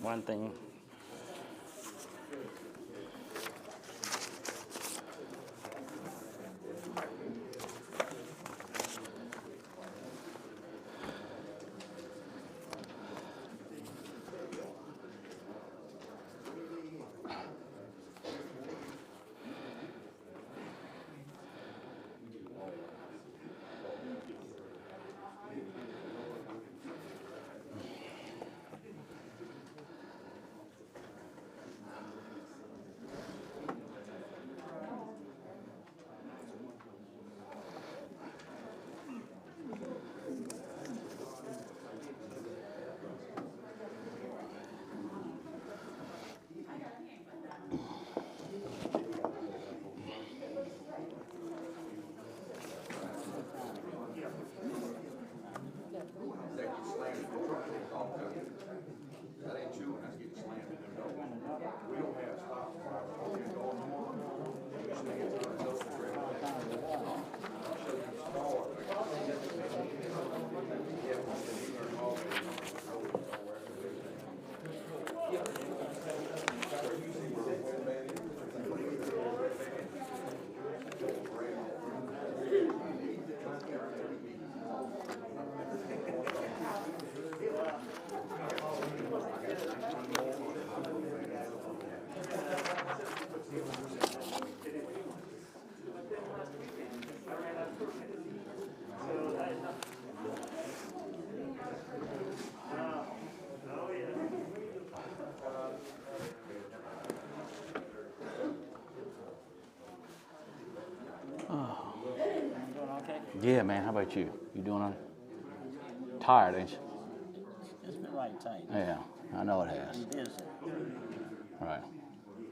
one thing. Yeah, man. How about you? You doing all right? Tired, ain't you? It's been right tight. Yeah, I know it has. I'm busy. Right. You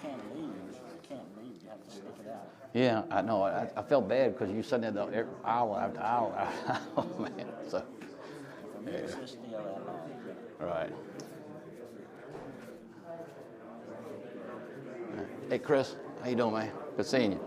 can't leave. You can't leave. You have to stick it out. Yeah, I know. I felt bad because you sitting there the hour after hour. Oh, man. So. For me, it's just still that long. Right. Hey, Chris. How you doing, man? Good seeing you.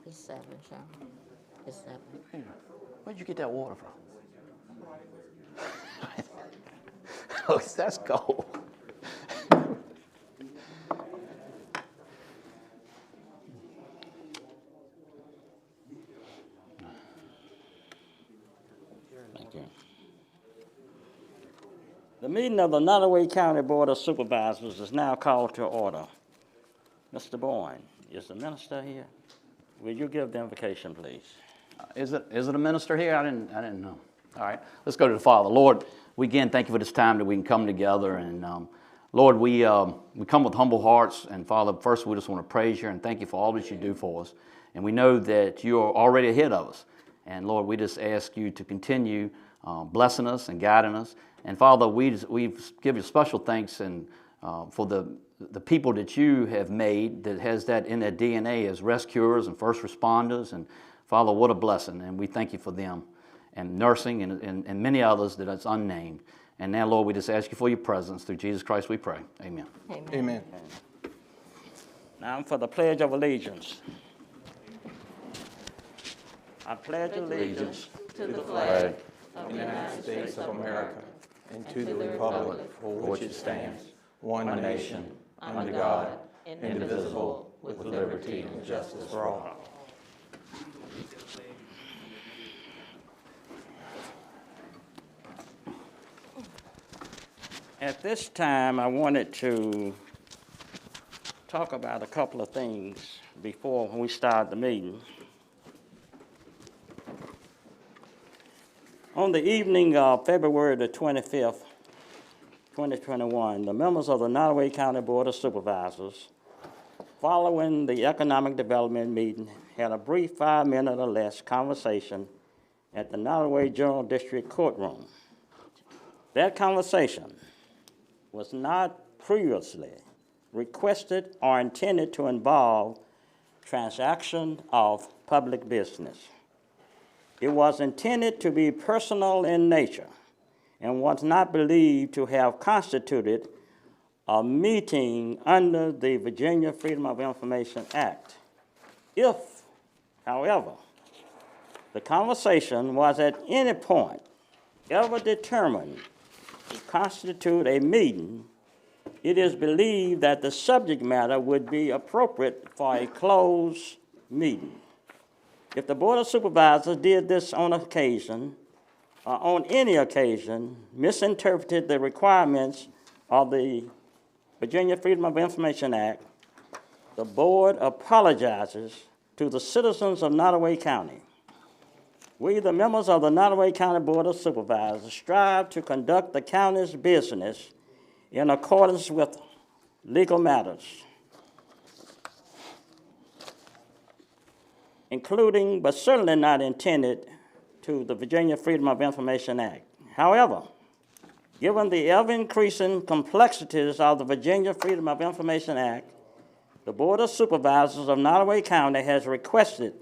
It's 7, Sean. It's 7. Where'd you get that water from? Oh, that's cold. Thank you. The meeting of the Nottoway County Board of Supervisors is now called to order. Mr. Boyne, is the minister here? Will you give the invocation, please? Is it a minister here? I didn't know. All right, let's go to the Father. Lord, we again thank you for this time that we can come together. And Lord, we come with humble hearts. And Father, first we just want to praise you and thank you for all that you do for us. And we know that you are already ahead of us. And Lord, we just ask you to continue blessing us and guiding us. And Father, we give you special thanks and for the people that you have made that has that in their DNA as rescuers and first responders. And Father, what a blessing. And we thank you for them and nursing and many others that is unnamed. And now, Lord, we just ask you for your presence. Through Jesus Christ we pray. Amen. Amen. Amen. Now for the Pledge of Allegiance. I pledge allegiance To the flag of the United States of America and to the republic for which it stands, one nation, under God, indivisible, with liberty and justice for all. At this time, I wanted to talk about a couple of things before we start the meeting. On the evening of February the 25th, 2021, the members of the Nottoway County Board of Supervisors, following the economic development meeting, had a brief 5-minute or less conversation at the Nottoway General District Courtroom. That conversation was not previously requested or intended to involve transaction of public business. It was intended to be personal in nature and was not believed to have constituted a meeting under the Virginia Freedom of Information Act. If, however, the conversation was at any point ever determined to constitute a meeting, it is believed that the subject matter would be appropriate for a closed meeting. If the Board of Supervisors did this on occasion, or on any occasion, misinterpreted the requirements of the Virginia Freedom of Information Act, the Board apologizes to the citizens of Nottoway County. We, the members of the Nottoway County Board of Supervisors, strive to conduct the county's business in accordance with legal matters, including but certainly not intended to the Virginia Freedom of Information Act. However, given the ever-increasing complexities of the Virginia Freedom of Information Act, the Board of Supervisors of Nottoway County has requested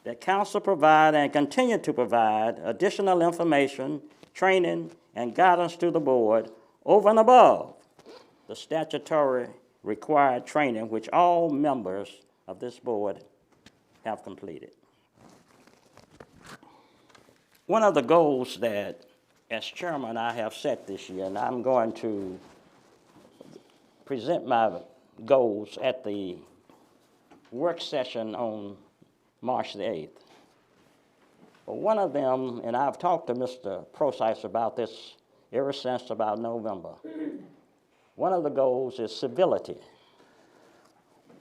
that Council provide and continue to provide additional information, training, and guidance to the Board over and above the statutory required training which all members of this Board have completed. One of the goals that, as chairman, I have set this year, and I'm going to present my goals at the work session on March the 8th. But one of them, and I've talked to Mr. Procise about this ever since about November, one of the goals is civility.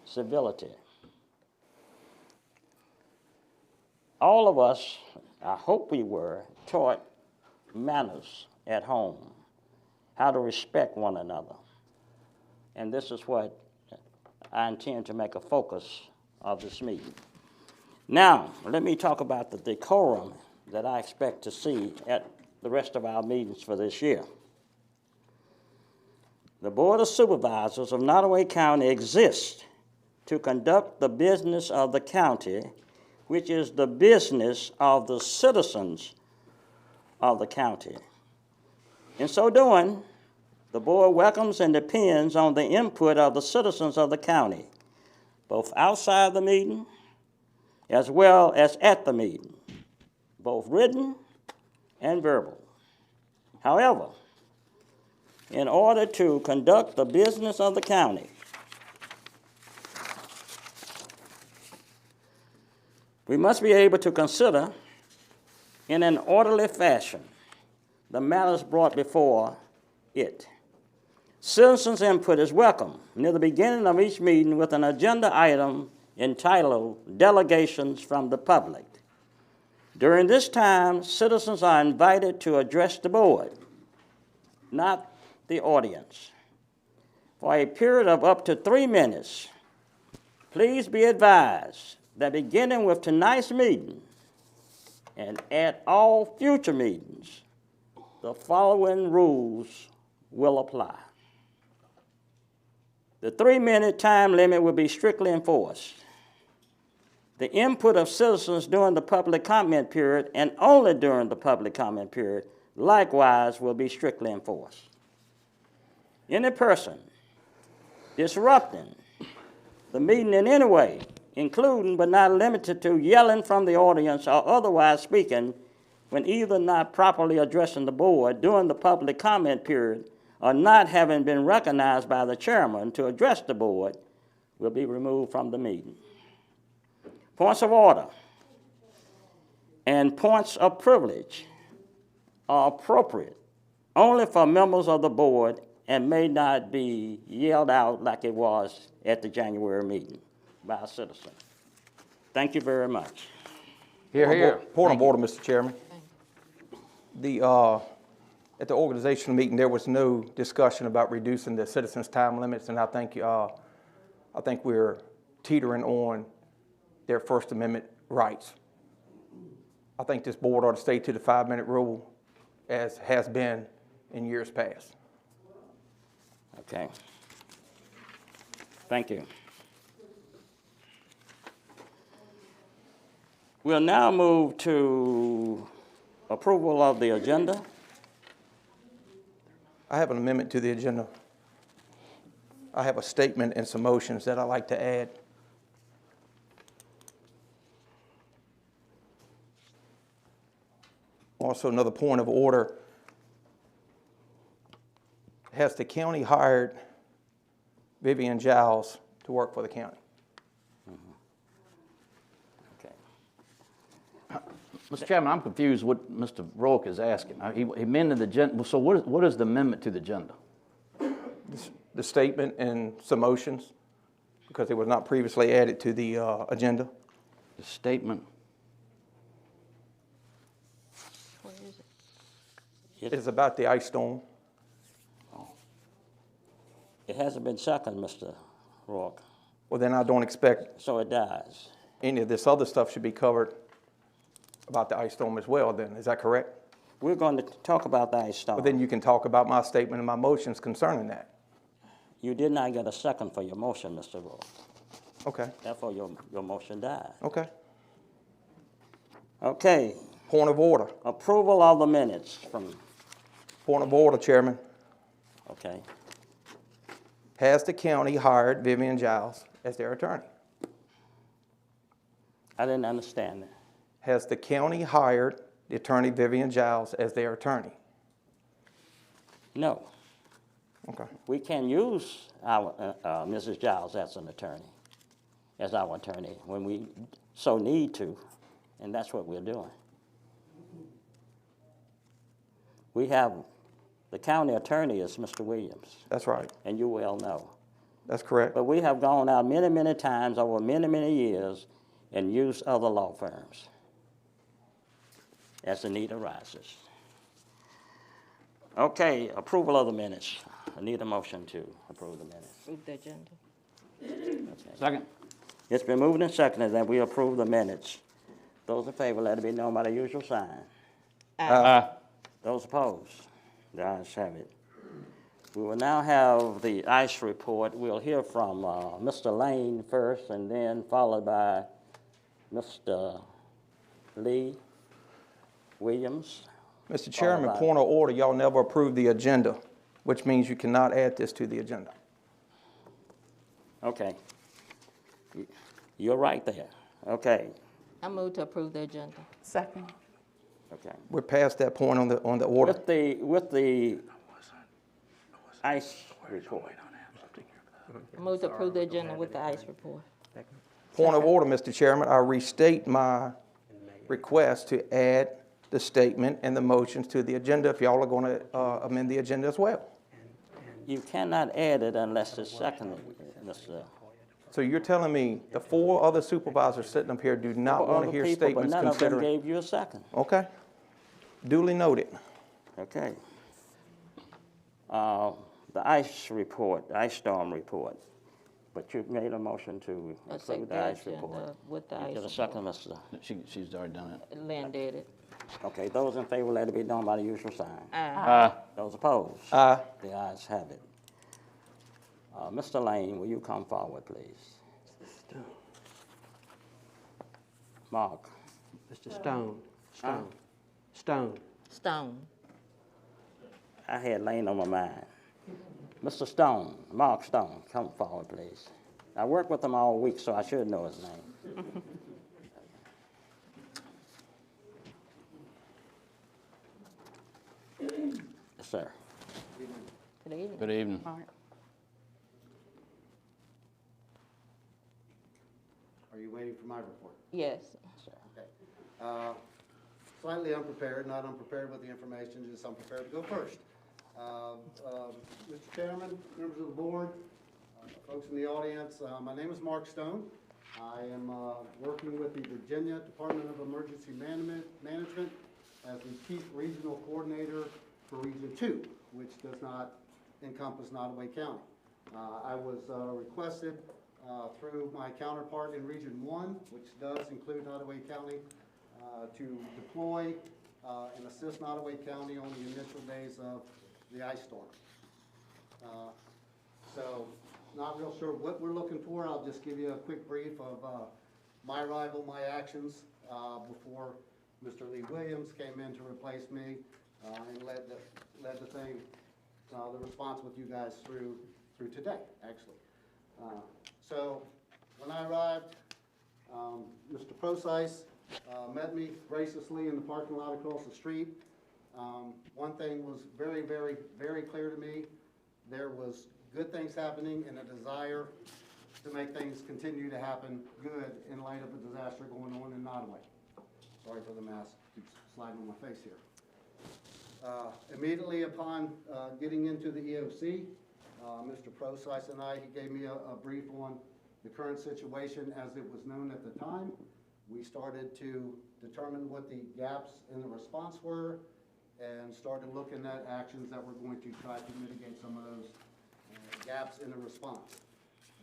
Civility. All of us, I hope we were, taught manners at home, how to respect one another. And this is what I intend to make a focus of this meeting. Now, let me talk about the decorum that I expect to see at the rest of our meetings for this year. The Board of Supervisors of Nottoway County exists to conduct the business of the county, which is the business of the citizens of the county. In so doing, the Board welcomes and depends on the input of the citizens of the county, both outside the meeting as well as at the meeting, both written and verbal. However, in order to conduct the business of the county, we must be able to consider in an orderly fashion the matters brought before it. Citizens' input is welcome near the beginning of each meeting with an agenda item entitled Delegations from the Public. During this time, citizens are invited to address the board, not the audience, for a period of up to 3 minutes. Please be advised that beginning with tonight's meeting and at all future meetings, the following rules will apply. The 3-minute time limit will be strictly enforced. The input of citizens during the public comment period and only during the public comment period likewise will be strictly enforced. Any person disrupting the meeting in any way, including but not limited to yelling from the audience or otherwise speaking when either not properly addressing the board during the public comment period or not having been recognized by the chairman to address the board, will be removed from the meeting. Points of order and points of privilege are appropriate only for members of the board and may not be yelled out like it was at the January meeting by a citizen. Thank you very much. Here, here. Point of order, Mr. Chairman. At the organizational meeting, there was no discussion about reducing the citizens' time limits, and I think we're teetering on their First Amendment rights. I think this board ought to stay to the 5-minute rule as has been in years past. Okay. Thank you. We'll now move to approval of the agenda. I have an amendment to the agenda. I have a statement and some motions that I'd like to add. Also, another point of order. Has the county hired Vivian Giles to work for the county? Okay. Mr. Chairman, I'm confused what Mr. Rourke is asking. He amended the agenda, so what is the amendment to the agenda? The statement and some motions, because it was not previously added to the agenda. The statement, What is it? It is about the ice storm. It hasn't been seconded, Mr. Rourke, Well, then I don't expect so it dies. any of this other stuff should be covered about the ice storm as well, then. Is that correct? We're going to talk about the ice storm. Well, then you can talk about my statement and my motions concerning that. You did not get a second for your motion, Mr. Rourke. Okay, Therefore, your motion died. okay. Okay, Point of order. approval of the minutes from, Point of order, Chairman. okay. Has the county hired Vivian Giles as their attorney? I didn't understand that. Has the county hired the attorney Vivian Giles as their attorney? No, Okay. we can use our, Mrs. Giles as an attorney, as our attorney, when we so need to, and that's what we're doing. We have, the county attorney is Mr. Williams, That's right. and you well know. That's correct. But we have gone out many, many times over many, many years and used other law firms as the need arises. Okay, approval of the minutes. I need a motion to approve the minutes. Approve the agenda. Okay. second? It's been moved and seconded that we approve the minutes. Those in favor, let it be known by the usual sign. Aye. Those opposed? The ayes have it. We will now have the ICE report. We'll hear from Mr. Lane first, and then followed by Mr. Lee Williams. Mr. Chairman, by- point of order, y'all never approved the agenda, which means you cannot add this to the agenda. Okay. You're right there. Okay, I move to approve the agenda. Second. okay. We're past that point on the order. With the ICE report. I move to approve the agenda with the ICE report. Point of order, Mr. Chairman, I restate my request to add the statement and the motions to the agenda if y'all are going to amend the agenda as well. You cannot add it unless it's seconded, Mr. So you're telling me the 4 other supervisors sitting up here do not want to hear People, but statements none of them considering? gave you a second. Okay. Duly noted. Okay. The ICE report, the ice storm report, but you made a motion to Let's approve take the the ICE agenda report. with the You ICE get a second, Mr. She's already done it. Lynn did it. Okay, those in favor, let it be known by the usual sign. Aye. Those opposed? Aye. The ayes have it. Mr. Lane, will you come forward, please? Mark. Mr. Stone. Huh? Stone. Stone. I had Lane on my mind. Mr. Stone, Mark Stone, come forward, please. I worked with him all week, so I should know his name. Yes, sir. Good evening. Good evening. Are you waiting for my report? Yes. Slightly unprepared, not unprepared with the information, just unprepared to go first. Mr. Chairman, members of the board, folks in the audience, my name is Mark Stone. I am working with the Virginia Department of Emergency Management as the Chief Regional Coordinator for Region 2, which does not encompass Nottoway County. I was requested through my counterpart in Region 1, which does include Nottoway County, to deploy and assist Nottoway County on the initial days of the ice storm. So, not real sure what we're looking for. I'll just give you a quick brief of my arrival, my actions before Mr. Lee Williams came in to replace me and led the thing, the response with you guys through today, actually. So when I arrived, Mr. Procise met me graciously in the parking lot across the street. One thing was very, very, very clear to me. There was good things happening and a desire to make things continue to happen good in light of the disaster going on in Nottoway. Sorry for the mask, keeps sliding on my face here. Immediately upon getting into the EOC, Mr. Procise and he gave me a brief on the current situation as it was known at the time. We started to determine what the gaps in the response were and started looking at actions that were going to try to mitigate some of those gaps in the response.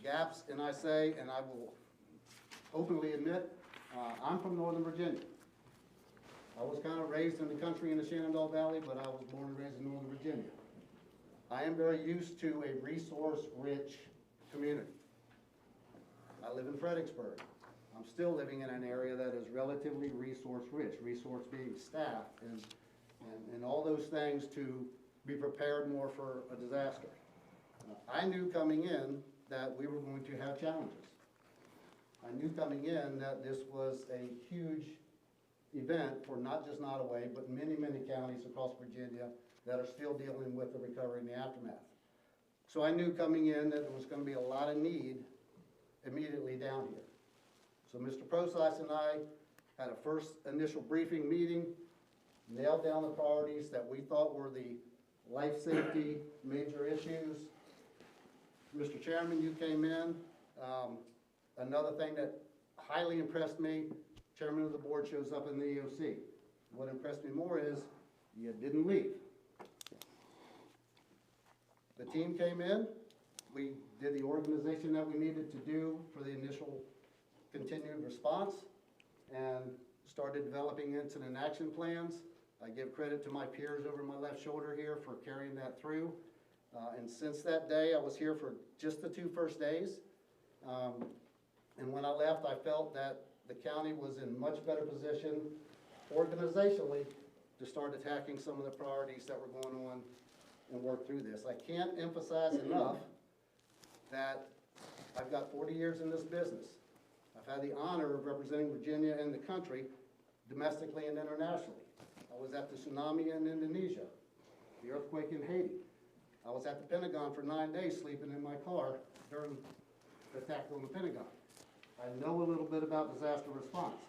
Gaps, and I say, and I will openly admit, I'm from Northern Virginia. I was kind of raised in the country in the Shenandoah Valley, but I was born and raised in Northern Virginia. I am very used to a resource-rich community. I live in Fredericksburg. I'm still living in an area that is relatively resource-rich, resource being staff and all those things to be prepared more for a disaster. I knew coming in that we were going to have challenges. I knew coming in that this was a huge event for not just Nottoway, but many, many counties across Virginia that are still dealing with the recovery and the aftermath. So I knew coming in that there was going to be a lot of need immediately down here. So Mr. Procise and I had a first initial briefing meeting, nailed down the priorities that we thought were the life safety major issues. Mr. Chairman, you came in. Another thing that highly impressed me, Chairman of the board shows up in the EOC. What impressed me more is you didn't leave. The team came in. We did the organization that we needed to do for the initial continued response and started developing incident action plans. I give credit to my peers over my left shoulder here for carrying that through. And since that day, I was here for just the 2 first days. And when I left, I felt that the county was in much better position organizationally to start attacking some of the priorities that were going on and work through this. I can't emphasize enough that I've got 40 years in this business. I've had the honor of representing Virginia and the country domestically and internationally. I was at the tsunami in Indonesia, the earthquake in Haiti. I was at the Pentagon for 9 days sleeping in my car during the attack on the Pentagon. I know a little bit about disaster response.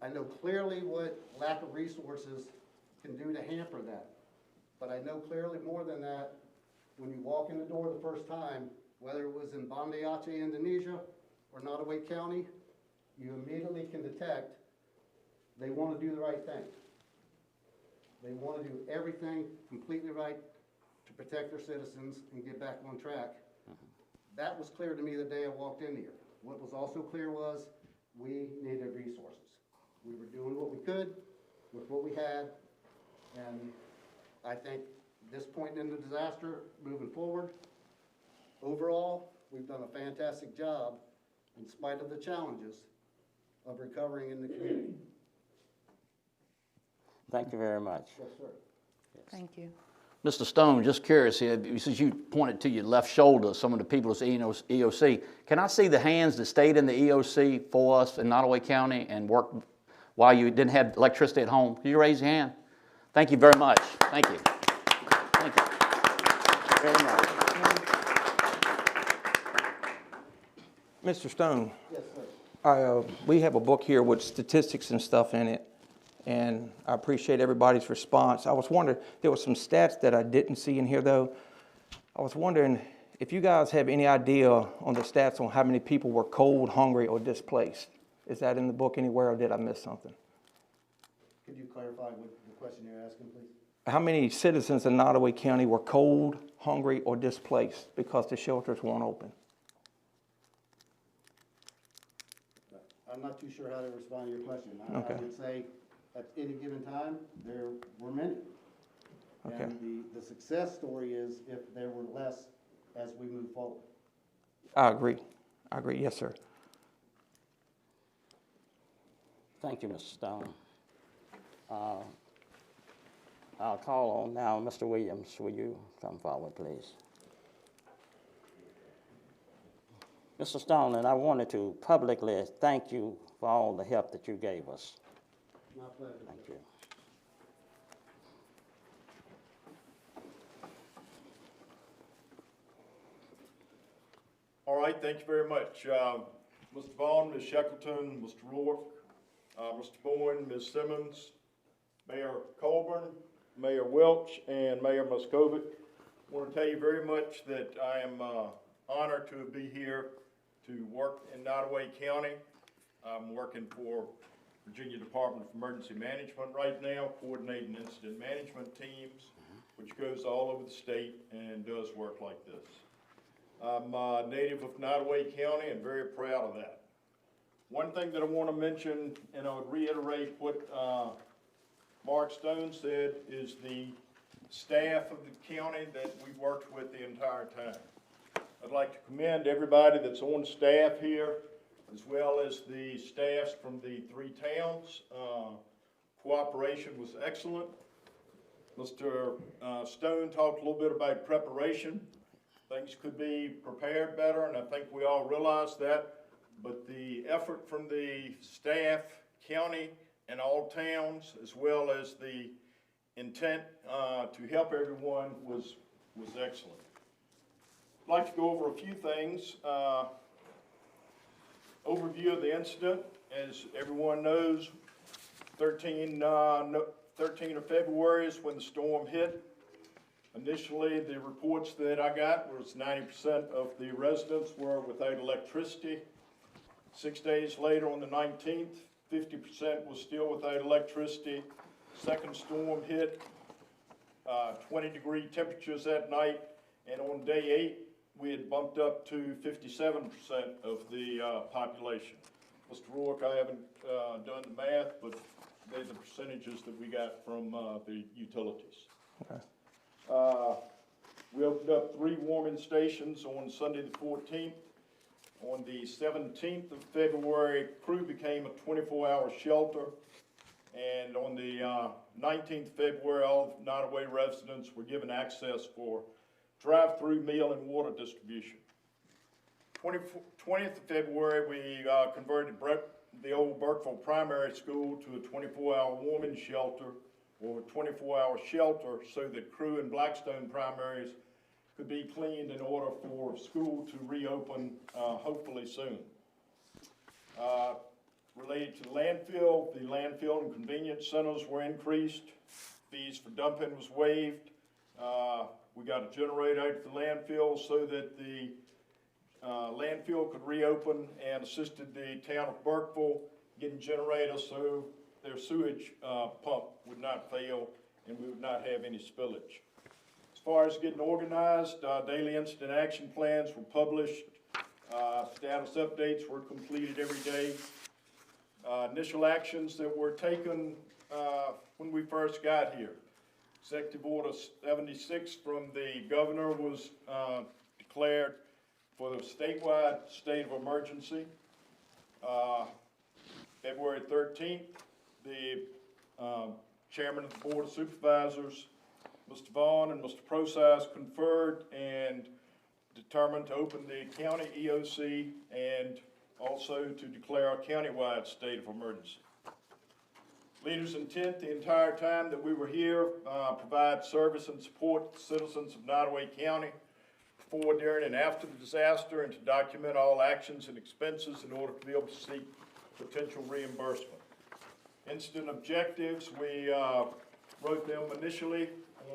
I know clearly what lack of resources can do to hamper that. But I know clearly more than that, when you walk in the door the first time, whether it was in Banda Aceh, Indonesia, or Nottoway County, you immediately can detect they want to do the right thing. They want to do everything completely right to protect their citizens and get back on track. That was clear to me the day I walked in here. What was also clear was we needed resources. We were doing what we could with what we had, and I think this point in the disaster, moving forward, overall, we've done a fantastic job in spite of the challenges of recovering in the community. Thank you very much. Yes, sir. Thank you. Mr. Stone, just curious here, since you pointed to your left shoulder, some of the people that's EOC, can I see the hands that stayed in the EOC for us in Nottoway County and worked while you didn't have electricity at home? Can you raise your hand? Thank you very much. Thank you. Thank you. Very much. Mr. Stone, Yes, sir. we have a book here with statistics and stuff in it, and I appreciate everybody's response. I was wondering, there were some stats that I didn't see in here, though. I was wondering if you guys have any idea on the stats on how many people were cold, hungry, or displaced. Is that in the book anywhere, or did I miss something? Could you clarify what the question you're asking, please? How many citizens in Nottoway County were cold, hungry, or displaced because the shelters weren't open? I'm not too sure how to respond to your question. I Okay. would say at any given time, there were many. Okay. And the success story is if there were less as we move forward. I agree. Yes, sir. Thank you, Mr. Stone. I'll call on now Mr. Williams. Will you come forward, please? Mr. Stone, and I wanted to publicly thank you for all the help that you gave us. My pleasure. Thank you. All right, thank you very much. Mr. Vaughn, Ms. Shackleton, Mr. Rourke, Mr. Bowen, Ms. Simmons, Mayor Colburn, Mayor Welch, and Mayor Muskovic. I want to tell you very much that I am honored to be here to work in Nottoway County. I'm working for Virginia Department of Emergency Management right now, coordinating incident management teams, which goes all over the state and does work like this. I'm a native of Nottoway County and very proud of that. One thing that I want to mention, and I would reiterate what Mark Stone said, is the staff of the county that we've worked with the entire time. I'd like to commend everybody that's on staff here, as well as the staffs from the 3 towns. Cooperation was excellent. Mr. Stone talked a little bit about preparation. Things could be prepared better, and I think we all realize that. But the effort from the staff, county, and all towns, as well as the intent to help everyone was excellent. I'd like to go over a few things. Overview of the incident. As everyone knows, 13 of February is when the storm hit. Initially, the reports that I got was 90% of the residents were without electricity. 6 days later, on the 19th, 50% was still without electricity. Second storm hit, 20-degree temperatures that night, and on day 8, we had bumped up to 57% of the population. Mr. Rourke, I haven't done the math, but they're the percentages that we got from the utilities. Okay. We opened up 3 warming stations on Sunday the 14th. On the 17th of February, crew became a 24-hour shelter. And on the 19th of February, all Nottoway residents were given access for drive-through meal and water distribution. 20th of February, we converted the old Burkeville Primary School to a 24-hour warming shelter, or a 24-hour shelter, so that crew and Blackstone primaries could be cleaned in order for school to reopen hopefully soon. Related to the landfill and convenience centers were increased. Fees for dumping was waived. We got a generator out at the landfill so that the landfill could reopen, and assisted the town of Burkeville getting generators so their sewage pump would not fail and we would not have any spillage. As far as getting organized, daily incident action plans were published. Status updates were completed every day. Initial actions that were taken when we first got here. Executive Order 76 from the governor was declared for the statewide state of emergency. February 13th, the chairman of the Board of Supervisors, Mr. Vaughn and Mr. Procise, conferred and determined to open the county EOC and also to declare a countywide state of emergency. Leaders' intent the entire time that we were here, provide service and support to citizens of Nottoway County before, during, and after the disaster, and to document all actions and expenses in order to be able to seek potential reimbursement. Incident objectives, we wrote them initially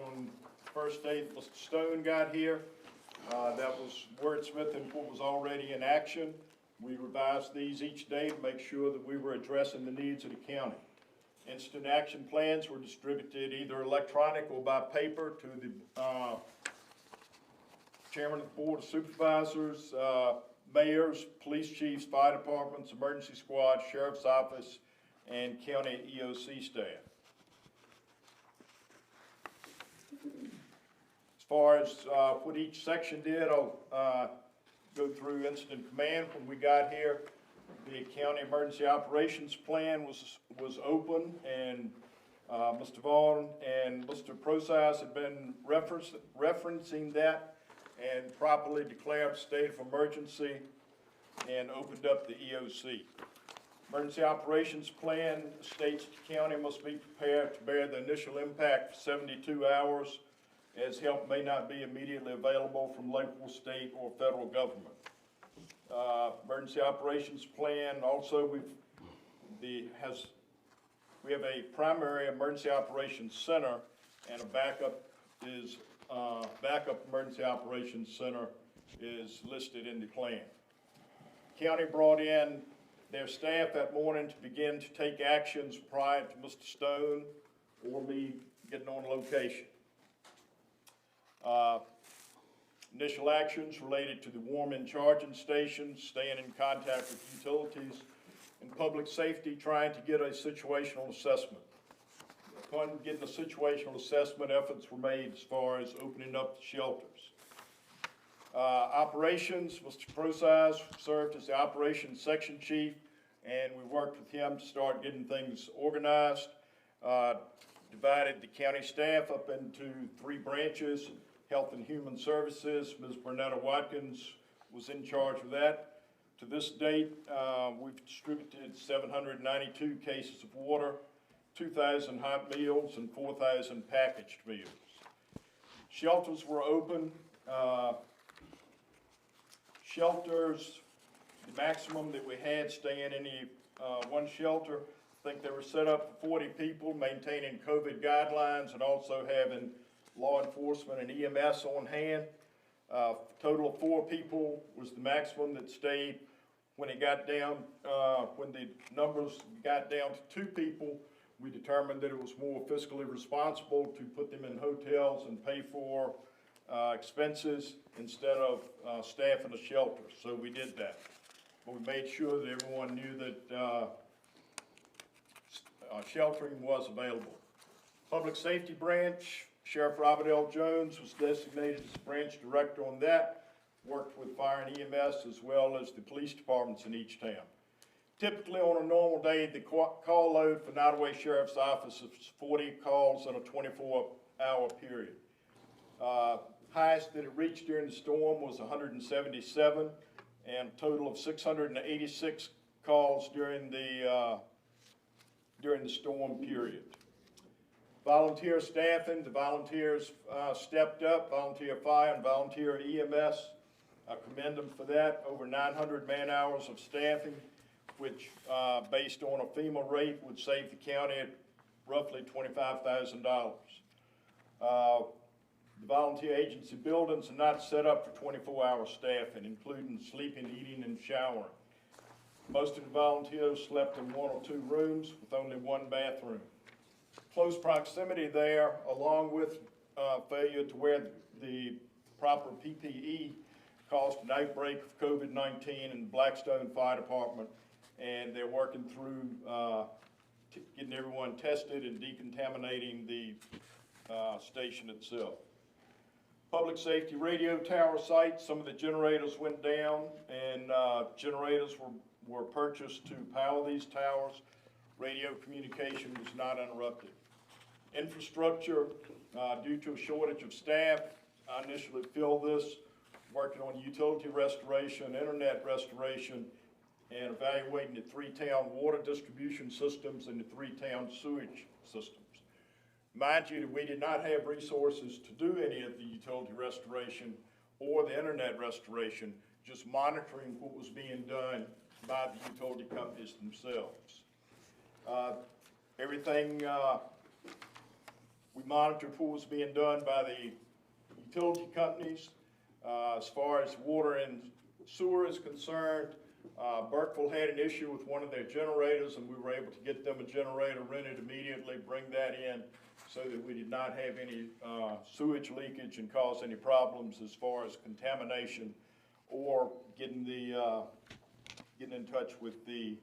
on first day Mr. Stone got here. That was wordsmithing what was already in action. We revised these each day to make sure that we were addressing the needs of the county. Instant action plans were distributed either electronic or by paper to the chairman of the board of supervisors, mayors, police chiefs, fire departments, emergency squad, sheriff's office, and county EOC staff. As far as what each section did, I'll go through incident command. When we got here, the county emergency operations plan was open, and Mr. Vaughn and Mr. Process had been referencing that and properly declared state of emergency and opened up the EOC. Emergency operations plan states the county must be prepared to bear the initial impact for 72 hours, as help may not be immediately available from local, state, or federal government. Emergency operations plan also we have a primary emergency operations center, and a backup emergency operations center is listed in the plan. County brought in their staff that morning to begin to take actions prior to Mr. Stone or me getting on location. Initial actions related to the warming charging stations, staying in contact with utilities, and public safety, trying to get a situational assessment. Upon getting a situational assessment, efforts were made as far as opening up the shelters. Operations, Mr. Process served as the operations section chief, and we worked with him to start getting things organized. Divided the county staff up into 3 branches. Health and Human Services, Ms. Bernetta Watkins was in charge of that. To this date, we've distributed 792 cases of water, 2,000 hot meals, and 4,000 packaged meals. Shelters were open. Shelters, the maximum that we had staying in one shelter, I think they were set up for 40 people, maintaining COVID guidelines and also having law enforcement and EMS on hand. Total of 4 people was the maximum that stayed. When it got down, when the numbers got down to 2 people, we determined that it was more fiscally responsible to put them in hotels and pay for expenses instead of staffing a shelter. So we did that. But we made sure that everyone knew that sheltering was available. Public Safety Branch, Sheriff Robert L. Jones was designated as branch director on that, worked with fire and EMS as well as the police departments in each town. Typically on a normal day, the call load for Nottoway Sheriff's Office is 40 calls in a 24-hour period. Highest that it reached during the storm was 177, and a total of 686 calls during the storm period. Volunteer staffing, the volunteers stepped up, volunteer fire and volunteer EMS. I commend them for that. Over 900 man hours of staffing, which based on a FEMA rate would save the county roughly $25,000. The volunteer agency buildings are not set up for 24-hour staffing, including sleeping, eating, and showering. Most of the volunteers slept in 1 or 2 rooms with only 1 bathroom. Close proximity there, along with failure to wear the proper PPE, caused an outbreak of COVID-19 in the Blackstone Fire Department, and they're working through getting everyone tested and decontaminating the station itself. Public safety radio tower sites, some of the generators went down, and generators were purchased to power these towers. Radio communication was not interrupted. Infrastructure, due to a shortage of staff, I initially filled this, working on utility restoration, internet restoration, and evaluating the 3-town water distribution systems and the 3-town sewage systems. Mind you, that we did not have resources to do any of the utility restoration or the internet restoration, just monitoring what was being done by the utility companies themselves. Everything, we monitored what was being done by the utility companies. As far as water and sewer is concerned, Burkeville had an issue with one of their generators, and we were able to get them a generator rented immediately, bring that in, so that we did not have any sewage leakage and cause any problems as far as contamination or getting in touch with the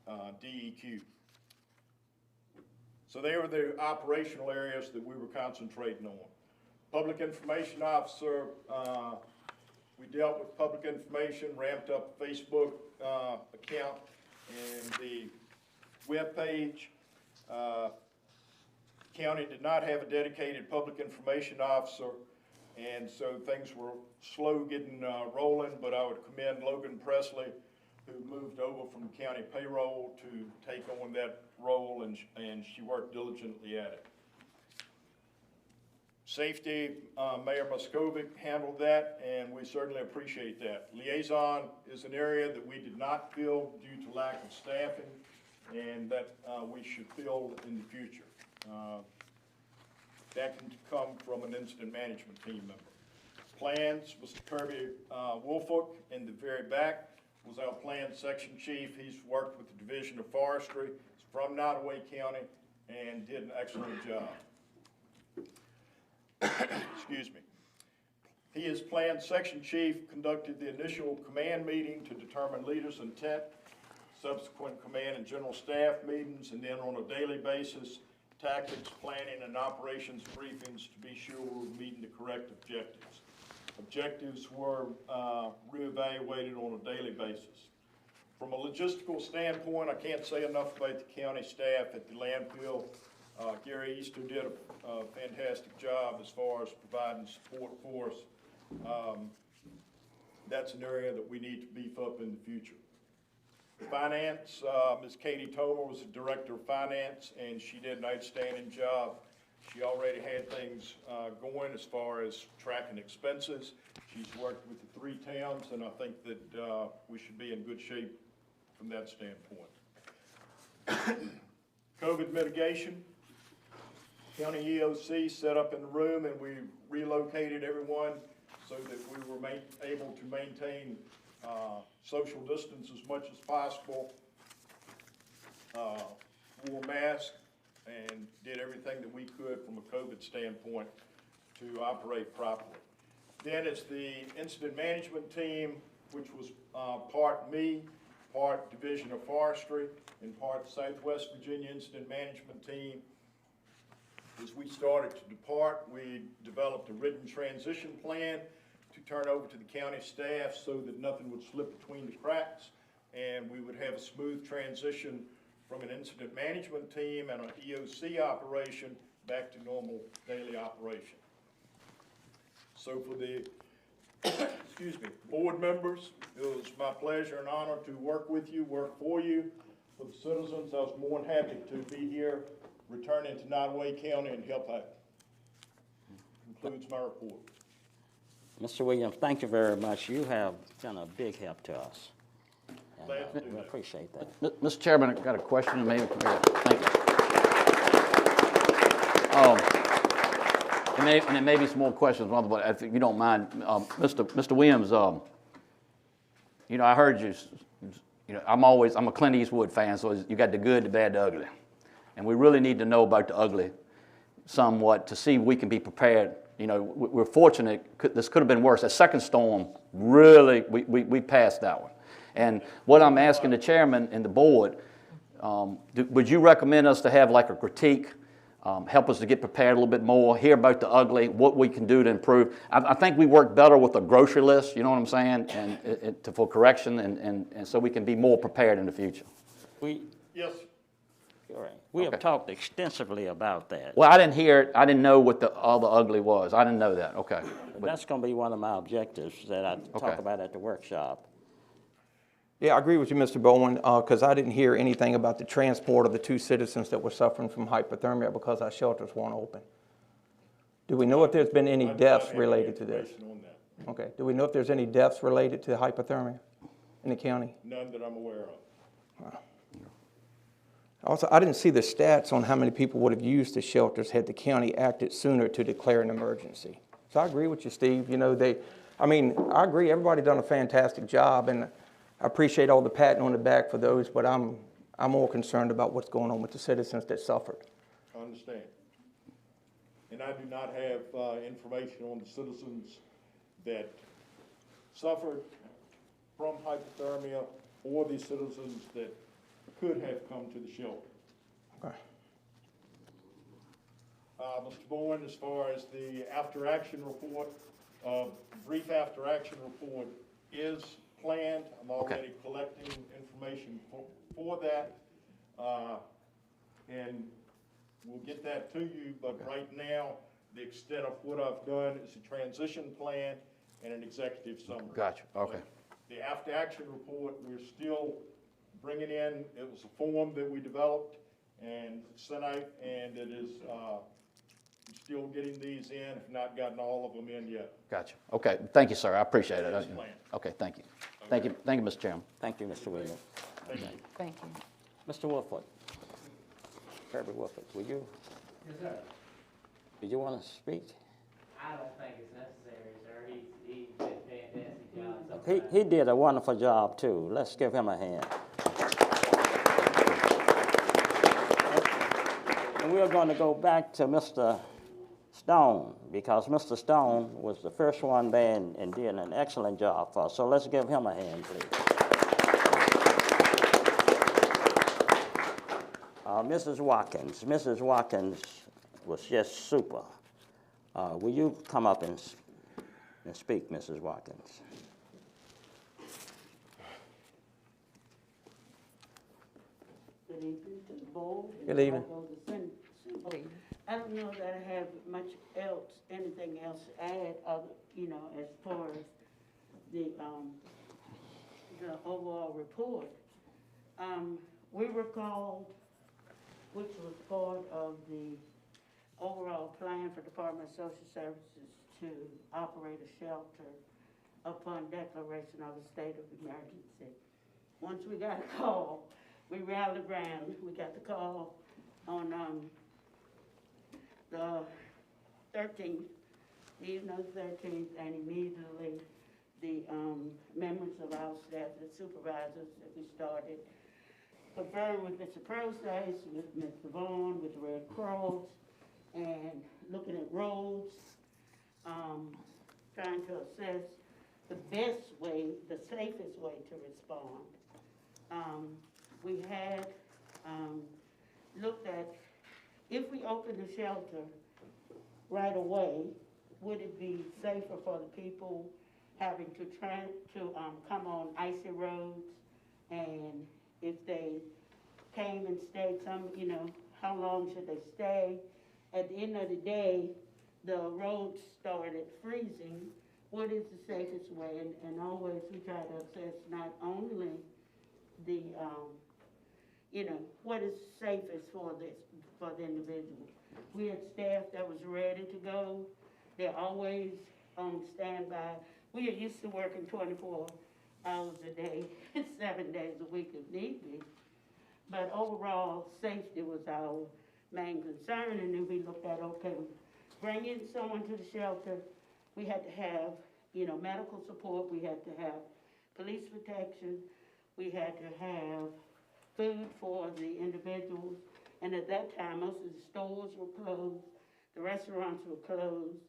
DEQ. So they were the operational areas that we were concentrating on. Public information officer, we dealt with public information, ramped up Facebook account and the webpage. County did not have a dedicated public information officer, and so things were slow getting rolling, but I would commend Logan Presley, who moved over from county payroll to take on that role, and she worked diligently at it. Safety, Mayor Muskovic handled that, and we certainly appreciate that. Liaison is an area that we did not fill due to lack of staffing, and that we should fill in the future. That can come from an incident management team member. Plans, Mr. Kirby Woolfolk in the very back was our plans section chief. He's worked with the Division of Forestry. He's from Nottoway County and did an excellent job. Excuse me. He is planned section chief, conducted the initial command meeting to determine leaders' intent, subsequent command and general staff meetings, and then on a daily basis, tactics, planning, and operations briefings to be sure we're meeting the correct objectives. Objectives were reevaluated on a daily basis. From a logistical standpoint, I can't say enough about the county staff at the landfill. Gary Easter did a fantastic job as far as providing support for us. That's an area that we need to beef up in the future. Finance, Ms. Katie Tomer was the Director of Finance, and she did an outstanding job. She already had things going as far as tracking expenses. She's worked with the 3 towns, and I think that we should be in good shape from that standpoint. COVID mitigation. County EOC set up in the room, and we relocated everyone so that we were able to maintain social distance as much as possible, wore masks, and did everything that we could from a COVID standpoint to operate properly. Then it's the incident management team, which was part me, part Division of Forestry, and part Southwest Virginia Incident Management Team. As we started to depart, we developed a written transition plan to turn over to the county staff so that nothing would slip between the cracks, and we would have a smooth transition from an incident management team and an EOC operation back to normal daily operation. So for the excuse me, board members, it was my pleasure and honor to work with you, work for you. For the citizens, I was more than happy to be here, returning to Nottoway County and help out. Concludes my report. Mr. Williams, thank you very much. You have been a big help to us. And, Glad to do we that. appreciate that. Mr. Chairman, I've got a question, maybe. Thank you. And there may be some more questions, but if you don't mind, Mr. Williams, you know, I heard you. You know, I'm a Clint Eastwood fan, so you got the good, the bad, the ugly, and we really need to know about the ugly somewhat to see if we can be prepared. You know, we're fortunate. This could have been worse. That second storm, really, we passed that one. And what I'm asking the chairman and the board, would you recommend us to have like a critique, help us to get prepared a little bit more, hear about the ugly, what we can do to improve? I think we work better with a grocery list, you know what I'm saying, and for correction, and so we can be more prepared in the future. Yes. All right. We have talked extensively about that. Well, I didn't hear it. I didn't know what all the ugly was. I didn't know that. Okay. But that's going to be one of my objectives that I talk Okay. about at the workshop. Yeah, I agree with you, Mr. Bowen, because I didn't hear anything about the transport of the 2 citizens that were suffering from hypothermia because our shelters weren't open. Do we know if there's been any I do not deaths have related to any this? information on that. Okay. Do we know if there's any deaths related to hypothermia in the county? None that I'm aware of. Also, I didn't see the stats on how many people would have used the shelters had the county acted sooner to declare an emergency. So I agree with you, Steve. You know, I agree, everybody done a fantastic job, and I appreciate all the patting on the back for those, but I'm more concerned about what's going on with the citizens that suffered. I understand. And I do not have information on the citizens that suffered from hypothermia or the citizens that could have come to the shelter. Okay. Mr. Bowen, as far as the after-action report, brief after-action report is planned. I'm already collecting information for that, and we'll get that to you, but right now, the extent of what I've done is a transition plan and an executive summary. Gotcha, okay. The after-action report, we're still bringing in, it was a form that we developed and sent out, and it is still getting these in, have not gotten all of them in yet. Gotcha. Okay, thank you, sir. I appreciate it. That's planned. Okay, thank you. Thank you, Mr. Chairman. Thank you, Mr. Williams. Thank you. Thank you. Mr. Wolford, Herbert Wolford, would you, Yes, sir. did you want to speak? I don't think it's necessary, sir. He did a fantastic job. He did a wonderful job, too. Let's give him a hand. And we're going to go back to Mr. Stone, because Mr. Stone was the first one there and did an excellent job for us. So let's give him a hand, please. Mrs. Watkins was just super. Will you come up and speak, Mrs. Watkins? Good evening to the board. Good evening. I don't know that I have much else, anything else to add, other, as far as the overall report. We were called, which was part of the overall plan for Department of Social Services to operate a shelter upon declaration of a state of emergency. Once we got a call, we rallied around. We got the call on the 13th, evening of the 13th, and immediately the members of our staff, the supervisors, that we started conferring with Mr. Process, with Mr. Vaughn, with the Red Cross, and looking at roads, trying to assess the best way, the safest way to respond. We had looked at, if we open the shelter right away, would it be safer for the people having to come on icy roads? And if they came and stayed how long should they stay? At the end of the day, the roads started freezing. What is the safest way? And always we try to assess not only the, what is safest for the individual. We had staff that was ready to go. They're always on standby. We are used to working 24 hours a day, 7 days a week if need be. But overall, safety was our main concern. And then we looked at, okay, bringing someone to the shelter, we had to have, medical support. We had to have police protection. We had to have food for the individuals. And at that time, most of the stores were closed. The restaurants were closed.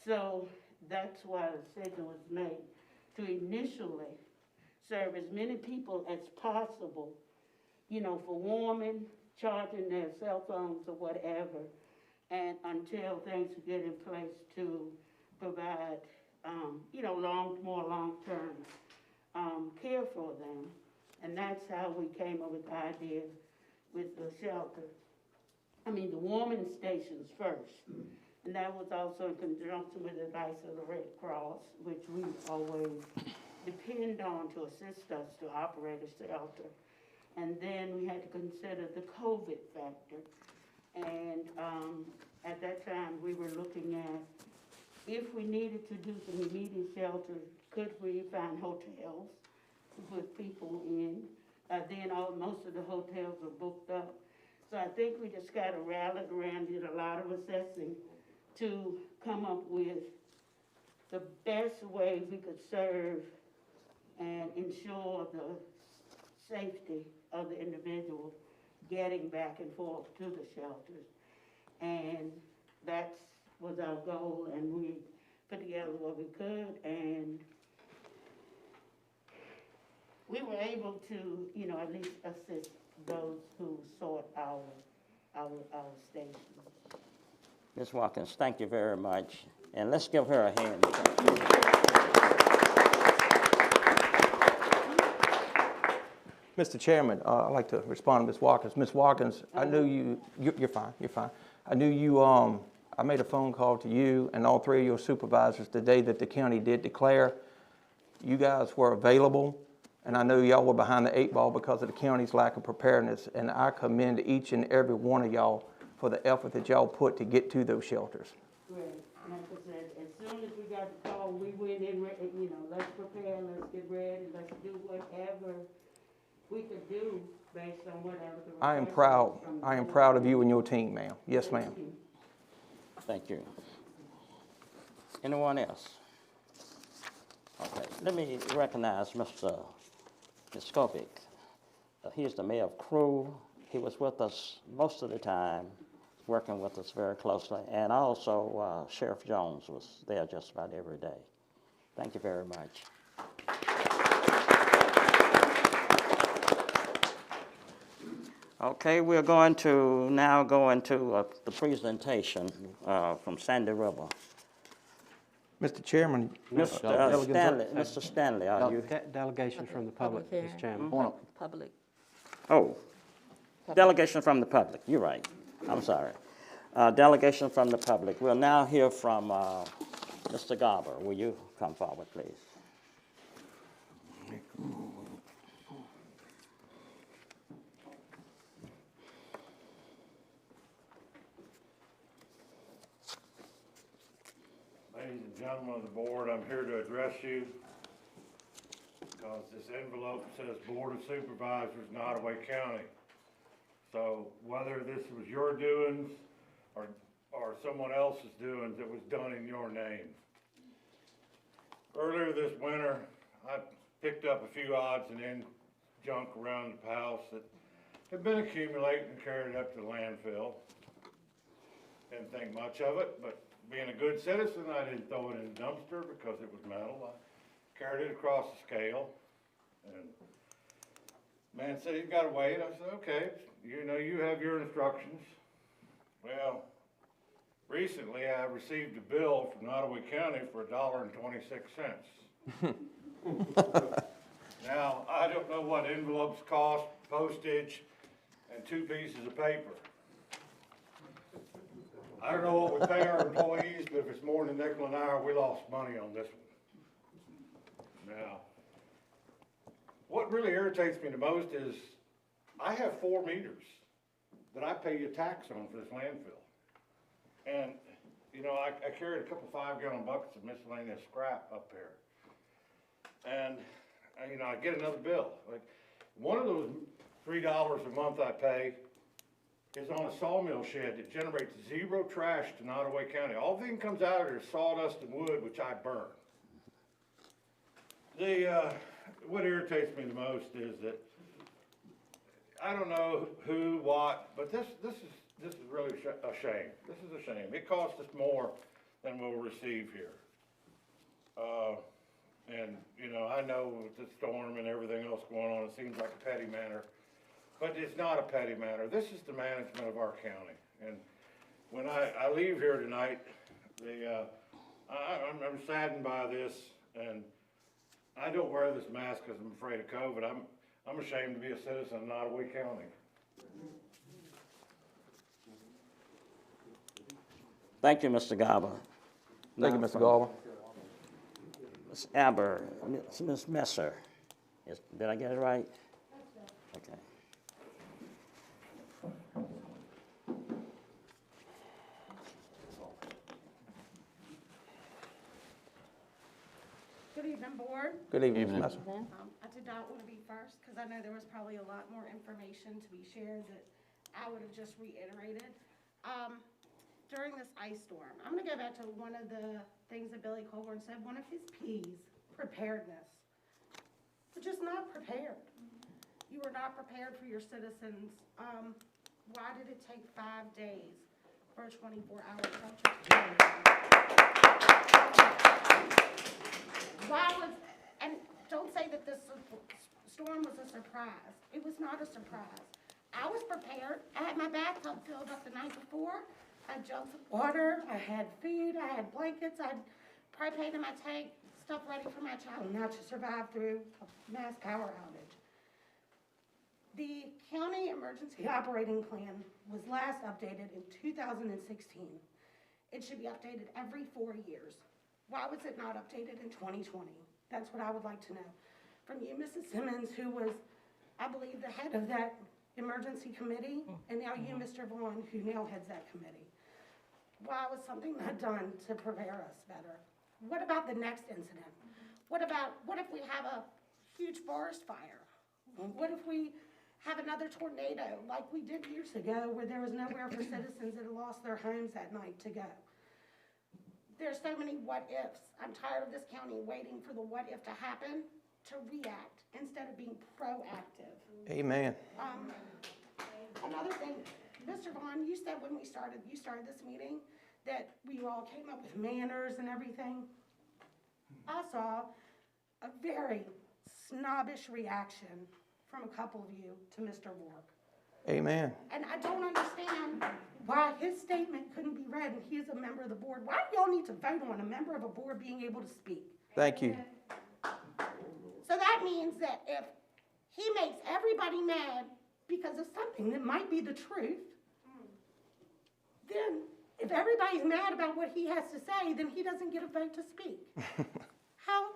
So that's why the decision was made to initially serve as many people as possible, for warming, charging their cell phones or whatever, and until things could get in place to provide, more long-term care for them. And that's how we came up with the idea with the shelter. The warming stations first. And that was also in conjunction with the advice of the Red Cross, which we always depend on to assist us to operate a shelter. And then we had to consider the COVID factor. And at that time, we were looking at if we needed to do some immediate shelter, could we find hotels to put people in? Then most of the hotels are booked up. So I think we just gotta rally around, did a lot of assessing to come up with the best way we could serve and ensure the safety of the individual getting back and forth to the shelters. And that was our goal, and we put together what we could, and we were able to, you know, at least assist those who sought our station. Ms. Watkins, thank you very much. And let's give her a hand. Mr. Chairman, I'd like to respond to Ms. Watkins. Ms. Watkins, I knew you're fine, you're fine. I knew you, I made a phone call to you and all three of your supervisors the day that the county did declare. You guys were available, and I know y'all were behind the 8 ball because of the county's lack of preparedness, and I commend each and every one of y'all for the effort that y'all put to get to those shelters. Right, like I said, as soon as we got the call, we went in, you know, let's prepare, let's get ready, let's do whatever we could do based on whatever the. I am proud. I am proud of you and your team, ma'am. Yes, ma'am. Thank you. Anyone else? Okay, let me recognize Mr. Skovic. He's the mayor of Crew. He was with us most of the time, working with us very closely. And also Sheriff Jones was there just about every day. Thank you very much. Okay, we're going to now go into the presentation from Sandy River. Mr. Chairman. Mr. Stanley, are you? Delegations from the public, Public Mr. Chairman. Public. Oh, delegation from the public, you're right. I'm sorry. Delegation from the public. We'll now hear from Mr. Garber. Will you come forward, please? Ladies and gentlemen of the board, I'm here to address you because this envelope says Board of Supervisors, Nottoway County. So whether this was your doings or someone else's doings, it was done in your name. Earlier this winter, I picked up a few odds and ends junk around the house that had been accumulating and carried it up to the landfill. Didn't think much of it, but being a good citizen, I didn't throw it in the dumpster because it was metal. I carried it across the scale, and man said, "You've got to wait." I said, "Okay, you know, you have your instructions." Well, recently I received a bill from Nottoway County for $1.26. Now, I don't know what envelopes cost, postage, and 2 pieces of paper. I don't know what we pay our employees, but if it's more than a nickel an hour, we lost money on this one. Now, what really irritates me the most is I have 4 meters that I pay you tax on for this landfill. And, you know, I carried a couple 5-gallon buckets of miscellaneous scrap up there. And, you know, I get another bill. Like, one of those $3 a month I pay is on a sawmill shed that generates 0 trash to Nottoway County. All the thing comes out of there is sawdust and wood, which I burn. What irritates me the most is that I don't know who, what, but this is really a shame. This is a shame. It costs us more than we'll receive here. And you know, I know with the storm and everything else going on, it seems like a petty matter. But it's not a petty matter. This is the management of our county. And when I leave here tonight, I'm saddened by this, and I don't wear this mask because I'm afraid of COVID. I'm ashamed to be a citizen of Nottoway County. Thank you, Mr. Garber. Thank you, Mr. Garber. Ms. Aber, Ms. Messer. Did I get it right? Okay. Good evening, board. Good evening, Ms. Messer. I did not want to be first because I know there was probably a lot more information to be shared that I would have just reiterated. During this ice storm, I'm going to go back to one of the things that Billy Colburn said, one of his P's, preparedness. We're just not prepared. You were not prepared for your citizens. Why did it take 5 days for a 24-hour shelter? Why was, and don't say that this storm was a surprise. It was not a surprise. I was prepared. I had my bathtub filled up the night before. I had jugs of water. I had food. I had blankets. I had propane in my tank, stuff ready for my child not to survive through a mass power outage. The county emergency operating plan was last updated in 2016. It should be updated every 4 years. Why was it not updated in 2020? That's what I would like to know. From you, Mrs. Simmons, who was, I believe, the head of that emergency committee, and now you, Mr. Vaughn, who now heads that committee. Why was something not done to prepare us better? What about the next incident? What if we have a huge forest fire? What if we have another tornado like we did years ago where there was nowhere for citizens that lost their homes that night to go? There's so many what ifs. I'm tired of this county waiting for the what if to happen to react instead of being proactive. Amen. Another thing, Mr. Vaughn, you said when you started this meeting that we all came up with manners and everything. I saw a very snobbish reaction from a couple of you to Mr. Rourke. Amen. And I don't understand why his statement couldn't be read and he is a member of the board. Why do y'all need to vote on a member of a board being able to speak? Thank you. So that means that if he makes everybody mad because of something that might be the truth, then if everybody's mad about what he has to say, then he doesn't get a vote to speak. How?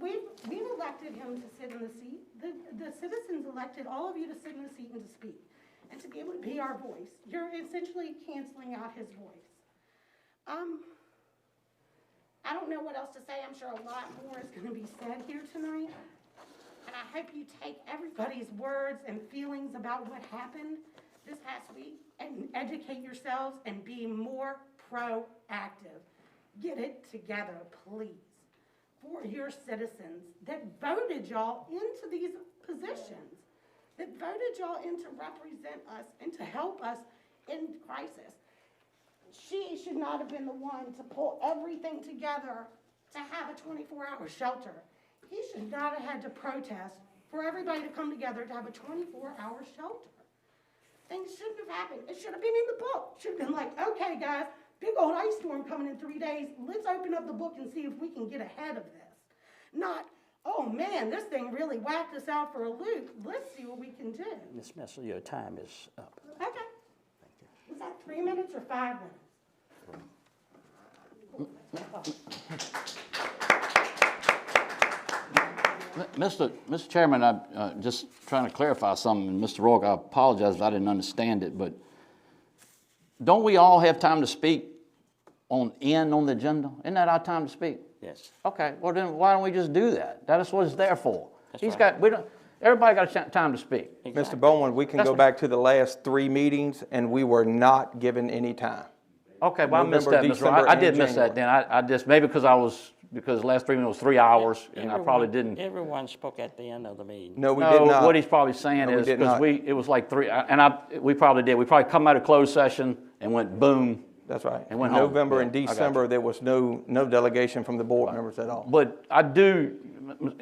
We've elected him to sit in the seat. The citizens elected all of you to sit in the seat and to speak and to be able to be our voice. You're essentially canceling out his voice. I don't know what else to say. I'm sure a lot more is going to be said here tonight. And I hope you take everybody's words and feelings about what happened this past week and educate yourselves and be more proactive. Get it together, please, for your citizens that voted y'all into these positions, that voted y'all in to represent us and to help us in crisis. She should not have been the one to pull everything together to have a 24-hour shelter. He should not have had to protest for everybody to come together to have a 24-hour shelter. Things shouldn't have happened. It should have been in the book. Should have been like, okay, guys, big old ice storm coming in 3 days. Let's open up the book and see if we can get ahead of this. Not, oh man, this thing really whacked us out for a loop. Let's see what we can do. Ms. Messer, your time is up. Okay. Thank you. Was that 3 minutes or 5 minutes? Mr. Chairman, I'm just trying to clarify something. And Mr. Rourke, I apologize if I didn't understand it, but don't we all have time to speak on the agenda? Isn't that our time to speak? Yes. Okay, well then why don't we just do that? That is what it's there for. That's right. Everybody got a time to speak. Exactly. Mr. Bowman, we can go back to the last 3 meetings, and we were not given any time. Okay, well I missed November, that, Mr. Rourke. December, I did and miss that then. I just, maybe because the last 3 minutes was 3 hours, and I probably didn't. Everyone spoke at the end of the meeting. No, we did not. What he's probably saying No, we is, did because not. it was like 3, and we probably did. We probably come out of closed session and went boom. That's right. And went home. November and Yeah, I got December, you. there was no delegation from the board members at all. But I do,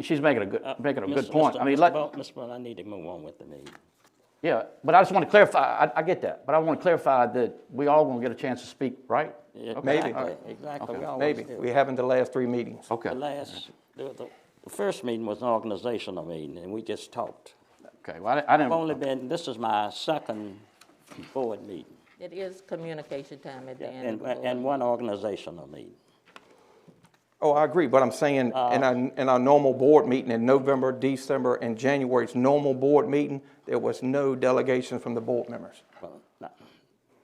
she's making a good point. I mean, Mr. Bowman, I need to move on with the meeting. yeah, but I just want to clarify, I get that, but I want to clarify that we all going to get a chance to speak, right? Yeah, Maybe. Exactly. We always Maybe. do. We haven't the last 3 meetings. Okay. The first meeting was an organizational meeting, and we just talked. Okay, well, I didn't. This is my second board meeting. It is communication time at the end of the board. And one organizational meeting. Oh, I agree, but I'm saying in our normal board meeting in November, December, and January's normal board meeting, there was no delegation from the board members. Well, no,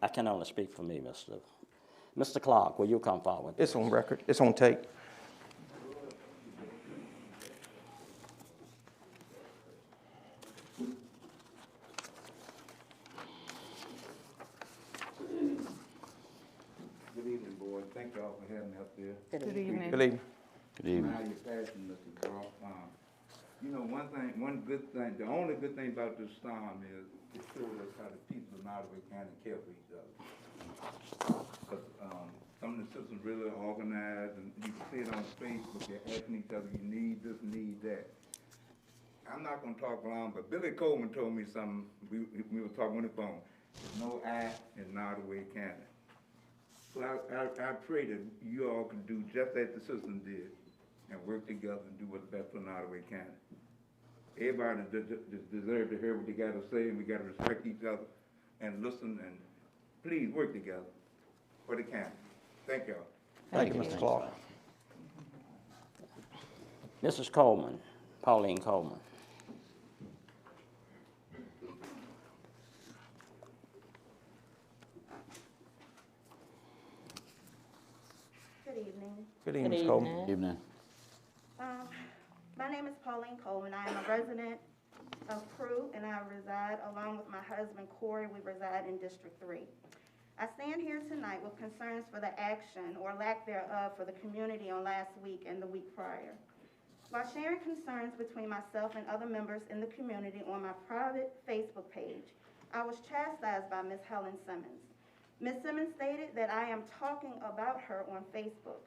I can only speak for me, Mr. Clark, will you come forward? It's on record. It's on tape. thank y'all for having me up there. Good evening. Good evening. Good evening. Now you're passing, Mr. Carl. You know, one good thing, the only good thing about this storm is it showed us how the people of Nottaway County care for each other. 'Cause, some of the citizens really organized, and you can see it on Facebook, they're asking each other, you need this, need that. I'm not gonna talk long, but Billy Coleman told me something, we were talking on the phone. There's no I in Nottaway County. So I pray that you all can do just as the citizens did and work together and do what's best for Nottaway County. Everybody deserves to hear what they gotta say, and we gotta respect each other and listen, and please work together for the county. Thank y'all. Thank you, Mr. Clark. Mrs. Coleman, Pauline Coleman. Good evening. Good evening, Good Ms. Coleman. evening. Evening. My name is Pauline Coleman. I am a resident of Prue, and I reside along with my husband Corey. We reside in District 3. I stand here tonight with concerns for the action or lack thereof for the community on last week and the week prior. While sharing concerns between myself and other members in the community on my private Facebook page, I was chastised by Ms. Helen Simmons. Ms. Simmons stated that I am talking about her on Facebook.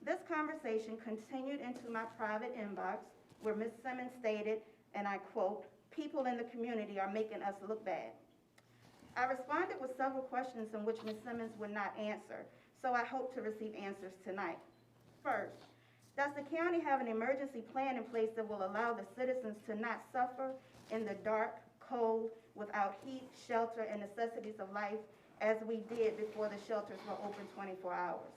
This conversation continued into my private inbox where Ms. Simmons stated, and I quote, "People in the community are making us look bad." I responded with several questions in which Ms. Simmons would not answer, so I hope to receive answers tonight. First, does the county have an emergency plan in place that will allow the citizens to not suffer in the dark, cold, without heat, shelter, and necessities of life as we did before the shelters were open 24 hours?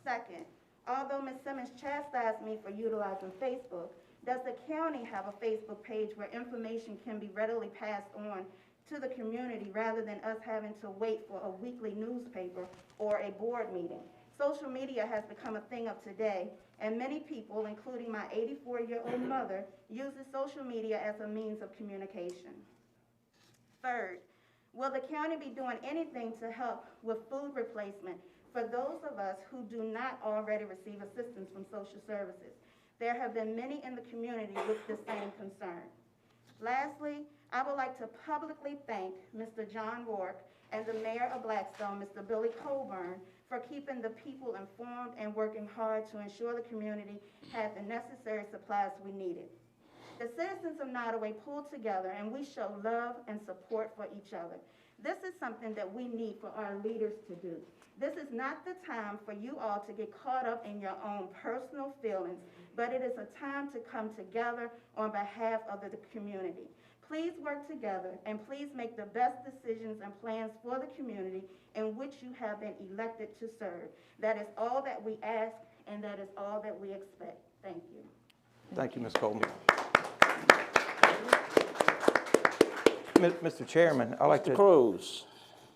Second, although Ms. Simmons chastised me for utilizing Facebook, does the county have a Facebook page where information can be readily passed on to the community rather than us having to wait for a weekly newspaper or a board meeting? Social media has become a thing of today, and many people, including my 84-year-old mother, uses social media as a means of communication. Third, will the county be doing anything to help with food replacement for those of us who do not already receive assistance from social services? There have been many in the community with the same concern. Lastly, I would like to publicly thank Mr. John Rourke and the Mayor of Blackstone, Mr. Billy Coburn, for keeping the people informed and working hard to ensure the community had the necessary supplies we needed. The citizens of Nottaway pulled together and we show love and support for each other. This is something that we need for our leaders to do. This is not the time for you all to get caught up in your own personal feelings, but it is a time to come together on behalf of the community. Please work together and please make the best decisions and plans for the community in which you have been elected to serve. That is all that we ask, and that is all that we expect. Thank you. Thank you, Ms. Coleman. Mr. Chairman, I'd like Mr. to. Cruz.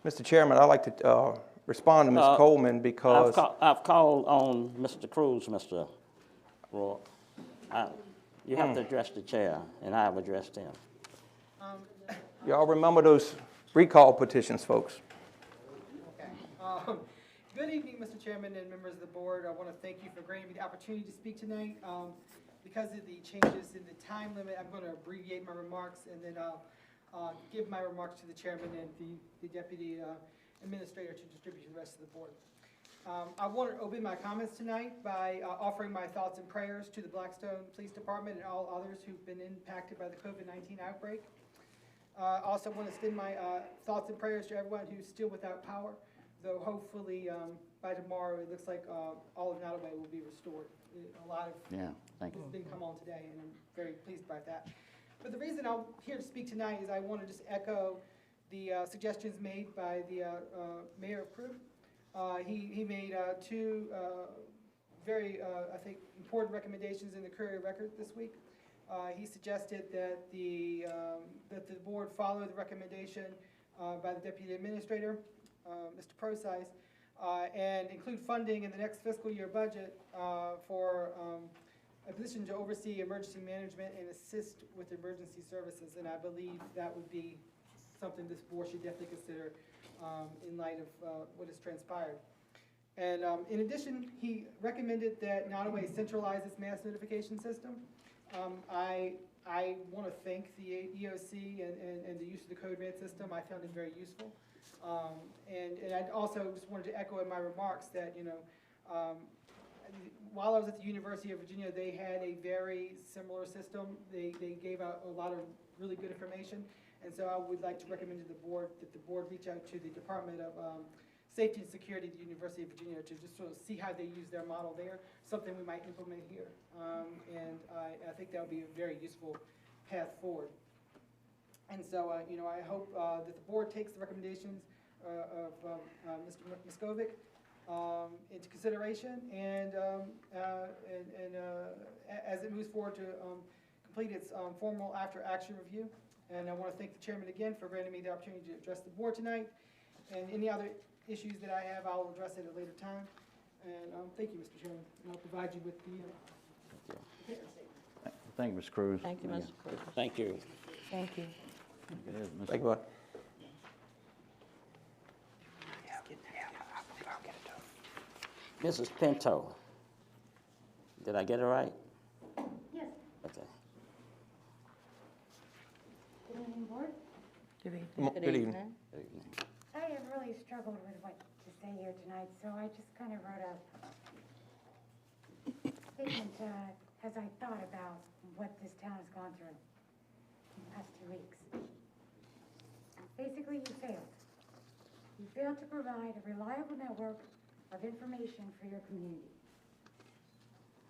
Mr. Chairman, I'd like to respond to Ms. Coleman because I've called on Mr. Cruz, Mr. Rourke. You have to address the chair, and I have addressed him. y'all remember those recall petitions, folks. Okay. Good evening, Mr. Chairman and members of the board. I want to thank you for granting me the opportunity to speak tonight. Because of the changes in the time limit, I'm going to abbreviate my remarks and then give my remarks to the chairman and the deputy administrator to distribute to the rest of the board. I want to open my comments tonight by offering my thoughts and prayers to the Blackstone Police Department and all others who've been impacted by the COVID-19 outbreak. I also want to extend my thoughts and prayers to everyone who's still without power, though hopefully by tomorrow it looks like all of Nottaway will be restored. A lot of thank you. has been come on today, and I'm very pleased about that. But the reason I'm here to speak tonight is I want to just echo the suggestions made by the Mayor of Prue. He made two very, I think, important recommendations in the Courier Record this week. He suggested that the board follow the recommendation by the Deputy Administrator, Mr. Procise, and include funding in the next fiscal year budget for a position to oversee emergency management and assist with emergency services. And I believe that would be something this board should definitely consider in light of what has transpired. And in addition, he recommended that Nottaway centralize its mass notification system. I want to thank the EOC and the use of the Code Red system. I found it very useful. And I also just wanted to echo in my remarks that, while I was at the University of Virginia, they had a very similar system. They gave out a lot of really good information. And so I would like to recommend to the board that the board reach out to the Department of Safety and Security at the University of Virginia to just sort of see how they use their model there, something we might implement here. And I think that would be a very useful path forward. And so, I hope that the board takes the recommendations of Mr. Muskovic into consideration, and as it moves forward to complete its formal after-action review. And I want to thank the chairman again for granting me the opportunity to address the board tonight. And any other issues that I have, I'll address at a later time. And thank you, Mr. Chairman. And I'll provide you with the prepared statement. Thank you, Mr. Cruz. Thank you, Mr. Cruz. Thank you. Thank you. Thank you, bud. Mrs. Pinto, did I get it right? Yes, Okay. good evening, board. Good Good evening. I have really struggled with what to say here tonight, so I just kind of wrote a statement as I thought about what this town has gone through in the past 2 weeks. Basically, you failed. You failed to provide a reliable network of information for your community.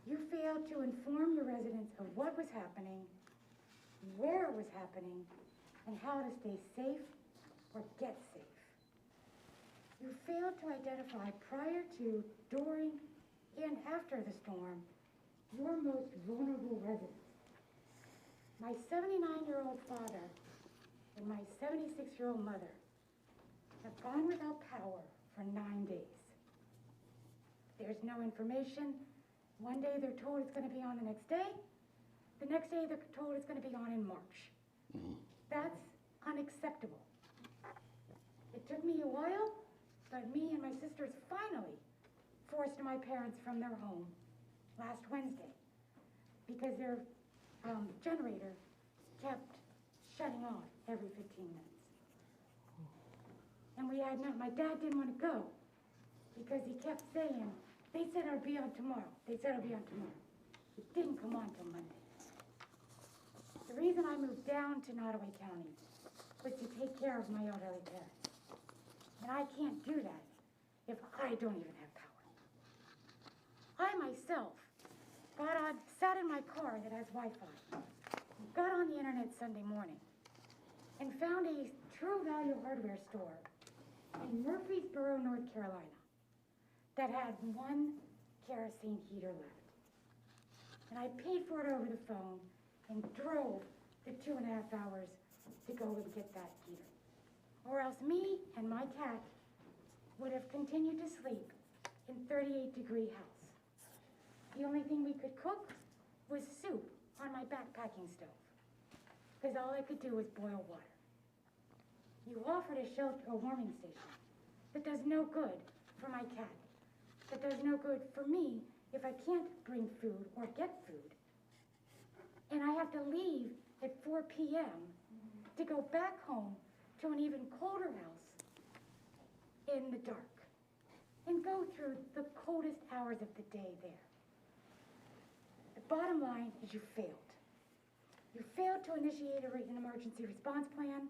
You failed to inform your residents of what was happening, where it was happening, and how to stay safe or get safe. You failed to identify prior to, during, and after the storm your most vulnerable residents. My 79-year-old father and my 76-year-old mother have gone without power for 9 days. There's no information. One day they're told it's going to be on the next day. The next day they're told it's going to be on in March. That's unacceptable. It took me a while, but me and my sisters finally forced my parents from their home last Wednesday because their generator kept shutting off every 15 minutes. And my dad didn't want to go because he kept saying, they said it'll be on tomorrow. They said it'll be on tomorrow. It didn't come on till Monday. The reason I moved down to Nottaway County was to take care of my elderly parents. And I can't do that if I don't even have power. I myself sat in my car that has Wi-Fi, got on the internet Sunday morning, and found a True Value hardware store in Murfreesboro, North Carolina, that had one kerosene heater left. And I paid for it over the phone and drove the 2.5 hours to go and get that heater. Or else me and my cat would have continued to sleep in 38-degree house. The only thing we could cook was soup on my backpacking stove, because all I could do was boil water. You offered a warming station that does no good for my cat, that does no good for me if I can't bring food or get food. And I have to leave at 4 p.m. to go back home to an even colder house in the dark and go through the coldest hours of the day there. The bottom line is you failed. You failed to initiate an emergency response plan.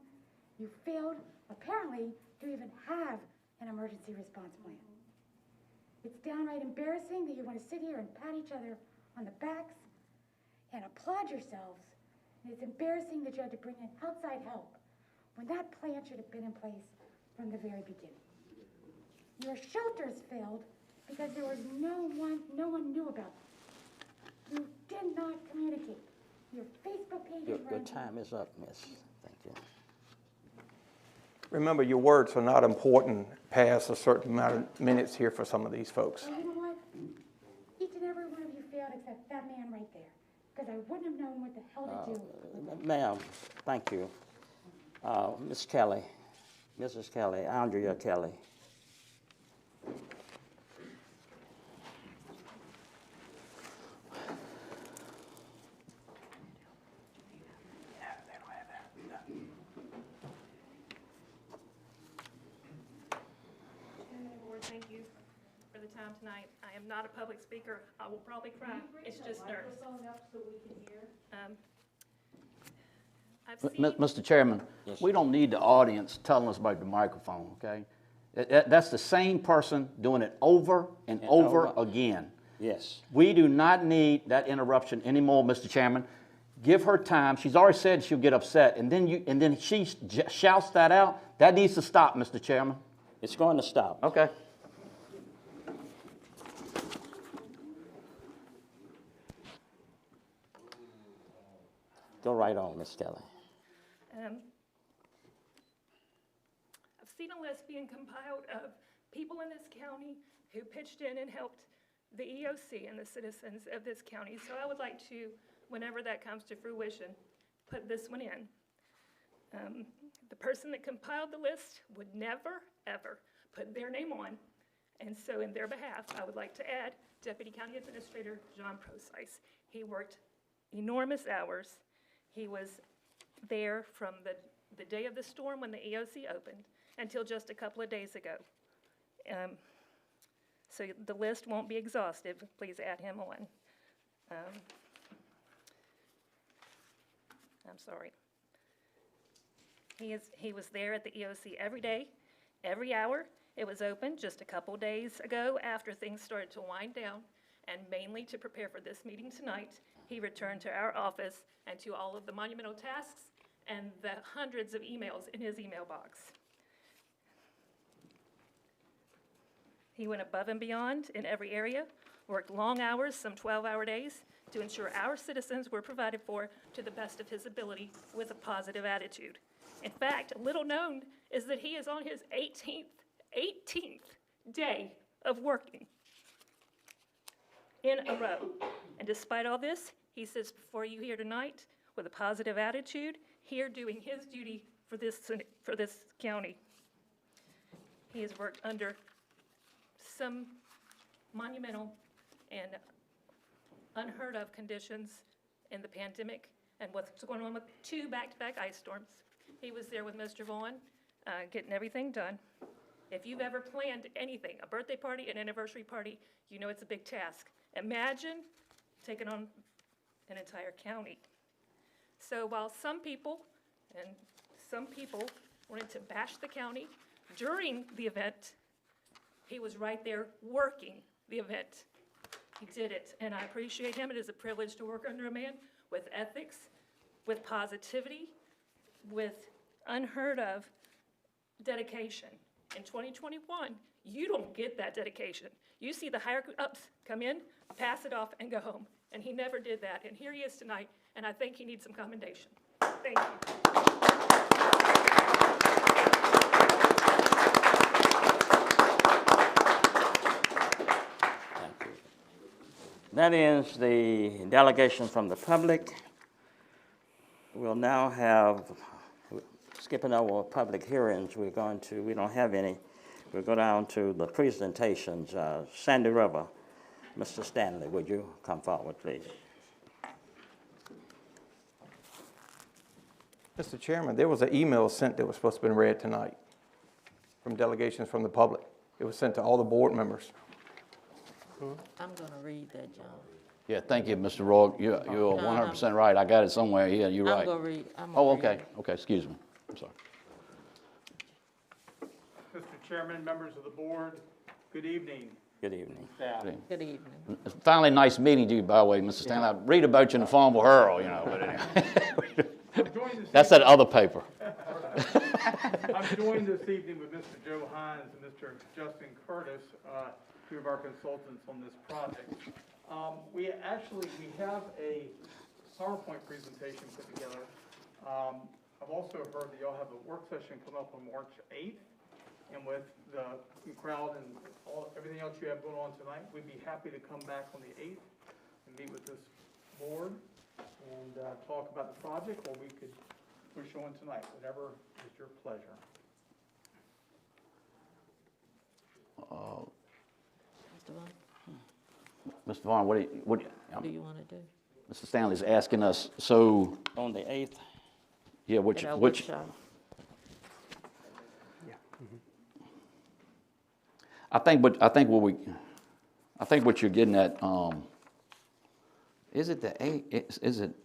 You failed, apparently, to even have an emergency response plan. It's downright embarrassing that you want to sit here and pat each other on the backs and applaud yourselves. And it's embarrassing that you had to bring in outside help when that plan should have been in place from the very beginning. Your shelters failed because there was no one knew about them. You did not communicate. Your Facebook page Your time is up, miss. Thank you. Remember, your words are not important past a certain amount of minutes here for some of these folks. Well, you know what? Each and every one of you failed except that man right there, because I wouldn't have known what the hell to do. Ma'am, thank you. Ms. Kelly, Mrs. Kelly, Andrea Kelly. the time tonight. I am not a public speaker. I will probably cry. It's just nerves. I've seen, Mr. Chairman, we don't need the audience telling us about the microphone, okay? That's the same person doing it over and over again. Yes. We do not need that interruption anymore, Mr. Chairman. Give her time. She's already said she'll get upset, and then she shouts that out. That needs to stop, Mr. Chairman. It's going to stop. Okay. Go right on, Ms. Kelly. I've seen a list being compiled of people in this county who pitched in and helped the EOC and the citizens of this county. So I would like to, whenever that comes to fruition, put this one in. The person that compiled the list would never, ever put their name on. And so in their behalf, I would like to add Deputy County Administrator John Procyse. He worked enormous hours. He was there from the day of the storm when the EOC opened until just a couple of days ago. So the list won't be exhaustive. Please add him on. I'm sorry. He was there at the EOC every day, every hour. It was open just a couple days ago after things started to wind down, and mainly to prepare for this meeting tonight, he returned to our office and to all of the monumental tasks and the hundreds of emails in his email box. He went above and beyond in every area, worked long hours, some 12-hour days, to ensure our citizens were provided for to the best of his ability with a positive attitude. In fact, little known is that he is on his 18th day of working in a row. And despite all this, he sits before you here tonight with a positive attitude, here doing his duty for this county. He has worked under some monumental and unheard of conditions in the pandemic and what's going on with 2 back-to-back ice storms. He was there with Mr. Vaughn, getting everything done. If you've ever planned anything, a birthday party, an anniversary party, you know it's a big task. Imagine taking on an entire county. So while some people wanted to bash the county during the event, he was right there working the event. He did it, and I appreciate him. It is a privilege to work under a man with ethics, with positivity, with unheard of dedication. In 2021, you don't get that dedication. You see the higher ups come in, pass it off, and go home. And he never did that. And here he is tonight, and I think he needs some commendation. Thank you. That ends the delegation from the public. We'll now have, skipping over public hearings, we don't have any. We'll go down to the presentations. Sandy River, Mr. Stanley, would you come forward, please? Mr. Chairman, there was an email sent that was supposed to have been read tonight from delegations from the public. It was sent to all the board members. I'm going to read that, John. Yeah, thank you, Mr. Roy. You're 100% right. I got it somewhere. Yeah, you're right. I'm going to read. Okay. Okay, excuse me. I'm sorry. Mr. Chairman, members of the board, good evening. Good evening. Staff. Good evening. It's finally nice meeting you, by the way, Mr. Stanley. I read about you in the Farmville Herald, but anyway. That's that other paper. I'm joined this evening with Mr. Joe Hines and Mr. Justin Curtis, 2 of our consultants on this project. We have a PowerPoint presentation put together. I've also heard that y'all have a work session come up on March 8th, and with the crowd and everything else you have going on tonight, we'd be happy to come back on the 8th and meet with this board and talk about the project, or we could push on tonight, whatever is your pleasure. Mr. Vaughn, what do you want to do? Mr. Stanley's asking us, so. On the 8th? Yeah, which. I think what I think what you're getting at, is it the 8th, is it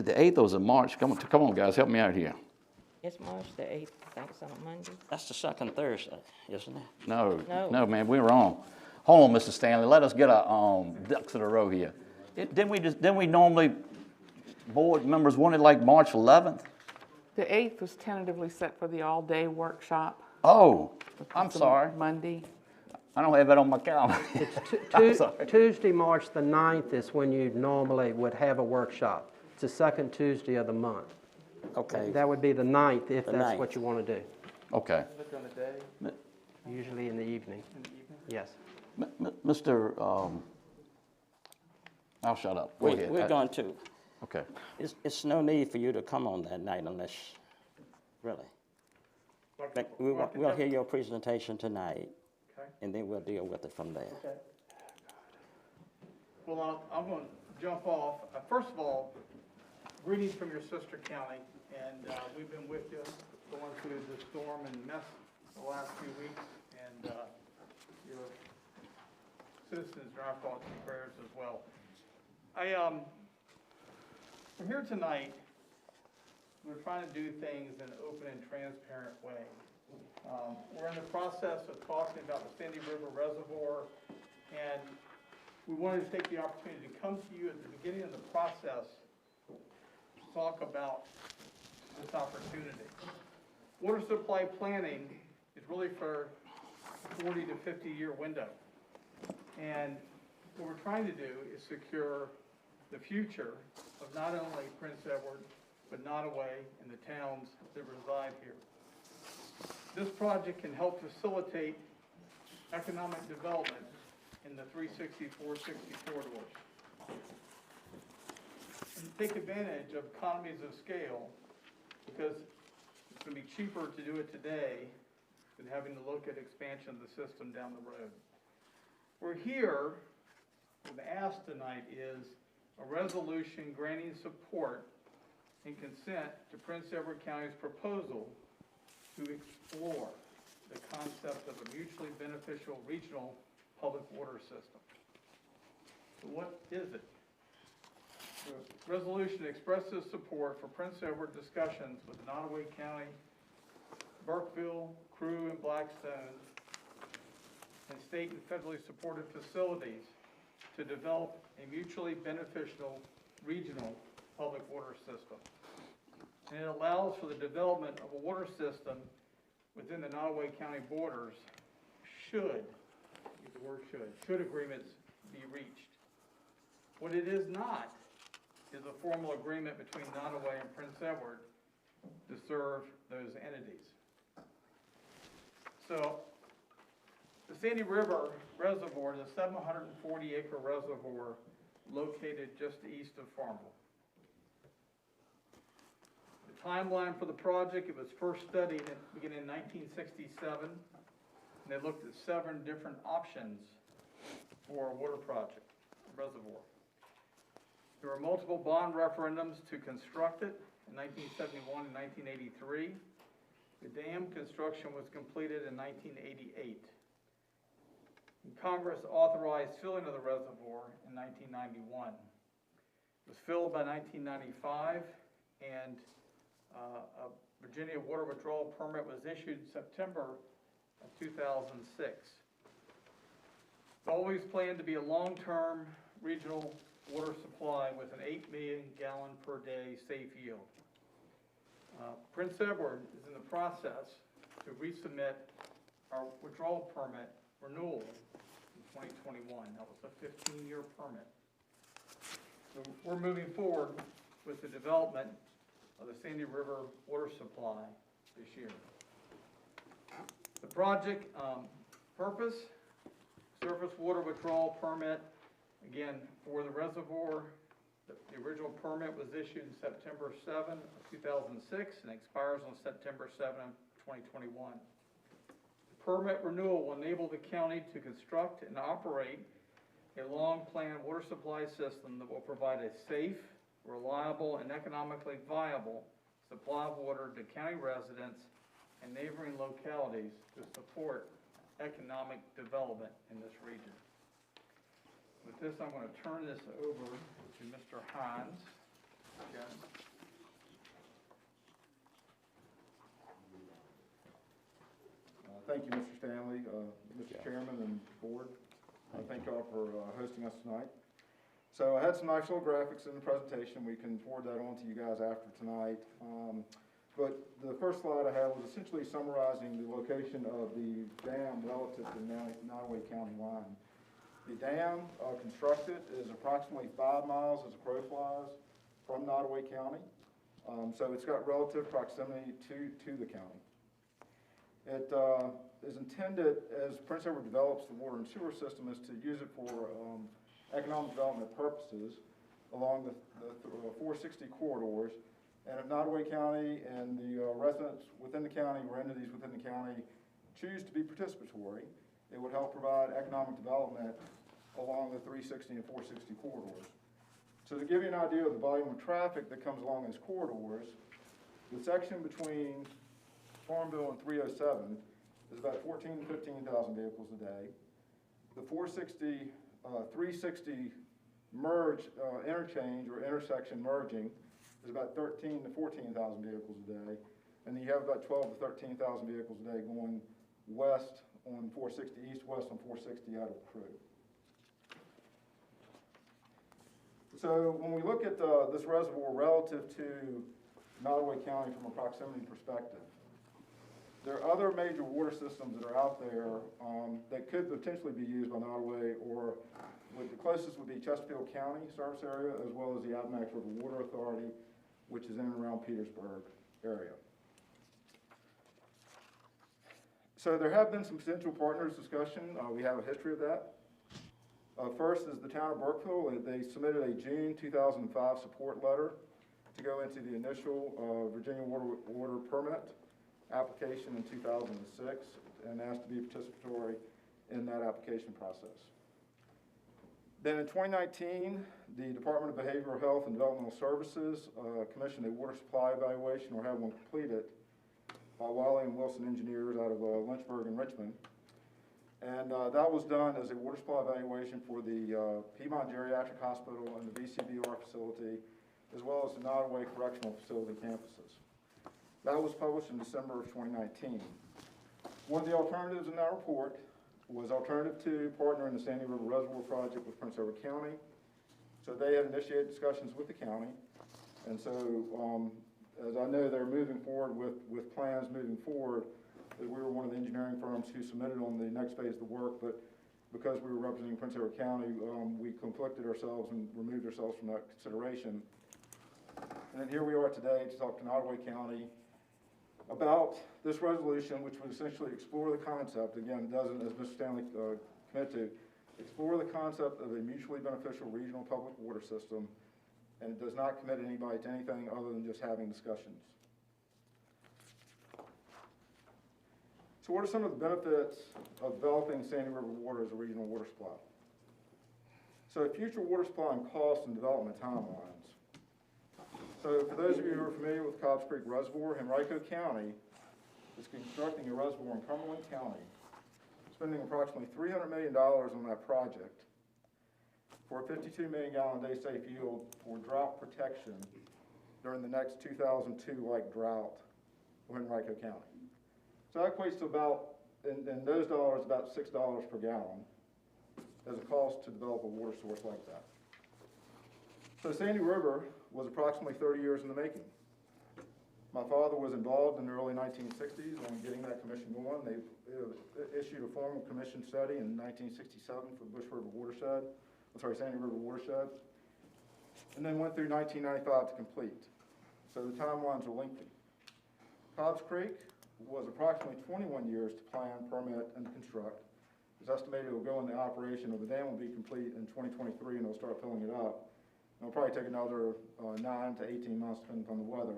the 8th or is it March? Come on, guys, help me out here. It's March the 8th, I think it's on a Monday. That's the second Thursday, isn't it? No, man, we're wrong. Hold on, Mr. Stanley, let us get our ducks in a row here. Didn't we normally, board members wanted like March 11th? The 8th was tentatively set for the all-day workshop. Oh, I'm sorry. Monday. I don't have that on my calendar. I'm sorry. Tuesday, March the 9th is when you normally would have a workshop. It's the second Tuesday of the month. Okay. That would be the 9th if The that's 9th. what you want to do. Okay. Look on the day, Usually in the evening. in the evening. Yes. Mr., I'll shut up. Go ahead. We're going to. Okay. It's no need for you to come on that night unless, really. But we'll hear your presentation tonight, Okay. and then we'll deal with it from there. Okay. Well, I'm going to jump off. First of all, greetings from your sister county, and we've been with you going through the storm and mess the last few weeks, and your citizens are our thoughts and prayers as well. We're here tonight. We're trying to do things in an open and transparent way. We're in the process of talking about the Sandy River Reservoir, and we wanted to take the opportunity to come to you at the beginning of the process to talk about this opportunity. Water supply planning is really for 40 to 50-year window. And what we're trying to do is secure the future of not only Prince Edward, but Nottoway and the towns that reside here. This project can help facilitate economic development in the 360, 460 corridors. And take advantage of economies of scale, because it's going to be cheaper to do it today than having to look at expansion of the system down the road. We're here, what the ask tonight is a resolution granting support and consent to Prince Edward County's proposal to explore the concept of a mutually beneficial regional public water system. So what is it? The resolution expresses support for Prince Edward discussions with Nottoway County, Burkeville, Crew, and Blackstone, and state and federally supported facilities to develop a mutually beneficial regional public water system. And it allows for the development of a water system within the Nottoway County borders should, use the word should agreements be reached. What it is not is a formal agreement between Nottoway and Prince Edward to serve those entities. So, the Sandy River Reservoir is a 740-acre reservoir located just east of Farmville. The timeline for the project, it was first studied beginning in 1967, and they looked at 7 different options for a water project, a reservoir. There were multiple bond referendums to construct it in 1971 and 1983. The dam construction was completed in 1988. Congress authorized filling of the reservoir in 1991. It was filled by 1995, and a Virginia water withdrawal permit was issued in September of 2006. It's always planned to be a long-term regional water supply with an 8 million gallon per day safe yield. Prince Edward is in the process to resubmit our withdrawal permit renewal in 2021. That was a 15-year permit. So we're moving forward with the development of the Sandy River water supply this year. The project purpose, surface water withdrawal permit, again, for the reservoir. The original permit was issued September 7 of 2006 and expires on September 7 of 2021. The permit renewal will enable the county to construct and operate a long-planned water supply system that will provide a safe, reliable, and economically viable supply of water to county residents and neighboring localities to support economic development in this region. With this, I'm going to turn this over to Mr. Hines. Again. Thank you, Mr. Stanley, Mr. Chairman and Board. Thank you all for hosting us tonight. So I had some nice little graphics in the presentation. We can forward that on to you guys after tonight. But the first slide I had was essentially summarizing the location of the dam relative to the Nottoway County line. The dam constructed is approximately 5 miles as a crow flies from Nottoway County. So it's got relative proximity to the county. It is intended, as Prince Edward develops the water and sewer system, is to use it for economic development purposes along the 460 corridors. And if Nottoway County and the residents within the county or entities within the county choose to be participatory, it would help provide economic development along the 360 and 460 corridors. So to give you an idea of the volume of traffic that comes along these corridors, the section between Farmville and 307 is about 14,000 to 15,000 vehicles a day. The 360 merge interchange or intersection merging is about 13,000 to 14,000 vehicles a day. And then you have about 12,000 to 13,000 vehicles a day going west on 460, east-west on 460 out of Crew. So when we look at this reservoir relative to Nottoway County from a proximity perspective, there are other major water systems that are out there that could potentially be used by Nottoway, or the closest would be Chesterfield County service area, as well as the Appomattox River Water Authority, which is in and around Petersburg area. So there have been some potential partners discussion. We have a history of that. First is the town of Burkeville. They submitted a June 2005 support letter to go into the initial Virginia water permit application in 2006 and asked to be participatory in that application process. Then in 2019, the Department of Behavioral Health and Developmental Services commissioned a water supply evaluation, or had one completed, by Wiley and Wilson engineers out of Lynchburg and Richmond. And that was done as a water supply evaluation for the Piedmont Geriatric Hospital and the VCBR facility, as well as the Nottoway Correctional Facility campuses. That was published in December of 2019. One of the alternatives in that report was alternative to partner in the Sandy River Reservoir project with Prince Edward County. So they had initiated discussions with the county. And so as I know, they're moving forward with plans moving forward. We were one of the engineering firms who submitted on the next phase of the work, but because we were representing Prince Edward County, we conflicted ourselves and removed ourselves from that consideration. And then here we are today to talk to Nottoway County about this resolution, which would essentially explore the concept, again, it doesn't, as Mr. Stanley committed to, explore the concept of a mutually beneficial regional public water system, and it does not commit anybody to anything other than just having discussions. So what are some of the benefits of developing Sandy River water as a regional water supply? So future water supply and cost and development timelines. So for those of you who are familiar with Cobbs Creek Reservoir, Henrico County is constructing a reservoir in Cumberland County, spending approximately $300 million on that project for a 52 million gallon a day safe yield for drought protection during the next 2002-like drought in Henrico County. So that equates to about, in those dollars, about $6 per gallon as a cost to develop a water source like that. So Sandy River was approximately 30 years in the making. My father was involved in the early 1960s on getting that commission going. They issued a formal commission study in 1967 for the Sandy River watershed, and then went through 1995 to complete. So the timelines are lengthy. Cobbs Creek was approximately 21 years to plan, permit, and construct. It's estimated it will go into operation, or the dam will be complete in 2023, and they'll start filling it up. It'll probably take another 9 to 18 months, depending on the weather.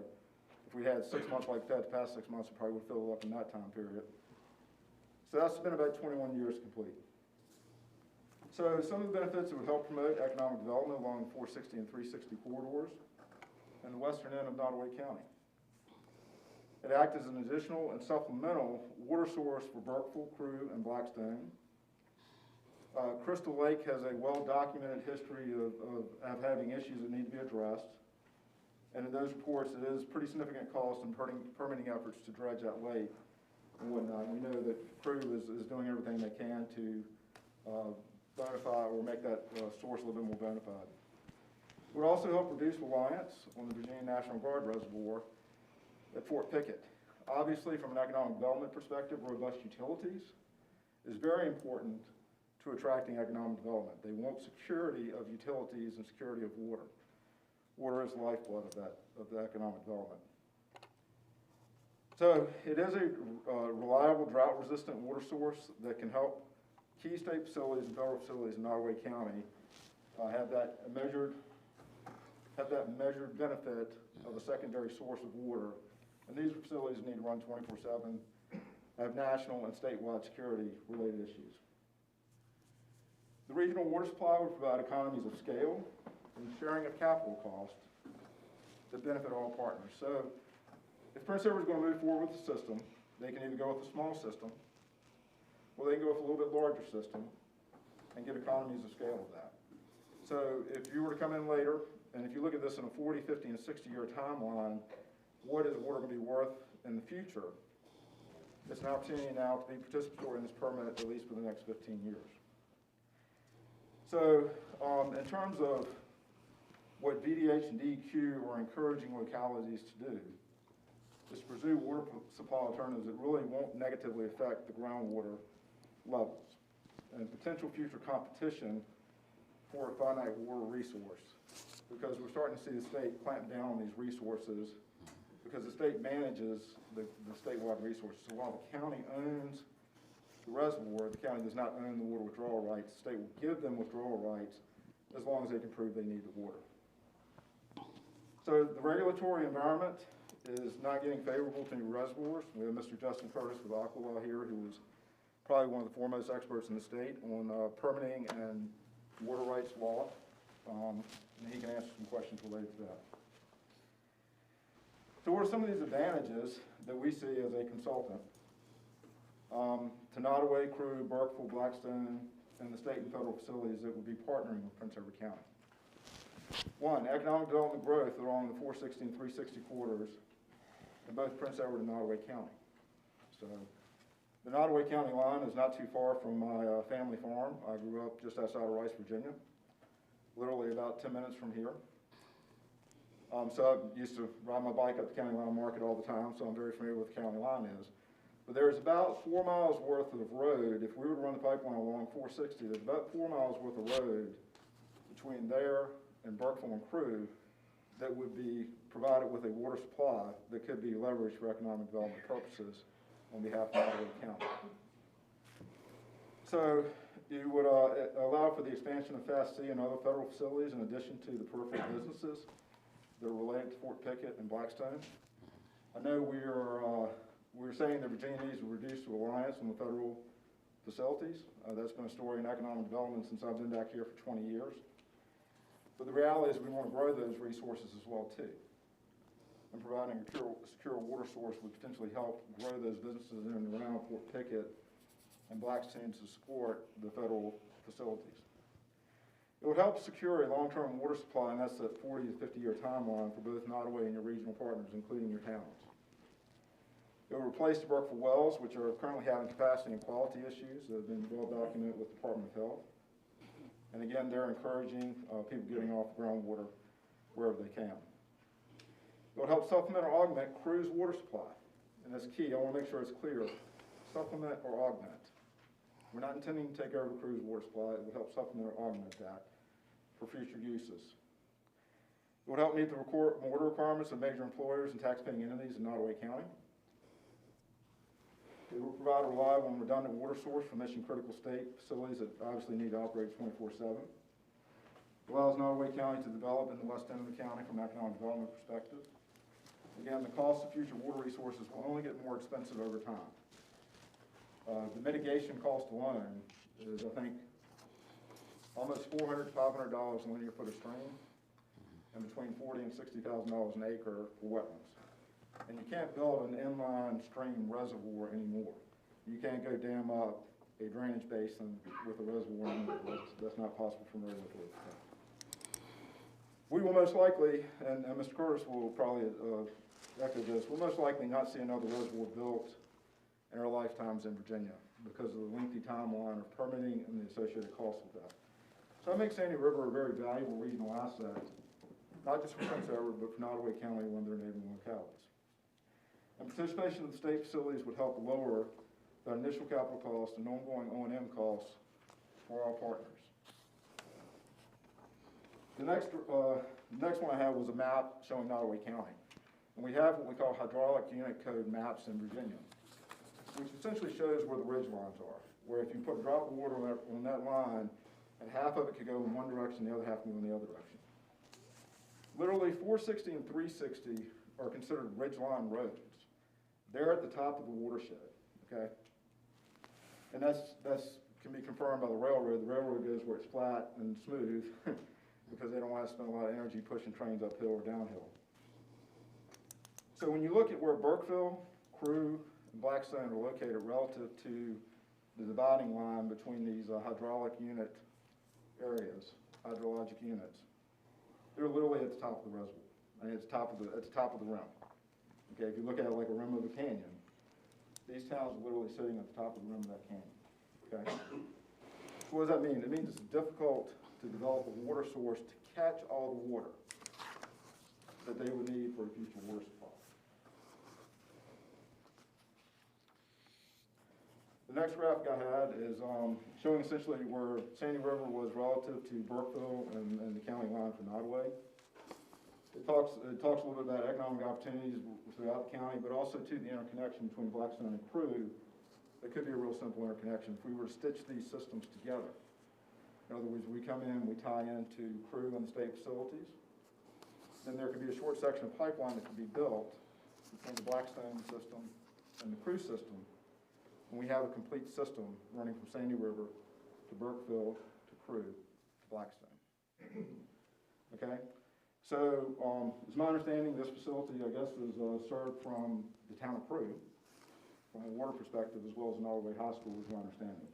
If we had 6 months like that, the past 6 months, it probably would fill up in that time period. So that's been about 21 years complete. So some of the benefits, it would help promote economic development along the 460 and 360 corridors and the western end of Nottoway County. It acts as an additional and supplemental water source for Burkeville, Crew, and Blackstone. Crystal Lake has a well-documented history of having issues that need to be addressed. And in those reports, it is pretty significant cost and permitting efforts to dredge that lake and whatnot. We know that Crew is doing everything they can to bona fide or make that source a little bit more bona fide. It would also help reduce reliance on the Virginia National Guard Reservoir at Fort Pickett. Obviously, from an economic development perspective, robust utilities is very important to attracting economic development. They want security of utilities and security of water. Water is the lifeblood of the economic development. So it is a reliable, drought-resistant water source that can help key state facilities and federal facilities in Nottoway County have that measured benefit of a secondary source of water. And these facilities need to run 24/7, have national and statewide security-related issues. The regional water supply would provide economies of scale and sharing of capital costs that benefit all partners. So if Prince Edward is going to move forward with the system, they can either go with a small system, or they can go with a little bit larger system and get economies of scale of that. So if you were to come in later, and if you look at this in a 40, 50, and 60-year timeline, what is water going to be worth in the future? It's an opportunity now to be participatory in this permit at least for the next 15 years. So in terms of what VDH and DEQ are encouraging localities to do, is to pursue water supply alternatives that really won't negatively affect the groundwater levels and potential future competition for a finite water resource. Because we're starting to see the state clamp down on these resources because the state manages the statewide resources. So while the county owns the reservoir, the county does not own the water withdrawal rights. The state will give them withdrawal rights as long as they can prove they need the water. So the regulatory environment is not getting favorable to new reservoirs. We have Mr. Justin Curtis with Aqua here, who is probably one of the foremost experts in the state on permitting and water rights law. And he can answer some questions related to that. So what are some of these advantages that we see as a consultant to Nottoway, Crew, Burkeville, Blackstone, and the state and federal facilities that would be partnering with Prince Edward County? One, economic development growth along the 460 and 360 corridors in both Prince Edward and Nottoway County. So the Nottoway County line is not too far from my family farm. I grew up just outside of Rice, Virginia, literally about 10 minutes from here. So I used to ride my bike up the county line market all the time, so I'm very familiar with what the county line is. But there's about 4 miles worth of road. If we were to run the pipeline along 460, there's about 4 miles worth of road between there and Burkeville and Crew that would be provided with a water supply that could be leveraged for economic development purposes on behalf of Nottoway County. So you would allow for the expansion of Fast C and other federal facilities in addition to the peripheral businesses that are related to Fort Pickett and Blackstone. I know we're saying that Virginia needs to reduce reliance on the federal facilities. That's been a story in economic development since I've been back here for 20 years. But the reality is we want to grow those resources as well too. And providing a secure water source would potentially help grow those businesses in and around Fort Pickett and Blackstone to support the federal facilities. It would help secure a long-term water supply, and that's a 40 to 50-year timeline for both Nottoway and your regional partners, including your towns. It would replace the Burkeville wells, which are currently having capacity and quality issues that have been well documented with the Department of Health. And again, they're encouraging people getting off groundwater wherever they can. It will help supplement or augment Crew's water supply. And that's key. I want to make sure it's clear. Supplement or augment. We're not intending to take over Crew's water supply. It will help supplement or augment that for future uses. It will help meet the water requirements of major employers and taxpaying entities in Nottoway County. It will provide a reliable and redundant water source for mission-critical state facilities that obviously need to operate 24/7. It allows Nottoway County to develop in the west end of the county from an economic development perspective. Again, the cost of future water resources will only get more expensive over time. The mitigation cost alone is, I think, almost $400 to $500 a linear foot of stream, and between $40,000 and $60,000 an acre for wetlands. And you can't build an inline stream reservoir anymore. You can't go dam up a drainage basin with a reservoir in it. That's not possible from regulatory perspective. We will most likely, and Mr. Curtis will probably echo this, we'll most likely not see another reservoir built in our lifetimes in Virginia because of the lengthy timeline of permitting and the associated costs with that. So that makes Sandy River a very valuable regional asset, not just for Prince Edward, but for Nottoway County and one of their neighboring localities. And participation of the state facilities would help lower the initial capital cost and ongoing O&M costs for our partners. The next one I had was a map showing Nottoway County. And we have what we call hydraulic unit code maps in Virginia, which essentially shows where the ridge lines are, where if you put a drop of water on that line, and half of it could go in one direction, the other half can go in the other direction. Literally 460 and 360 are considered ridgeline roads. They're at the top of the watershed, okay? And that's can be confirmed by the railroad. The railroad goes where it's flat and smooth because they don't want to spend a lot of energy pushing trains uphill or downhill. So when you look at where Burkeville, Crew, and Blackstone are located relative to the dividing line between these hydraulic unit areas, hydrologic units, they're literally at the top of the reservoir. I mean, at the top of the rim. Okay, if you look at it like a rim of a canyon, these towns are literally sitting at the top of the rim of that canyon. Okay? So what does that mean? It means it's difficult to develop a water source to catch all the water that they would need for a future water supply. The next graphic I had is showing essentially where Sandy River was relative to Burkeville and the county line for Nottoway. It talks a little bit about economic opportunities throughout the county, but also to the interconnection between Blackstone and Crew. That could be a real simple interconnection if we were to stitch these systems together. In other words, we come in, we tie into Crew and the state facilities. Then there could be a short section of pipeline that could be built between the Blackstone system and the Crew system. And we have a complete system running from Sandy River to Burkeville to Crew to Blackstone. Okay? So, it's my understanding this facility, I guess, is served from the town of Crew, from a water perspective, as well as Nottoway High School, is my understanding.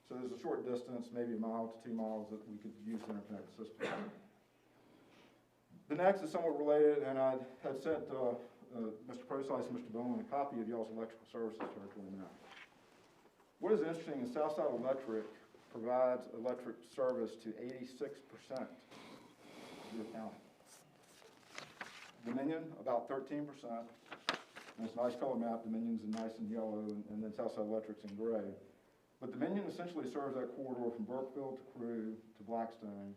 So there's a short distance, maybe 1 to 2 miles, that we could use to interconnect the system. The next is somewhat related, and I had sent Mr. Procise and Mr. Bowman a copy of y'all's electrical services territory map. What is interesting is Southside Electric provides electric service to 86% of your county. Dominion, about 13%. And it's a nice color map. Dominion's in nice and yellow, and then Southside Electric's in gray. But Dominion essentially serves that corridor from Burkeville to Crew to Blackstone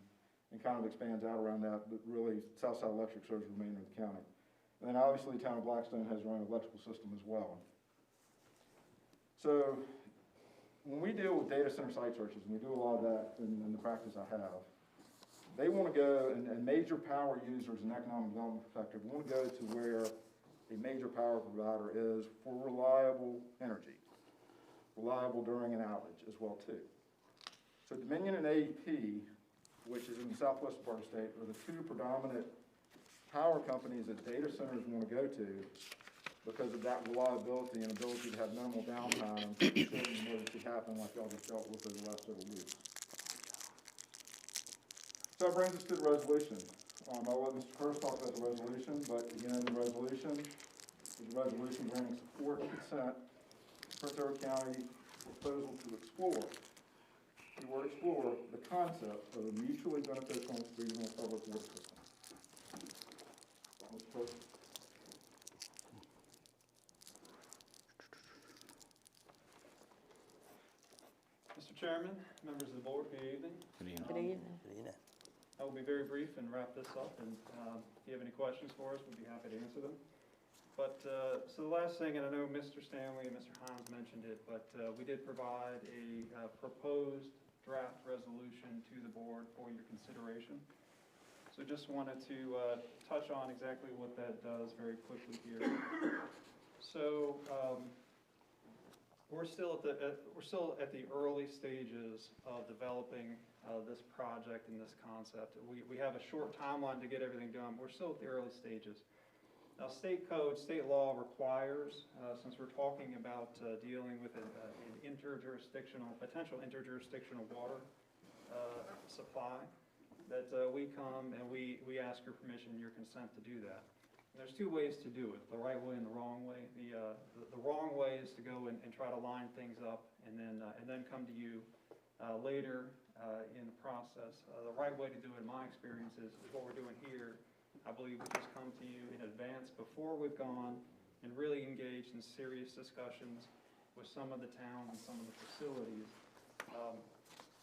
and kind of expands out around that, but really Southside Electric serves the remainder of the county. And then obviously the town of Blackstone has their own electrical system as well. So when we deal with data center site searches, and we do a lot of that in the practice I have, they want to go, and major power users in economic development perspective, want to go to where a major power provider is for reliable energy, reliable during an outage as well too. So Dominion and AEP, which is in the southwest part of the state, are the two predominant power companies that data centers want to go to because of that reliability and ability to have minimal downtime should an emergency happen like y'all just dealt with over the last several weeks. So that brings us to the resolution. I'll let Mr. Curtis talk about the resolution, but again, the resolution is a resolution granting support and consent to Prince Edward County proposal to explore, the word explore, the concept of a mutually beneficial regional public water system. Mr. Curtis. Mr. Chairman, members of the board, good evening. Good evening. Good evening. Good evening. I will be very brief and wrap this up, and if you have any questions for us, we'd be happy to answer them. But, so the last thing, and I know Mr. Stanley and Mr. Hines mentioned it, but we did provide a proposed draft resolution to the board for your consideration. So just wanted to touch on exactly what that does very quickly here. So we're still at the early stages of developing this project and this concept. We have a short timeline to get everything done. We're still at the early stages. Now, state code, state law requires, since we're talking about dealing with an potential interjurisdictional water supply, that we come and we ask your permission and your consent to do that. And there's two ways to do it, the right way and the wrong way. The wrong way is to go and try to line things up and then come to you later in the process. The right way to do it, in my experience, is what we're doing here. I believe we just come to you in advance before we've gone and really engaged in serious discussions with some of the towns and some of the facilities.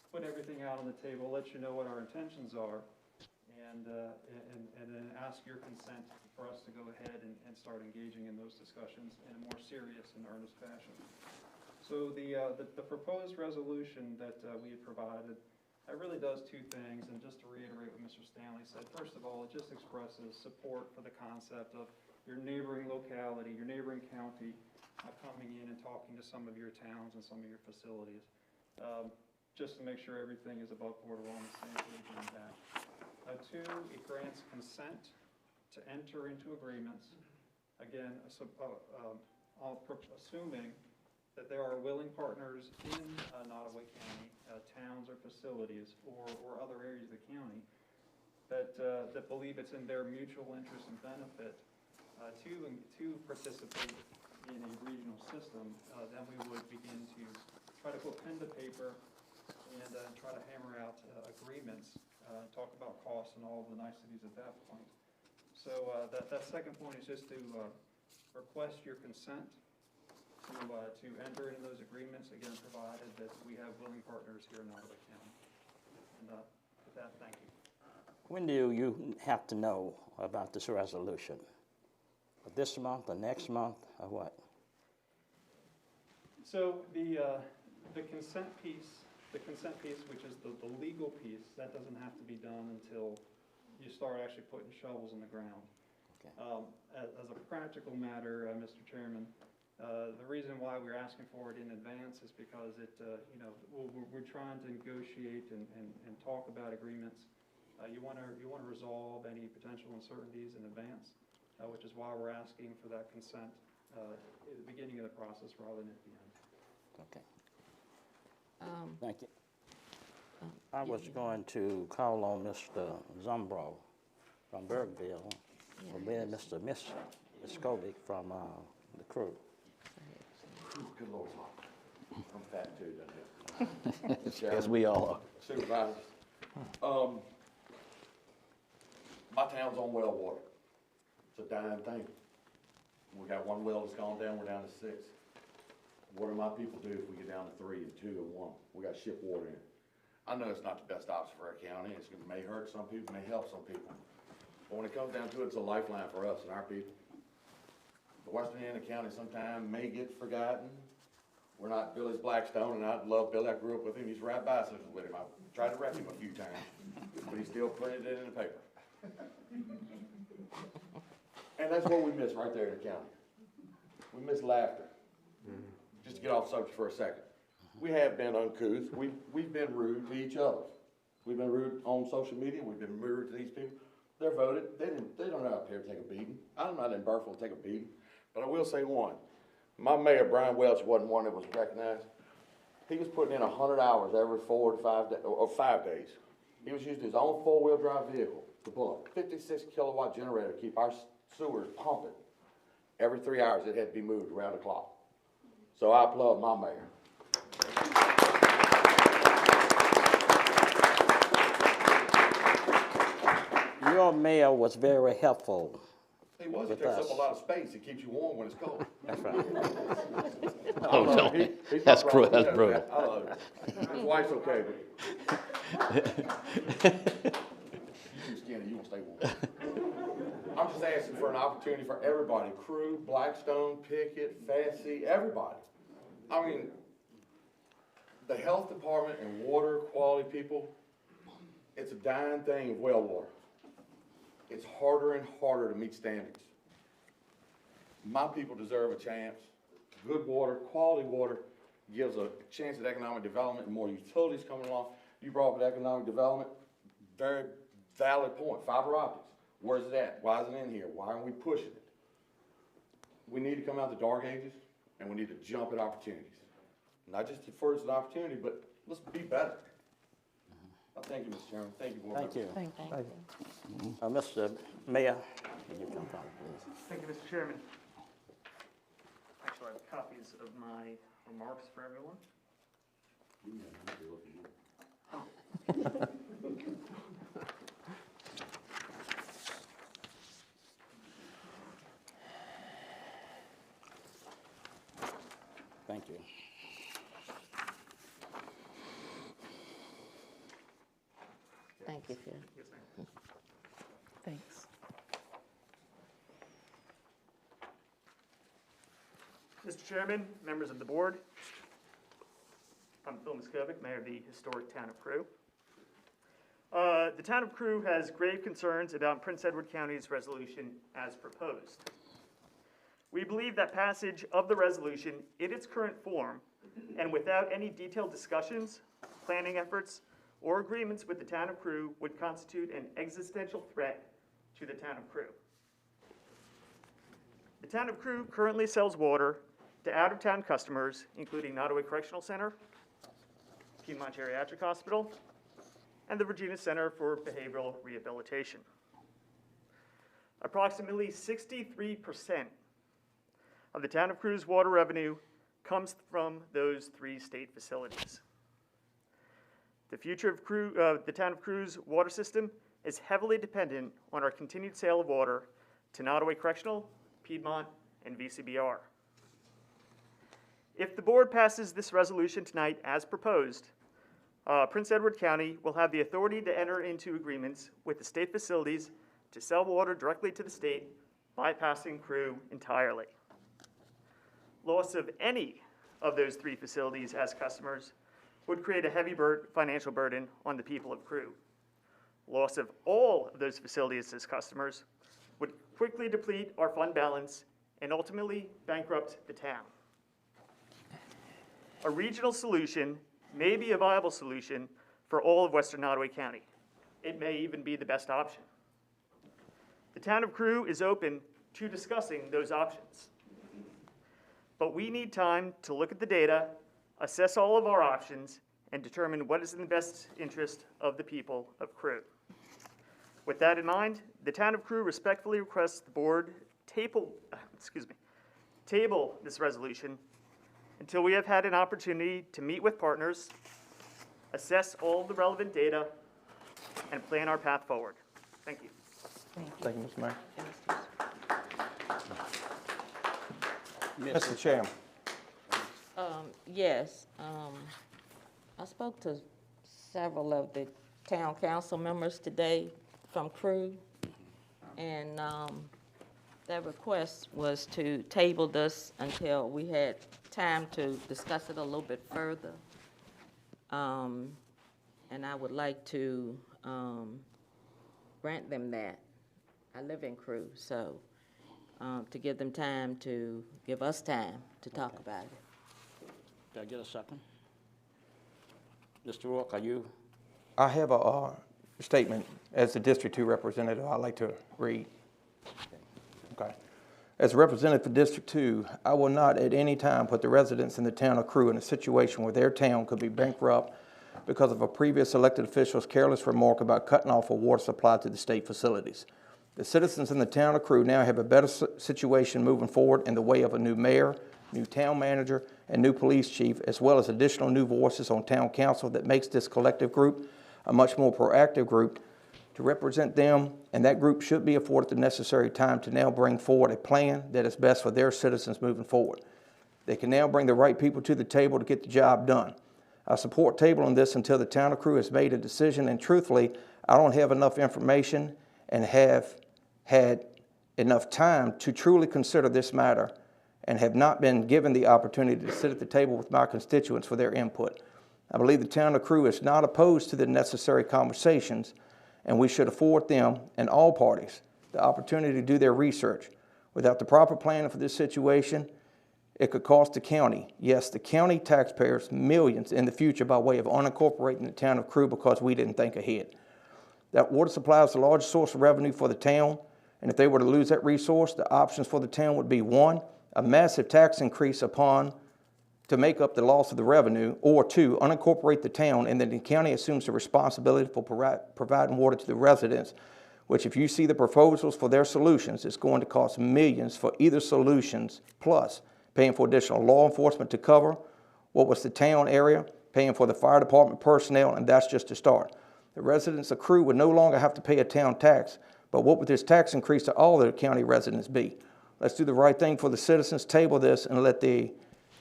Put everything out on the table, let you know what our intentions are, and then ask your consent for us to go ahead and start engaging in those discussions in a more serious and earnest fashion. So the proposed resolution that we had provided, it really does two things, and just to reiterate what Mr. Stanley said, first of all, it just expresses support for the concept of your neighboring locality, your neighboring county, coming in and talking to some of your towns and some of your facilities, just to make sure everything is above board, we're on the same page on that. Two, it grants consent to enter into agreements, again, assuming that there are willing partners in Nottaway County, towns or facilities or other areas of the county that believe it's in their mutual interest and benefit to participate in a regional system. Then we would begin to try to put pen to paper and try to hammer out agreements, talk about costs and all of the niceties at that point. So that second point is just to request your consent to enter into those agreements, again, provided that we have willing partners here in Nottaway County. And with that, thank you. When do you have to know about this resolution? This month, or next month, or what? So the consent piece, which is the legal piece, that doesn't have to be done until you start actually putting shovels in the ground. Okay. As a practical matter, Mr. Chairman, the reason why we're asking for it in advance is because we're trying to negotiate and talk about agreements. You want to resolve any potential uncertainties in advance, which is why we're asking for that consent at the beginning of the process rather than at the end. Okay. Thank you. I was going to call on Mr. Zumbro from Burkeville, or maybe Mr. Miskovic from the crew. Good Lord. I'm fat too, doesn't it? Yes, we all are. Supervisor. My town's on well water. It's a dying thing. We got one well that's gone down, we're down to 6. What do my people do if we get down to 3 and 2 and 1? We got ship water in. I know it's not the best option for our county. It may hurt some people, may help some people. But when it comes down to it, it's a lifeline for us and our people. The western end of the county sometime may get forgotten. We're not Billy's Blackstone, and I love Billy. I grew up with him. He's ride bicycles with him. I tried to wreck him a few times, but he still printed it in the paper. And that's what we miss right there in the county. We miss laughter. Just to get off subject for a second. We have been uncouth. We've been rude to each other. We've been rude on social media. We've been rude to these people. They're voted. They don't know out there to take a beating. I'm not in Burkeville to take a beating. But I will say one. My mayor, Brian Welch, wasn't one that was recognized. He was putting in 100 hours every 4 to 5 days, or 5 days. He was using his own 4-wheel drive vehicle to pull a 56 kilowatt generator to keep our sewers pumping. Every 3 hours it had to be moved around the clock. So I applaud my mayor. Your mayor was very helpful. He was. It takes up a lot of space. It keeps you warm when it's cold. That's right. Oh, no. That's brutal. That's brutal. I love it. His wife's okay, but you too skinny. You won't stay warm. I'm just asking for an opportunity for everybody. Crew, Blackstone, Pickett, Fassy, everybody. I mean, the health department and water quality people, it's a dying thing of well water. It's harder and harder to meet standards. My people deserve a chance. Good water, quality water gives a chance at economic development and more utilities coming along. You brought up economic development, very valid point. Fiber optics, where's it at? Why isn't it in here? Why aren't we pushing it? we need to come out of the dark ages, and we need to jump at opportunities. Not just for it's an opportunity, but let's be better. Thank you, Mr. Chairman. Thank you, board Thank you. members. Thank you. Mr. Mayor, can you come forward, please? Thank you, Mr. Chairman. Actually, I have copies of my remarks for everyone. Thank you. Thank you, Phil. Yes, ma'am. Thanks. Mr. Chairman, members of the board, I'm Phil Muskovic, Mayor of the historic town of Crewe. The town of Crewe has grave concerns about Prince Edward County's resolution as proposed. We believe that passage of the resolution in its current form and without any detailed discussions, planning efforts, or agreements with the town of Crewe would constitute an existential threat to the town of Crewe. The town of Crewe currently sells water to out-of-town customers, including Nottoway Correctional Center, Piedmont Geriatric Hospital, and the Regina Center for Behavioral Rehabilitation. Approximately 63% of the town of Crewe's water revenue comes from those 3 state facilities. The future of the town of Crewe's water system is heavily dependent on our continued sale of water to Nottoway Correctional, Piedmont, and VCBR. If the board passes this resolution tonight as proposed, Prince Edward County will have the authority to enter into agreements with the state facilities to sell water directly to the state, bypassing Crewe entirely. Loss of any of those 3 facilities as customers would create a heavy financial burden on the people of Crewe. Loss of all of those facilities as customers would quickly deplete our fund balance and ultimately bankrupt the town. A regional solution may be a viable solution for all of Western Nottoway County. It may even be the best option. The town of Crewe is open to discussing those options. But we need time to look at the data, assess all of our options, and determine what is in the best interest of the people of Crewe. With that in mind, the town of Crewe respectfully requests the board table this resolution until we have had an opportunity to meet with partners, assess all of the relevant data, and plan our path forward. Thank you. Thank you, Mr. Mayor. Mr. Chairman. Yes, I spoke to several of the town council members today from Crewe, and their request was to table this until we had time to discuss it a little bit further. And I would like to grant them that. I live in Crewe, so to give them time to give us time to talk about it. Did I get a second? Mr. Rourke, are you? I have a statement as the District 2 representative I'd like to read. Okay. As a representative for District 2, I will not at any time put the residents in the town of Crewe in a situation where their town could be bankrupt because of a previous elected official's careless remark about cutting off a water supply to the state facilities. The citizens in the town of Crewe now have a better situation moving forward in the way of a new mayor, new town manager, and new police chief, as well as additional new voices on town council that makes this collective group a much more proactive group to represent them, and that group should be afforded the necessary time to now bring forward a plan that is best for their citizens moving forward. They can now bring the right people to the table to get the job done. I support tabling this until the town of Crewe has made a decision, and truthfully, I don't have enough information and have had enough time to truly consider this matter and have not been given the opportunity to sit at the table with my constituents for their input. I believe the town of Crewe is not opposed to the necessary conversations, and we should afford them and all parties the opportunity to do their research. Without the proper planning for this situation, it could cost the county, yes, the county taxpayers, millions in the future by way of unincorporating the town of Crewe because we didn't think ahead. That water supply is the largest source of revenue for the town, and if they were to lose that resource, the options for the town would be: 1, a massive tax increase to make up the loss of the revenue, or 2, unincorporate the town and then the county assumes the responsibility for providing water to the residents, which if you see the proposals for their solutions, it's going to cost millions for either solutions, plus paying for additional law enforcement to cover what was the town area, paying for the fire department personnel, and that's just a start. The residents of Crew would no longer have to pay a town tax, but what would this tax increase to all the county residents be? Let's do the right thing for the citizens, table this, and let the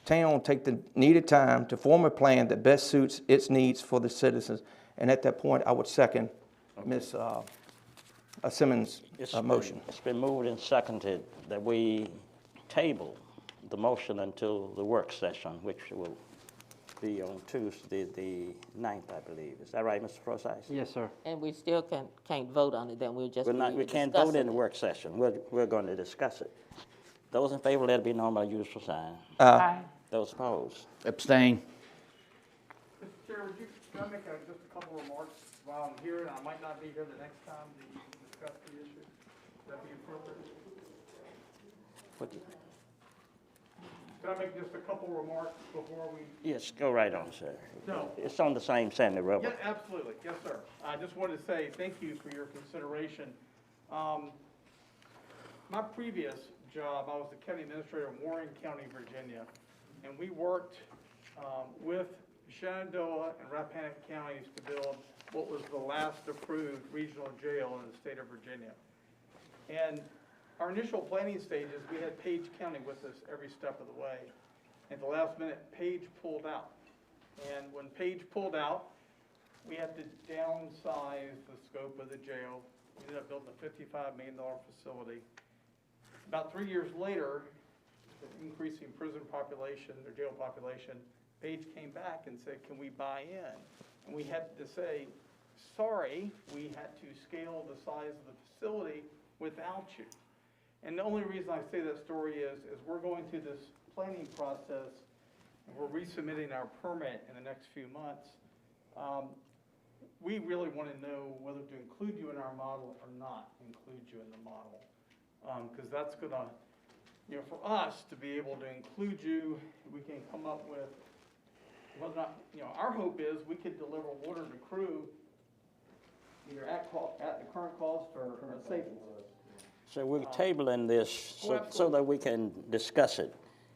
town take the needed time to form a plan that best suits its needs for the citizens. And at that point, I would second Ms. Simmons' motion. It's been moved and seconded that we table the motion until the work session, which will be on Tuesday, the 9th, I believe. Is that right, Mr. Forsyth? Yes, sir. And we still can't vote on it, then we'll just We can't vote in the work session. We're going to discuss it. Those in favor, let it be known by usual sign. Aye. Those opposed? Abstain. Mr. Chair, can I make just a couple remarks while I'm here, and I might not be here the next time that you discuss the issue? Would that be appropriate? What do you- Can I make just a couple remarks before we? Yes, go right on, sir. No. It's on the same Sandy River. Yeah, absolutely. Yes, sir. I just wanted to say thank you for your consideration. My previous job, I was the county administrator in Warren County, Virginia, and we worked with Shenandoah and Rappahannock counties to build what was the last approved regional jail in the state of Virginia. And our initial planning stages, we had Page County with us every step of the way. At the last minute, Page pulled out. And when Page pulled out, we had to downsize the scope of the jail. We ended up building a $55 million facility. About 3 years later, with increasing prison population, or jail population, Page came back and said, can we buy in? And we had to say, sorry, we had to scale the size of the facility without you. And the only reason I say that story is we're going through this planning process, and we're resubmitting our permit in the next few months. We really want to know whether to include you in our model or not include you in the model. Because that's going to, for us to be able to include you, we can come up with whether or not, our hope is we could deliver water to Crew either at the current cost or at savings. So we're tabling this so that we can discuss it.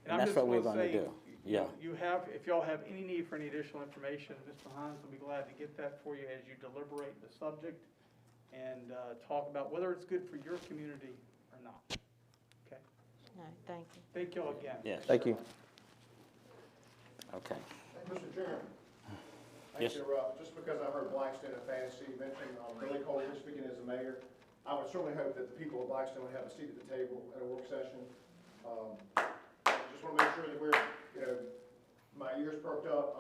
And that's what we're going to do. Yeah. If y'all have any need for any additional information, Mr. Hines will be glad to get that for you as you deliberate the subject and talk about whether it's good for your community or not. Okay? All right, thank you. Thank y'all again. Yes. Thank you. Okay. Mr. Chairman. Yes. I interrupt, just because I heard Blackstone and Fantasy mention Billy Colvin speaking as the mayor, I would certainly hope that the people of Blackstone would have a seat at the table at a work session. Just want to make sure that we're, my ears perked up,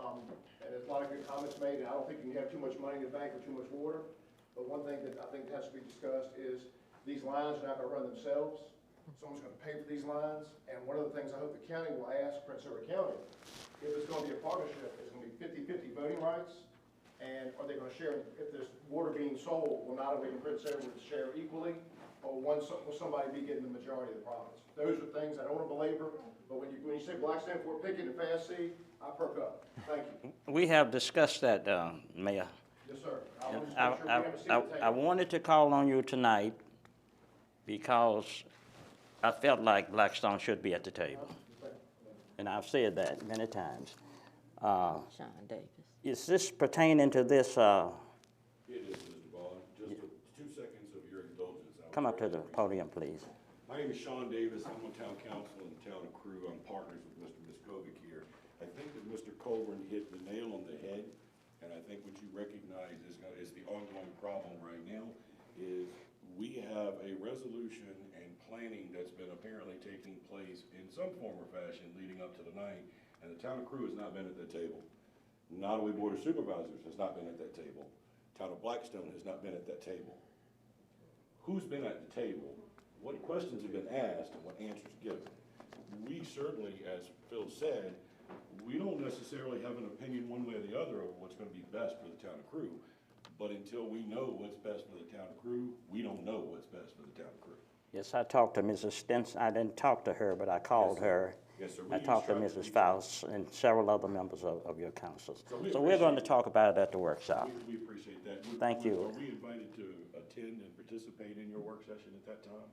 and there's a lot of good comments made, and I don't think you can have too much money in the bank or too much water. But one thing that I think has to be discussed is these lines are not going to run themselves. Someone's going to pay for these lines, and one of the things I hope the county will ask Prince Edward County, if it's going to be a partnership, is it going to be 50-50 voting rights? And are they going to share, if there's water being sold, will not only Prince Edward share equally, or will somebody be getting the majority of the profits? Those are things I don't want to belabor, but when you say Blackstone, Fort Pickett, and Fast C, I perk up. Thank you. We have discussed that, Mayor. Yes, sir. I want to make sure we have a seat at the table. I wanted to call on you tonight because I felt like Blackstone should be at the table. And I've said that many times. Sean Davis. Is this pertaining to this? It is, Mr. Ball. Just 2 seconds of your indulgence. Come up to the podium, please. My name is Sean Davis. I'm on town council in the town of Crew. I'm partners with Mr. Miskovic here. I think that Mr. Colburn hit the nail on the head, and I think what you recognize is the ongoing problem right now is we have a resolution and planning that's been apparently taking place in some form or fashion leading up to the night, and the town of Crew has not been at that table. Nottaway Board of Supervisors has not been at that table. Town of Blackstone has not been at that table. Who's been at the table? What questions have been asked and what answers given? We certainly, as Phil said, we don't necessarily have an opinion one way or the other of what's going to be best for the town of Crew. But until we know what's best for the town of Crew, we don't know what's best for the town of Crew. Yes, I talked to Mrs. Stinson. I didn't talk to her, but I called her. Yes, sir. I talked to Mrs. Faust and several other members of your councils. So we're going to talk about it at the workshop. We appreciate that. Thank you. Are we invited to attend and participate in your work session at that time?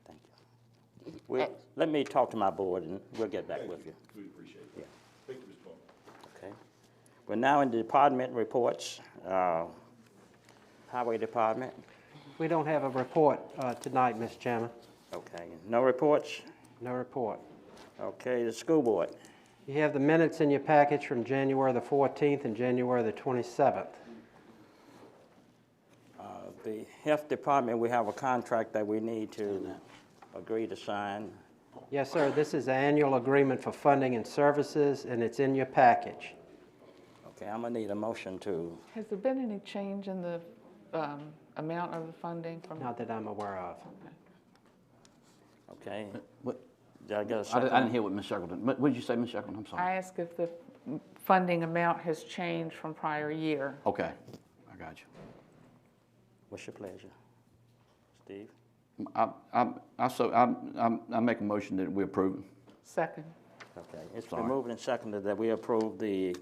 Thank you. Let me talk to my board, and we'll get back with you. We appreciate it. Thank you, Mr. Paul. Okay. We're now in the department reports. Highway Department. We don't have a report tonight, Mr. Chairman. Okay. No reports? No report. Okay. The school board. You have the minutes in your package from January the 14th and January the 27th. The Health Department, we have a contract that we need to agree to sign. Yes, sir. This is the annual agreement for funding and services, and it's in your package. Okay, I'm going to need a motion to... Has there been any change in the amount of the funding from? Not that I'm aware of. Okay. What? Did I get a I second? didn't hear what Ms. Shackleton, what did you say, Ms. Shackleton? I'm sorry. I asked if the funding amount has changed from prior year. Okay, I got you. What's your pleasure? Steve? I make a motion that we approve it. Second. Okay, it's been moved and seconded that we approve the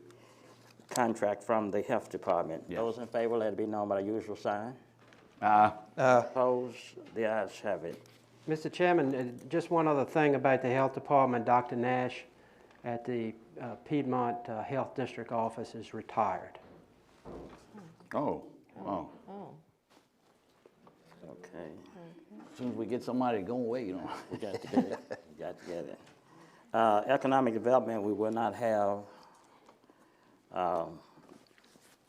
contract from the Health Department. Yes. Those in favor, let it be known by the usual sign. Aye. Opposed? The ayes have it. Mr. Chairman, just one other thing about the Health Department. Dr. Nash at the Piedmont Health District office is retired. Oh, wow. Okay. As soon as we get somebody going away, you know. We got to get it. We got to get it. Economic development, we will not have.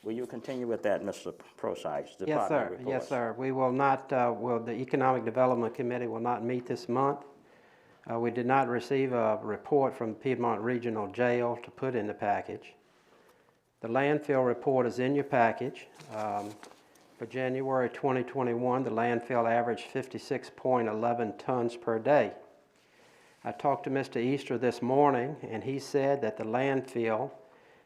Will you continue with that, Mr. Procyse? Yes, sir. Reports? Yes, sir. We will not, the Economic Development Committee will not meet this month. We did not receive a report from Piedmont Regional Jail to put in the package. The landfill report is in your package. For January 2021, the landfill averaged 56.11 tons per day. I talked to Mr. Easter this morning, and he said that the landfill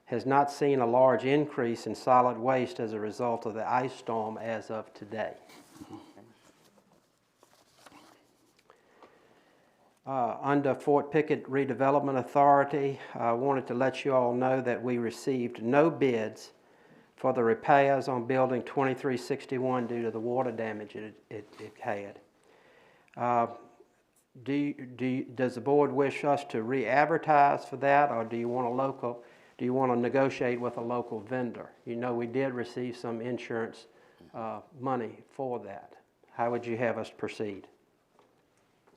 has not seen a large increase in solid waste as a result of the ice storm as of today. Under Fort Pickett Redevelopment Authority, I wanted to let you all know that we received no bids for the repairs on building 2361 due to the water damage it had. Does the board wish us to re-advertise for that, or do you want to negotiate with a local vendor? You know, we did receive some insurance money for that. How would you have us proceed?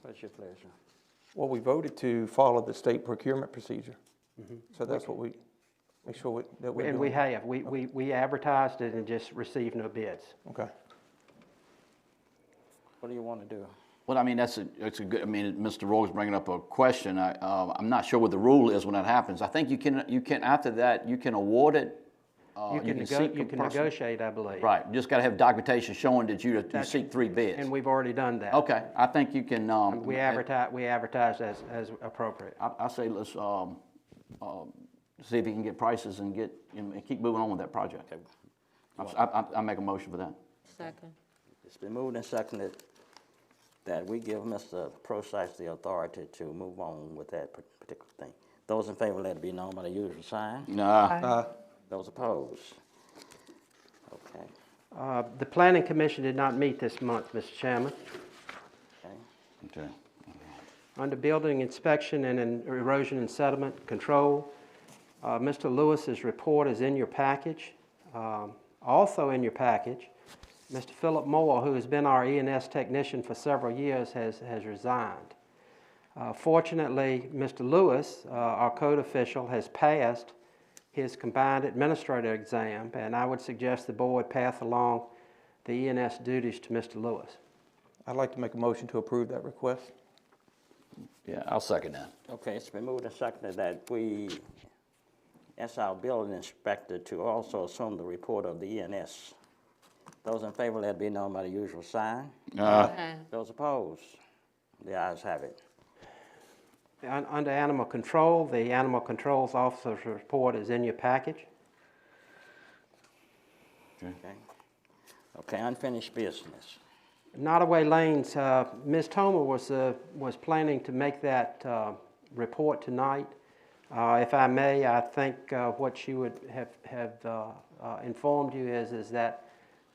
What's your pleasure? Well, we voted to follow the state procurement procedure. So that's what we make sure that we're And doing. we have. We advertised it and just received no bids. Okay. What do you want to do? Well, I mean, it's a good, I mean, Mr. Roy's bringing up a question. I'm not sure what the rule is when that happens. I think you can after that, you can award it. You can negotiate, I believe. Right, you just got to have documentation showing that you seek 3 bids. And we've already done that. Okay, I think you can. We advertised as appropriate. I say let's see if you can get prices and keep moving on with that project. I make a motion for that. Second. It's been moved and seconded that we give Mr. Procyse the authority to move on with that particular thing. Those in favor, let it be known by the usual sign. Nah. Those opposed? Okay. The Planning Commission did not meet this month, Mr. Chairman. Okay. Under Building Inspection and Erosion and Sediment Control, Mr. Lewis's report is in your package. Also in your package, Mr. Philip Moore, who has been our E&S technician for several years, has resigned. Fortunately, Mr. Lewis, our code official, has passed his combined administrator exam, and I would suggest the board pass along the E&S duties to Mr. Lewis. I'd like to make a motion to approve that request. Yeah, I'll second that. Okay, it's been moved and seconded that we ask our building inspector to also assume the report of the ENS. Those in favor, let it be known by the usual sign. Those opposed? The ayes have it. Under Animal Control, the Animal Control's officer's report is in your package. Okay. Okay, unfinished business. Nottaway Lanes, Ms. Tomer was planning to make that report tonight. If I may, I think what she would have informed you is that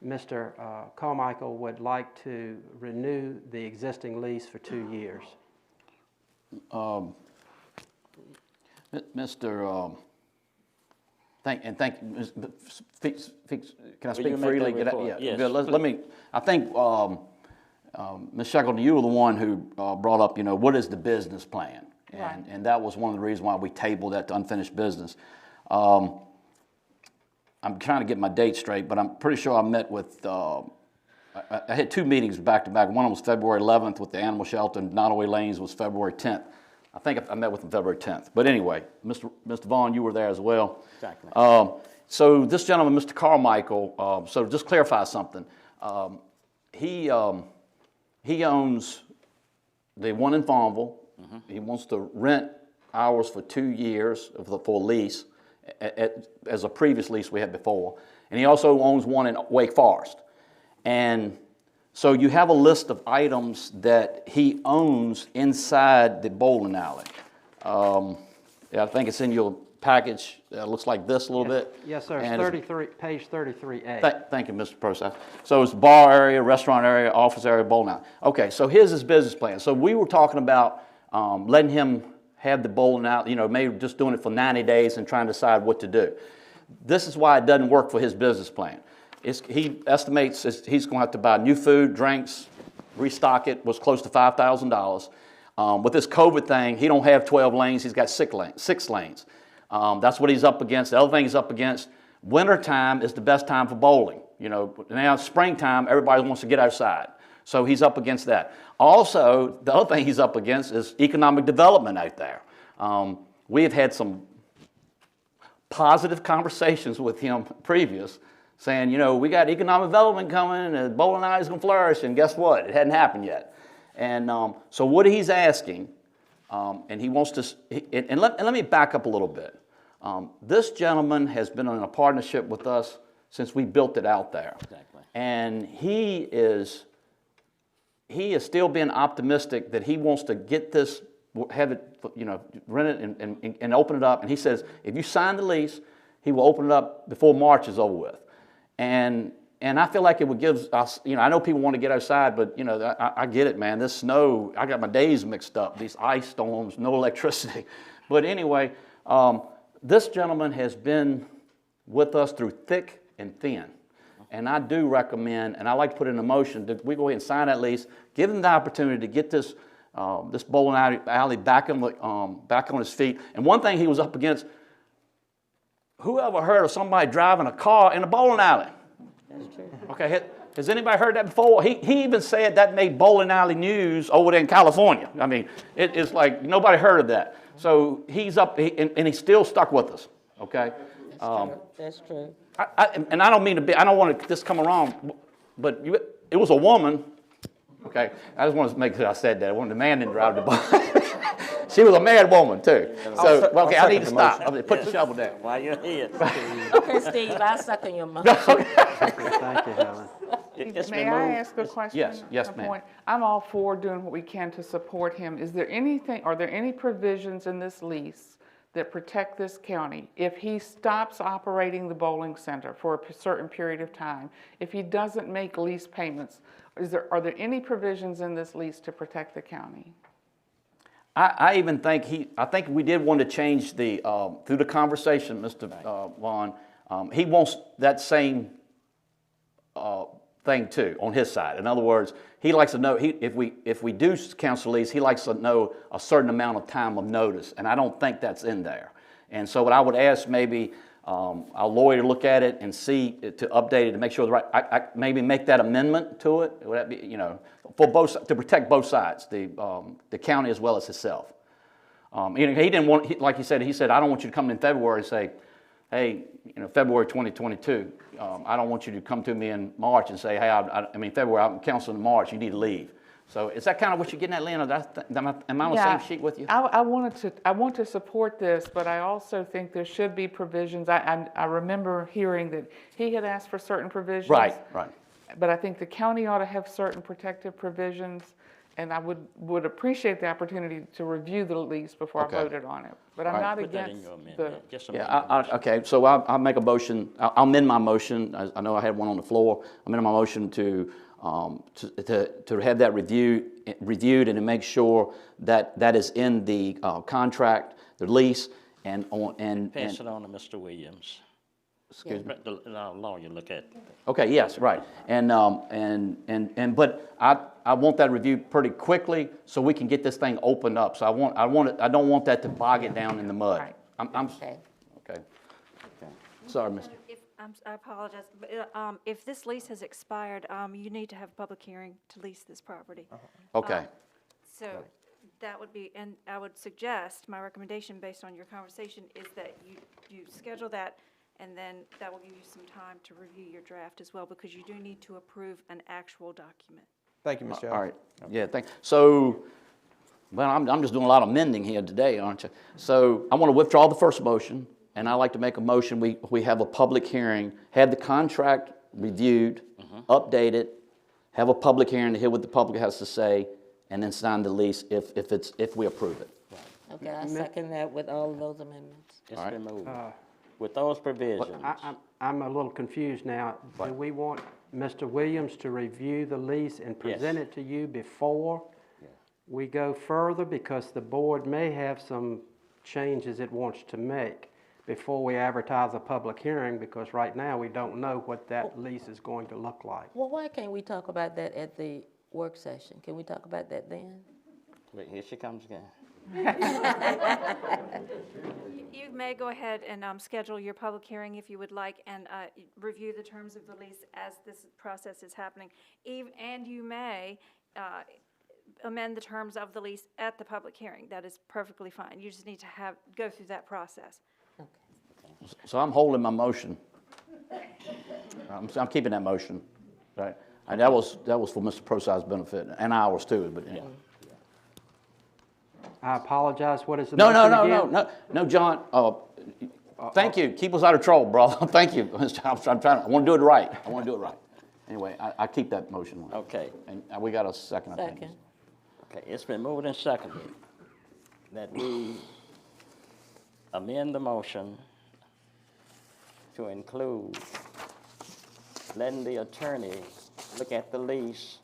Mr. Carmichael would like to renew the existing lease for 2 years. Mr. Thank you. Can I speak you make freely? that report? Yeah. Yes, Let me. I think Ms. Shackleton, you were the one who brought up, what is the business plan, and that was one of the reasons why we tabled that to unfinished business. I'm trying to get my date straight, but I'm pretty sure I met with. I had 2 meetings back to back. One was February 11th with the animal shelter, and Nottaway Lanes was February 10th. I think I met with him February 10th. But anyway, Mr. Vaughn, you were there as well. Exactly. So this gentleman, Mr. Carmichael, so just clarify something. He owns the one in Farmville. Mm-hmm. He wants to rent ours for 2 years for lease, as a previous lease we had before. And he also owns one in Wake Forest. And so you have a list of items that he owns inside the bowling alley. I think it's in your package. It looks like this a little bit. Yes, sir. It's page 33A. Thank you, Mr. Process. So it's bar area, restaurant area, office area, bowling alley. Okay, so here's his business plan. So we were talking about letting him have the bowling alley, maybe just doing it for 90 days and trying to decide what to do. This is why it doesn't work for his business plan. He estimates he's going to have to buy new food, drinks, restock it, was close to $5,000. With this COVID thing, he don't have 12 lanes, he's got 6 lanes. That's what he's up against. The other thing he's up against, wintertime is the best time for bowling. Now springtime, everybody wants to get outside. So he's up against that. Also, the other thing he's up against is economic development out there. We have had some positive conversations with him previous, saying, we got economic development coming, and bowling alley is going to flourish, and guess what? It hadn't happened yet. And so what he's asking, and he wants to, and let me back up a little bit. This gentleman has been in a partnership with us since we built it out there. Exactly. And he is still being optimistic that he wants to get this, have it, rent it and open it up. And he says, if you sign the lease, he will open it up before March is over with. And I feel like it would give us, I know people want to get outside, but, I get it, man. This snow, I got my days mixed up. These ice storms, no electricity. But anyway, this gentleman has been with us through thick and thin. And I do recommend, and I like to put in a motion, that we go ahead and sign that lease, give him the opportunity to get this this bowling alley back on his feet. And one thing he was up against, whoever heard of somebody driving a car in a bowling alley? That's true. Okay, has anybody heard that before? He even said that made bowling alley news over there in California. I mean, it's like nobody heard of that. So he's up, and he's still stuck with us, okay? That's true. And I don't mean to be, I don't want this to come wrong, but it was a woman, okay? I just want to make sure I said that. The man didn't drive the bus. She was a mad woman, too. So, okay, I need to stop. Put the shovel down. While you're here. Okay, Steve, I second your motion. Thank you, Helen. May I ask a question? Yes, ma'am. I'm all for doing what we can to support him. Are there any provisions in this lease that protect this county if he stops operating the bowling center for a certain period of time, if he doesn't make lease payments? Are there any provisions in this lease to protect the county? I even think I think we did want to change through the conversation, Mr. Vaughn, he wants that same thing too on his side. In other words, he likes to know, if we do cancel lease, he likes to know a certain amount of time of notice, and I don't think that's in there. And so what I would ask maybe our lawyer to look at it and see, to update it to make sure maybe make that amendment to it. Would that be, for both, to protect both sides, the county as well as himself. He didn't want, like he said, I don't want you to come in February and say, hey, February 2022, I don't want you to come to me in March and say, hey, I mean, February, I'm canceling in March, you need to leave. So is that kind of what you're getting at, Lena? Am I on the same sheet with you? I want to support this, but I also think there should be provisions. I remember hearing that he had asked for certain provisions. Right. but I think the county ought to have certain protective provisions, and I would appreciate the opportunity to review the lease before Okay. I voted on it. But I'm All right. not Put that in against your the, amendment. Just amend Yeah, your motion. okay, so I'll make a motion, I'll amend my motion, I know I had one on the floor, I'm amend my motion to have that reviewed and to make sure that that is in the contract, the lease, and Pass it on to Mr. Williams. excuse me. Let the lawyer look at it. Okay, yes, right, but I want that reviewed pretty quickly so we can get this thing opened up. So I don't want that to bog it down in the mud. Right. Okay. Sorry, Mr. I apologize, but if this lease has expired, you need to have a public hearing to lease this property. Okay. So that would be, and I would suggest, my recommendation based on your conversation is that you schedule that, and then that will give you some time to review your draft as well, because you do need to approve an actual document. Thank you, Ms. Jones. All right, yeah, so, well, I'm just doing a lot of mending here today, aren't you? So I want to withdraw the first motion, and I'd like to make a motion, we have a public hearing, have the contract reviewed, updated, have a public hearing to hear what the public has to say, and then sign the lease if we approve it. Okay, I second that with all of those amendments. It's been moved. With those provisions. I'm a little confused now. Do we want Mr. Williams to review the lease and present it to you before we go further? Because the board may have some changes it wants to make before we advertise a public hearing, because right now we don't know what that lease is going to look like. Well, why can't we talk about that at the work session? Can we talk about that then? Wait, here she comes again. You may go ahead and schedule your public hearing if you would like, and review the terms of the lease as this process is happening. And you may amend the terms of the lease at the public hearing. That is perfectly fine. You just need to go through that process. So I'm holding my motion. I'm keeping that motion, right? And that was for Mr. Proside's benefit, and ours too, but anyway. I apologize. What is the motion again? No, John. Thank you. Keep us out of trouble, brother. Thank you. I want to do it right. Anyway, I keep that motion. Okay. And we got a second, I think. Second. Okay, it's been moved and seconded that we amend the motion to include letting the attorney look at the lease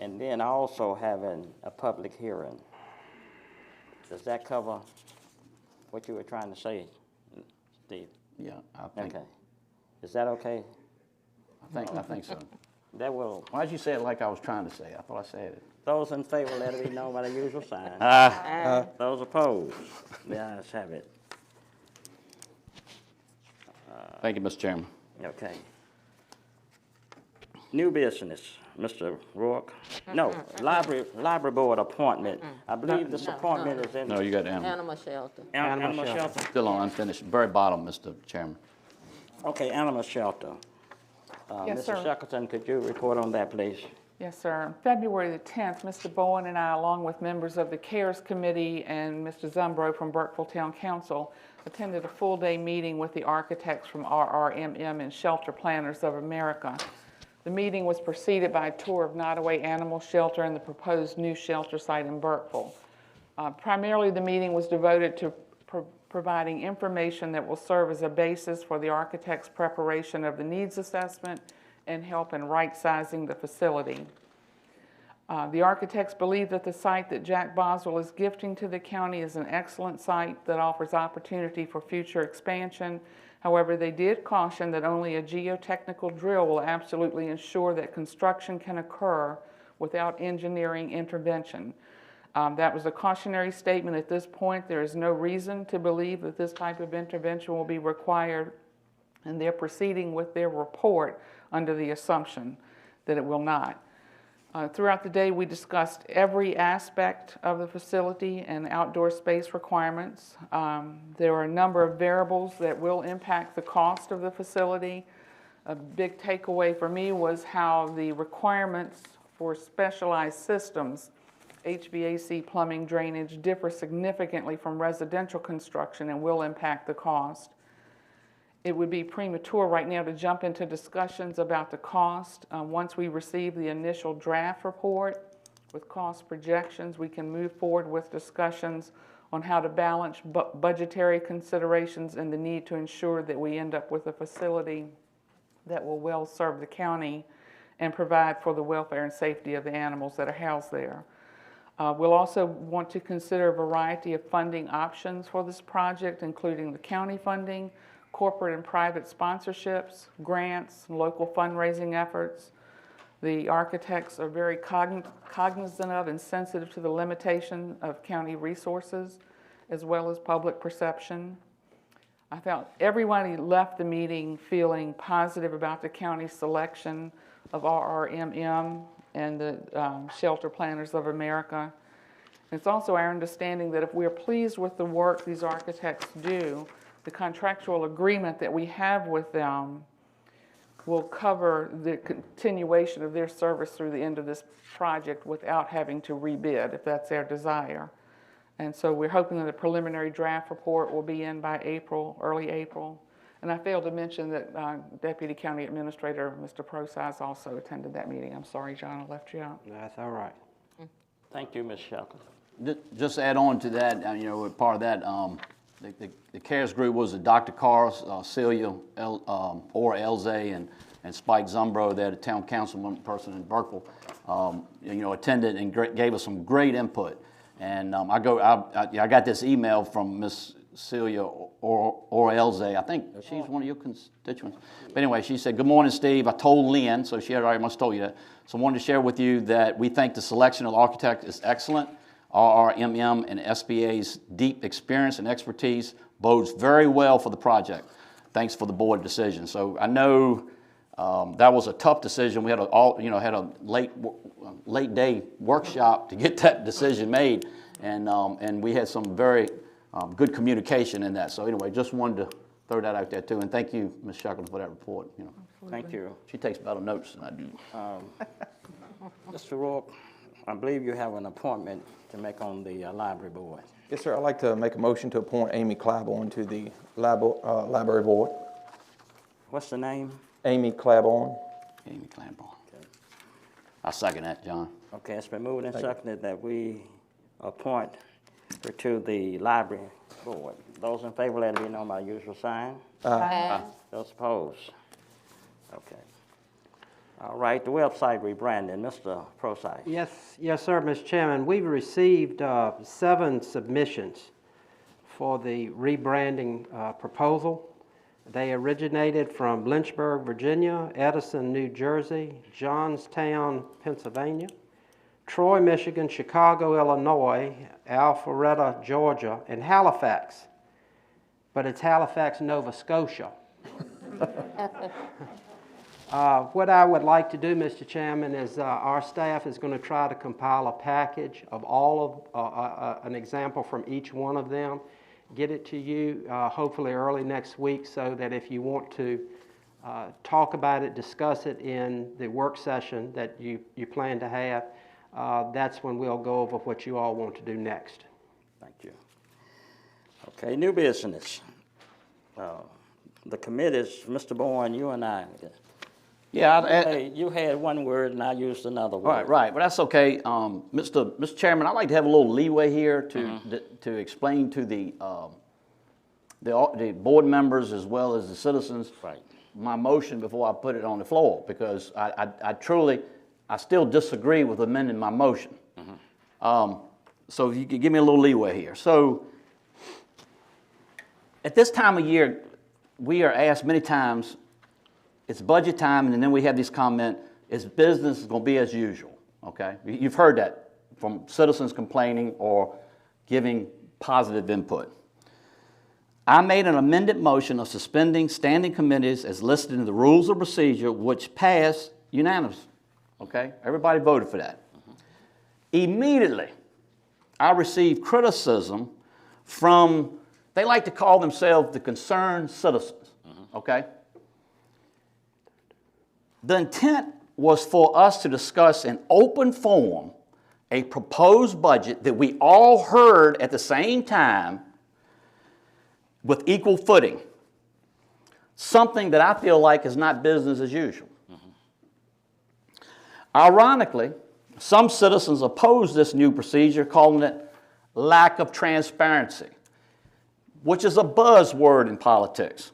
and then also having a public hearing. Does that cover what you were trying to say, Steve? Yeah, I think. Okay. Is that okay? I think so. That will. Why did you say it like I was trying to say it? I thought I said it. Those in favor, let it be known by the usual sign. Those opposed, the ayes have it. Thank you, Mr. Chairman. Okay. New business, Mr. Rourke. No, library board appointment. I believe this appointment is in. No, you got animal. Animal shelter. Animal shelter. Still on unfinished, very bottom, Mr. Chairman. Okay, animal shelter. Yes, sir. Mr. Shackleton, could you report on that, please? Yes, sir. February the 10th, Mr. Bowen and I, along with members of the CARES Committee and Mr. Zumbro from Burkeville Town Council, attended a full-day meeting with the architects from RRMM and Shelter Planners of America. The meeting was preceded by a tour of Nottoway Animal Shelter and the proposed new shelter site in Burkeville. Primarily, the meeting was devoted to providing information that will serve as a basis for the architect's preparation of the needs assessment and help in right-sizing the facility. The architects believe that the site that Jack Boswell is gifting to the county is an excellent site that offers opportunity for future expansion. However, they did caution that only a geotechnical drill will absolutely ensure that construction can occur without engineering intervention. That was a cautionary statement at this point. There is no reason to believe that this type of intervention will be required, and they're proceeding with their report under the assumption that it will not. Throughout the day, we discussed every aspect of the facility and outdoor space requirements. There are a number of variables that will impact the cost of the facility. A big takeaway for me was how the requirements for specialized systems, HVAC, plumbing, drainage, differ significantly from residential construction and will impact the cost. it would be premature right now to jump into discussions about the cost. Once we receive the initial draft report with cost projections, we can move forward with discussions on how to balance budgetary considerations and the need to ensure that we end up with a facility that will well serve the county and provide for the welfare and safety of the animals that are housed there. We'll also want to consider a variety of funding options for this project, including the county funding, corporate and private sponsorships, grants, local fundraising efforts. The architects are very cognizant of and sensitive to the limitation of county resources, as well as public perception. I felt everybody left the meeting feeling positive about the county's selection of RRMM and the Shelter Planners of America. It's also our understanding that if we're pleased with the work these architects do, the contractual agreement that we have with them will cover the continuation of their service through the end of this project without having to rebid, if that's their desire. And so we're hoping that the preliminary draft report will be in by April, early April. And I failed to mention that Deputy County Administrator Mr. Procise also attended that meeting. I'm sorry, John, I left you out. That's all right. Thank you, Ms. Shackleton. Just to add on to that, you know, part of that, the CARES group was Dr. Carl, Celia, Ora Elze, and Spike Zumbro, they're the town councilman person in Burkeville, you know, attended and gave us some great input. And I got this email from Miss Celia Ora Elze. I think she's one of your constituents. But anyway, she said, "Good morning, Steve. I told Lynn," so she had already must have told you that. So I wanted to share with you that we think the selection of the architect is excellent. RRMM and SBA's deep experience and expertise bodes very well for the project. Thanks for the board decision. So I know that was a tough decision. We had a late day workshop to get that decision made, and we had some very good communication in that. So anyway, just wanted to throw that out there too. And thank you, Ms. Shackleton, for that report. You know, thank you. She takes better notes than I do. Mr. Rourke, I believe you have an appointment to make on the library board. Yes, sir. I'd like to make a motion to appoint Amy Claiborne to the library board. What's the name? Amy Claiborne. Amy Claiborne. Okay. I second that, John. Okay, it's been moved and seconded that we appoint her to the library board. Those in favor, let it be known by usual sign. Aye. Those opposed? Okay. All right, the website rebranding, Mr. Procise. Yes, sir, Mr. Chairman. We've received 7 submissions for the rebranding proposal. They originated from Lynchburg, Virginia, Edison, New Jersey, Johnstown, Pennsylvania, Troy, Michigan, Chicago, Illinois, Alpharetta, Georgia, and Halifax. But it's Halifax, Nova Scotia. What I would like to do, Mr. Chairman, is our staff is going to try to compile a package of all of an example from each one of them, get it to you hopefully early next week, so that if you want to talk about it, discuss it in the work session that you plan to have, that's when we'll go over what you all want to do next. Thank you. Okay, new business. The committees, Mr. Bourne, you and I. Yeah, you had one word and I used another word. Right, but that's okay. Mr. Chairman, I'd like to have a little leeway here to explain to the board members as well as the citizens my motion before I put it on the floor, because I still disagree with amending my motion. So if you could give me a little leeway here. So at this time of year, we are asked many times, it's budget time, and then we have this comment, is business going to be as usual, okay? You've heard that from citizens complaining or giving positive input. I made an amended motion of suspending standing committees as listed in the rules of procedure, which passed unanimously, okay? Everybody voted for that. Immediately, I received criticism from, they like to call themselves the concerned citizens, okay? The intent was for us to discuss in open forum a proposed budget that we all heard at the same time with equal footing. something that I feel like is not business as usual. Ironically, some citizens oppose this new procedure, calling it lack of transparency, which is a buzzword in politics.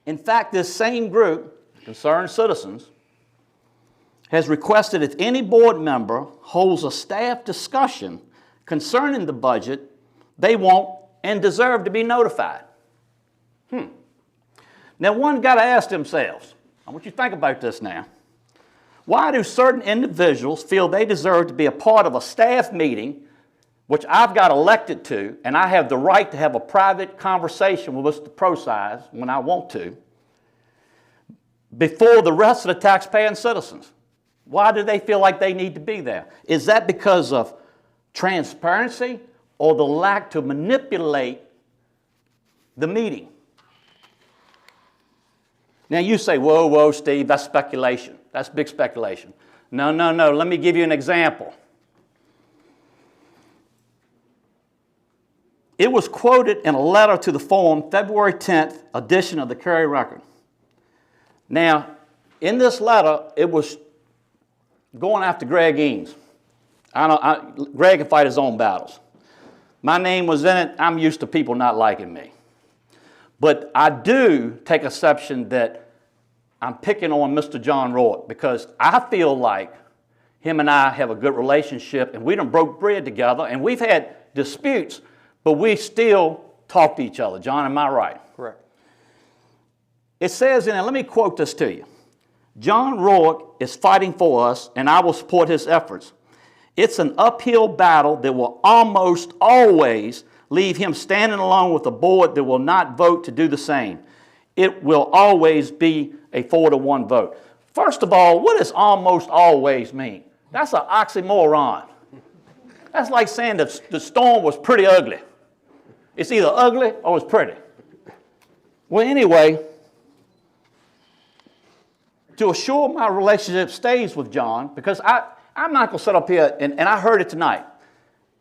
In fact, this same group, Concerned Citizens, has requested if any board member holds a staff discussion concerning the budget, they want and deserve to be notified. Now, one got to ask themselves, I want you to think about this now. Why do certain individuals feel they deserve to be a part of a staff meeting, which I've got elected to, and I have the right to have a private conversation with Mr. Procise when I want to, before the rest of the taxpaying citizens? Why do they feel like they need to be there? Is that because of transparency or the lack to manipulate the meeting? Now you say, whoa, whoa, Steve, that's speculation. That's big speculation. No, no, no. Let me give you an example. It was quoted in a letter to the Forum, February 10th edition of the Courier Record. Now, in this letter, it was going after Greg Eames. Greg can fight his own battles. My name was in it. I'm used to people not liking me. But I do take exception that I'm picking on Mr. John Rourke because I feel like him and I have a good relationship and we done broke bread together and we've had disputes, but we still talk to each other. John, am I right? Correct. It says in it, let me quote this to you. John Rourke is fighting for us and I will support his efforts. It's an uphill battle that will almost always leave him standing alone with a board that will not vote to do the same. It will always be a 4-to-1 vote. First of all, what does almost always mean? That's an oxymoron. That's like saying that the storm was pretty ugly. It's either ugly or it's pretty. Well, anyway, to assure my relationship stays with John, because I'm not going to sit up here, and I heard it tonight.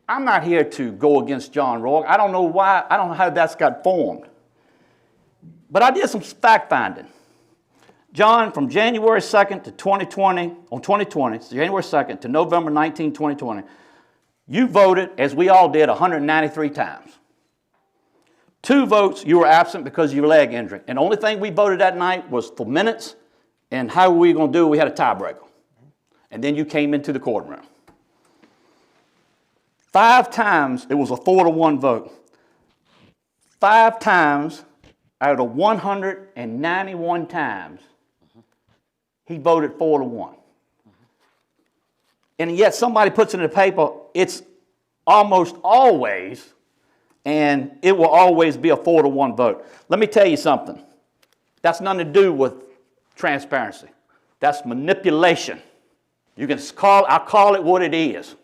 I'm not here to go against John Rourke. I don't know why, I don't know how that's got formed. But I did some fact finding. John, from January 2nd to 2020, January 2nd to November 19, 2020, you voted, as we all did, 193 times. 2 votes, you were absent because of your leg injury. And the only thing we voted that night was for minutes and how we were going to do it. We had a tiebreaker. And then you came into the courtroom. 5 times, it was a 4-to-1 vote. 5 times out of 191 times, he voted 4-to-1. And yet somebody puts it in the paper, it's almost always, and it will always be a 4-to-1 vote. Let me tell you something. That's nothing to do with transparency. That's manipulation. You can I'll call it what it is.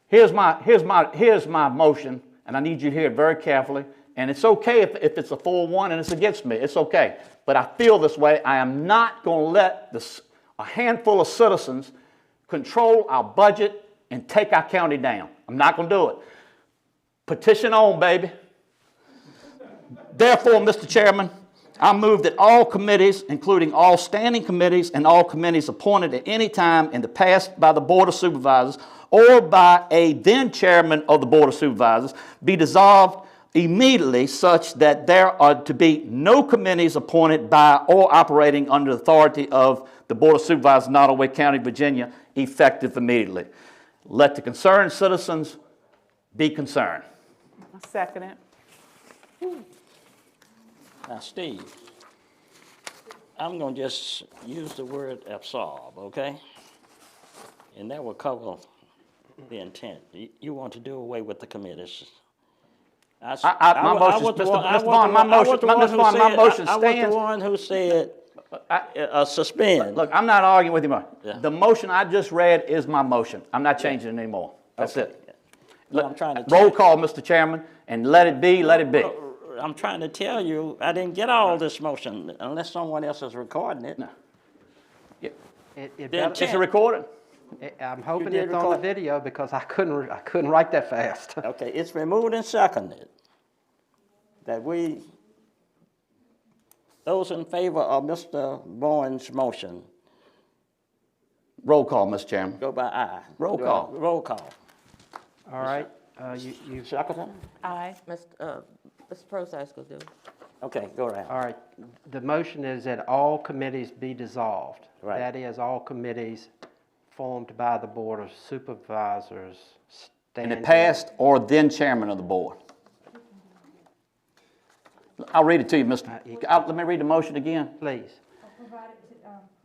Here's my motion, and I need you to hear it very carefully. And it's okay if it's a 4-1 and it's against me. It's okay. But I feel this way. I am not going to let a handful of citizens control our budget and take our county down. I'm not going to do it. Petition on, baby. Therefore, Mr. Chairman, I move that all committees, including all standing committees and all committees appointed at any time in the past by the Board of Supervisors or by a then chairman of the Board of Supervisors, be dissolved immediately such that there are to be no committees appointed by or operating under the authority of the Board of Supervisors, Nottoway County, Virginia, effective immediately. Let the concerned citizens be concerned. I second it. Now, Steve, I'm going to just use the word absolve, okay? And that will cover the intent. You want to do away with the committees. My motion stands. I was the one who said suspend. Look, I'm not arguing with you. Yeah. The motion I just read is my motion. I'm not changing it anymore. That's it. Well, I'm trying to roll call, Mr. Chairman, and let it be, let it be. I'm trying to tell you, I didn't get all this motion unless someone else is recording it. No. Is it recorded? I'm hoping it's on the video because I couldn't write that fast. Okay, it's been moved and seconded that we Those in favor of Mr. Bowen's motion, Roll call, Mr. Chairman. go by aye. Roll Do I- call. Roll call. All right, you. Shackleton? Aye. Mr. Process will do. Okay, go ahead. All right, the motion is that all committees be dissolved. Right. That is, all committees formed by the Board of Supervisors. In the past or then chairman of the board. I'll read it to you, Mr. Let me read the motion again. Please.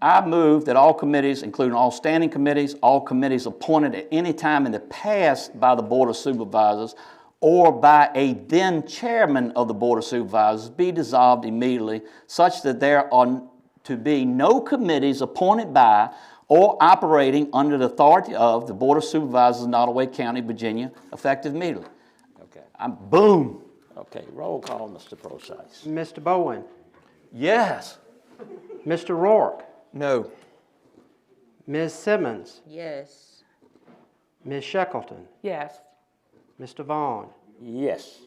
I move that all committees, including all standing committees, all committees appointed at any time in the past by the Board of Supervisors or by a then chairman of the Board of Supervisors, be dissolved immediately, such that there are to be no committees appointed by or operating under the authority of the Board of Supervisors of Nottoway County, Virginia, effective immediately. Okay. Boom. Okay, roll call, Mr. Process. Mr. Bowen. Yes. Mr. Rourke. No. Ms. Simmons. Yes. Ms. Shackleton. Yes. Mr. Vaughn. Yes.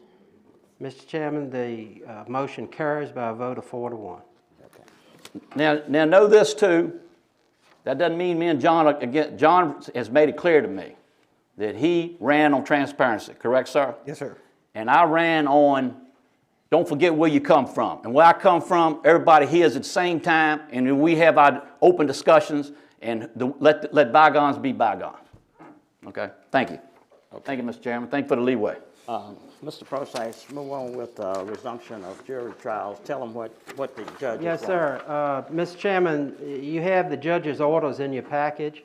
Mr. Chairman, the motion carries by a vote of 4 to 1. Now know this too. That doesn't mean me and John are again. John has made it clear to me that he ran on transparency. Correct, sir? Yes, sir. And I ran on, don't forget where you come from. And where I come from, everybody here is at the same time, and we have our open discussions, and let bygones be bygones. Okay? Thank you. Okay. Thank you, Mr. Chairman. Thank you for the leeway. Mr. Process, move on with resumption of jury trials. Tell them what the judges Yes, want. sir. Mr. Chairman, you have the judge's orders in your package.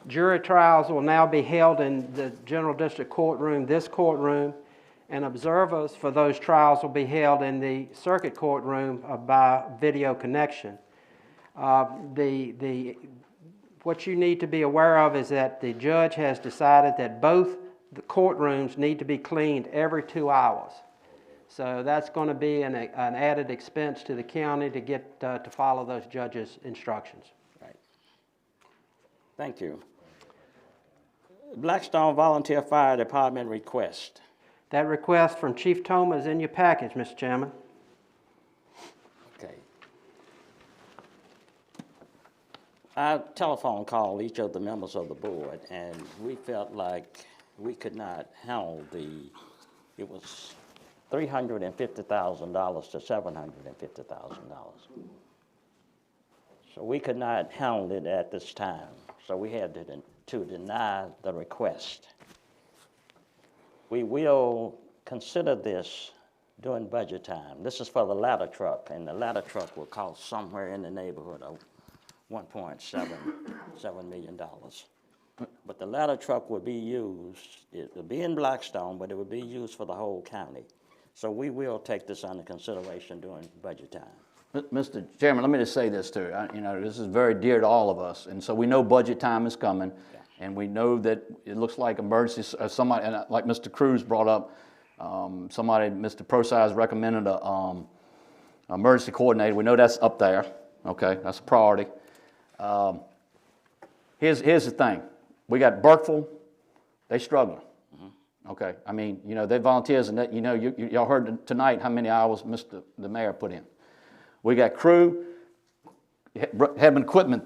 Jury trials will now be held in the General District Courtroom, this courtroom, and observers for those trials will be held in the circuit courtroom by video connection. What you need to be aware of is that the judge has decided that both the courtrooms need to be cleaned every 2 hours. So that's going to be an added expense to the county to get to follow those judges' instructions. Right. Thank you. Blackstone Volunteer Fire Department request. That request from Chief Toma is in your package, Mr. Chairman. Okay. I telephone called each of the members of the board, and we felt like we could not handle it was $350,000 to $750,000. So we could not handle it at this time. So we had to deny the request. We will consider this during budget time. This is for the ladder truck, and the ladder truck will cost somewhere in the neighborhood of $1.7 million. But the ladder truck would be used, it would be in Blackstone, but it would be used for the whole county. So we will take this under consideration during budget time. Mr. Chairman, let me just say this too. This is very dear to all of us, and so we know budget time is coming, and we know that it looks like emergency. Somebody, and like Mr. Cruz brought up, Mr. Process recommended a emergency coordinator. We know that's up there. Okay, that's a priority. Here's the thing. We got Burkeville, they struggling. Okay, I mean, they volunteers, and that, y'all heard tonight how many hours the mayor put in. We got crew, having equipment,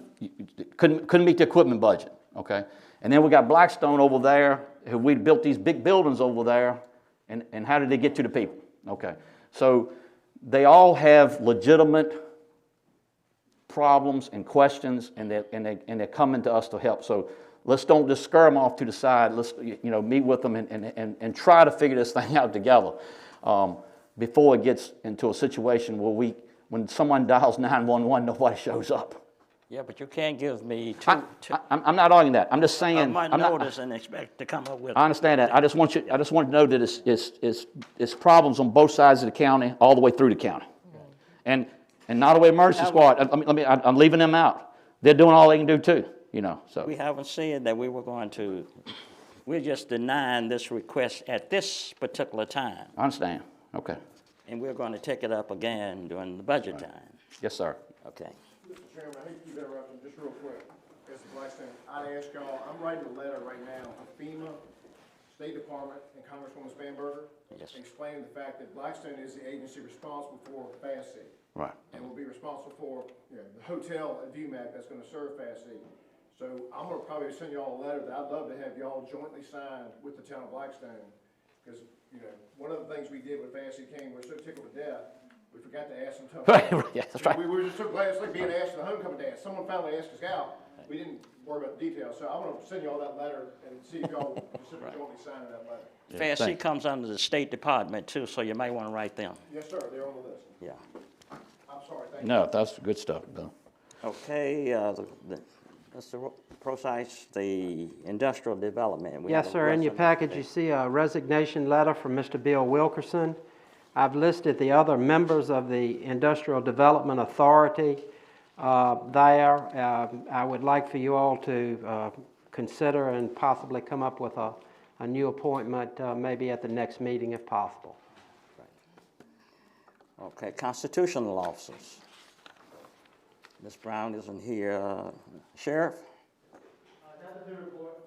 couldn't meet the equipment budget, okay? And then we got Blackstone over there, who we built these big buildings over there, and how did they get to the people? Okay, so they all have legitimate problems and questions, and they're coming to us to help. So let's don't just scare them off to the side. Let's meet with them and try to figure this thing out together before it gets into a situation where when someone dials 911, nobody shows up. Yeah, but you can't give me I'm not arguing that. I'm just saying. my notice and expect to come up with. I understand that. I just want you to know that it's problems on both sides of the county, all the way through the county, and Nottoway Emergency Squad. I'm leaving them out. They're doing all they can do too. So We haven't said that we were going to. We're just denying this request at this particular time. I understand. Okay. And we're going to take it up again during the budget time. Yes, sir. Okay. Mr. Chairman, I hate to keep interrupting, just real quick. Mr. Blackstone, I'd ask y'all, I'm writing a letter right now to FEMA, State Department, and Congresswoman Spanberger, Yes. explaining the fact that Blackstone is the agency responsible for FAST. Right. And will be responsible for, the hotel at VMAC that's gonna serve Fast E. So I'm gonna probably send y'all a letter that I'd love to have y'all jointly sign with the town of Blackstone. Because, one of the things we did with Fast E King, we're so tickled to death, we forgot to ask them to. Right, yeah, that's right. We were just so glad, it's like being asked to the homecoming dance. Someone finally asked us out. We didn't worry about the details. So I'm gonna send y'all that letter and see if y'all consider jointly signing that letter. Fast C comes under the State Department too, so you might want to write them. Yes, sir, they're on the list. Yeah. I'm sorry, thank you. No, that's good stuff, Bill. Okay, Mr. Procyse, the industrial development. We Yes, have a sir. In your resolution package, today. you see a resignation letter from Mr. Bill Wilkerson. I've listed the other members of the Industrial Development Authority there. I would like for you all to consider and possibly come up with a new appointment maybe at the next meeting if possible. Okay, constitutional officers. Ms. Brown isn't here. Sheriff? Nothing to report.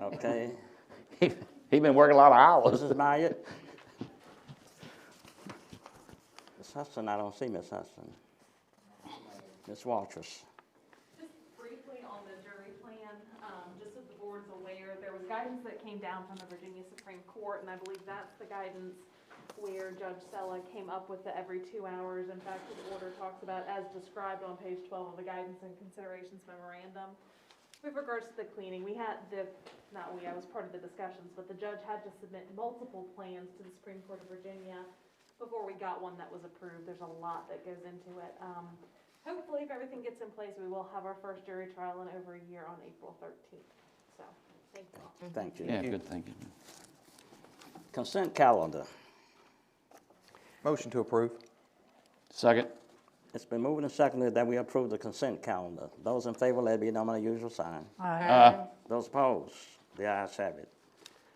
Okay. He been working a lot of hours. Mrs. Myatt? Ms. Hudson, I don't see Ms. Hudson. Ms. Walters? Just briefly on the jury plan, just so the board's aware, there was guidance that came down from the Virginia Supreme Court, and I believe that's the guidance where Judge Sella came up with the every 2 hours. In fact, the order talks about as described on page 12 of the guidance and considerations memorandum. With regards to the cleaning, I was part of the discussions, but the judge had to submit multiple plans to the Supreme Court of Virginia before we got one that was approved. There's a lot that goes into it. Hopefully, if everything gets in place, we will have our first jury trial in over a year on April 13th. So, thank you. Thank you. Yeah, good thinking. Consent calendar. Motion to approve. Second. It's been moved and seconded that we approve the consent calendar. Those in favor, let it be known by the usual sign. Aye. Those opposed, the ayes have it.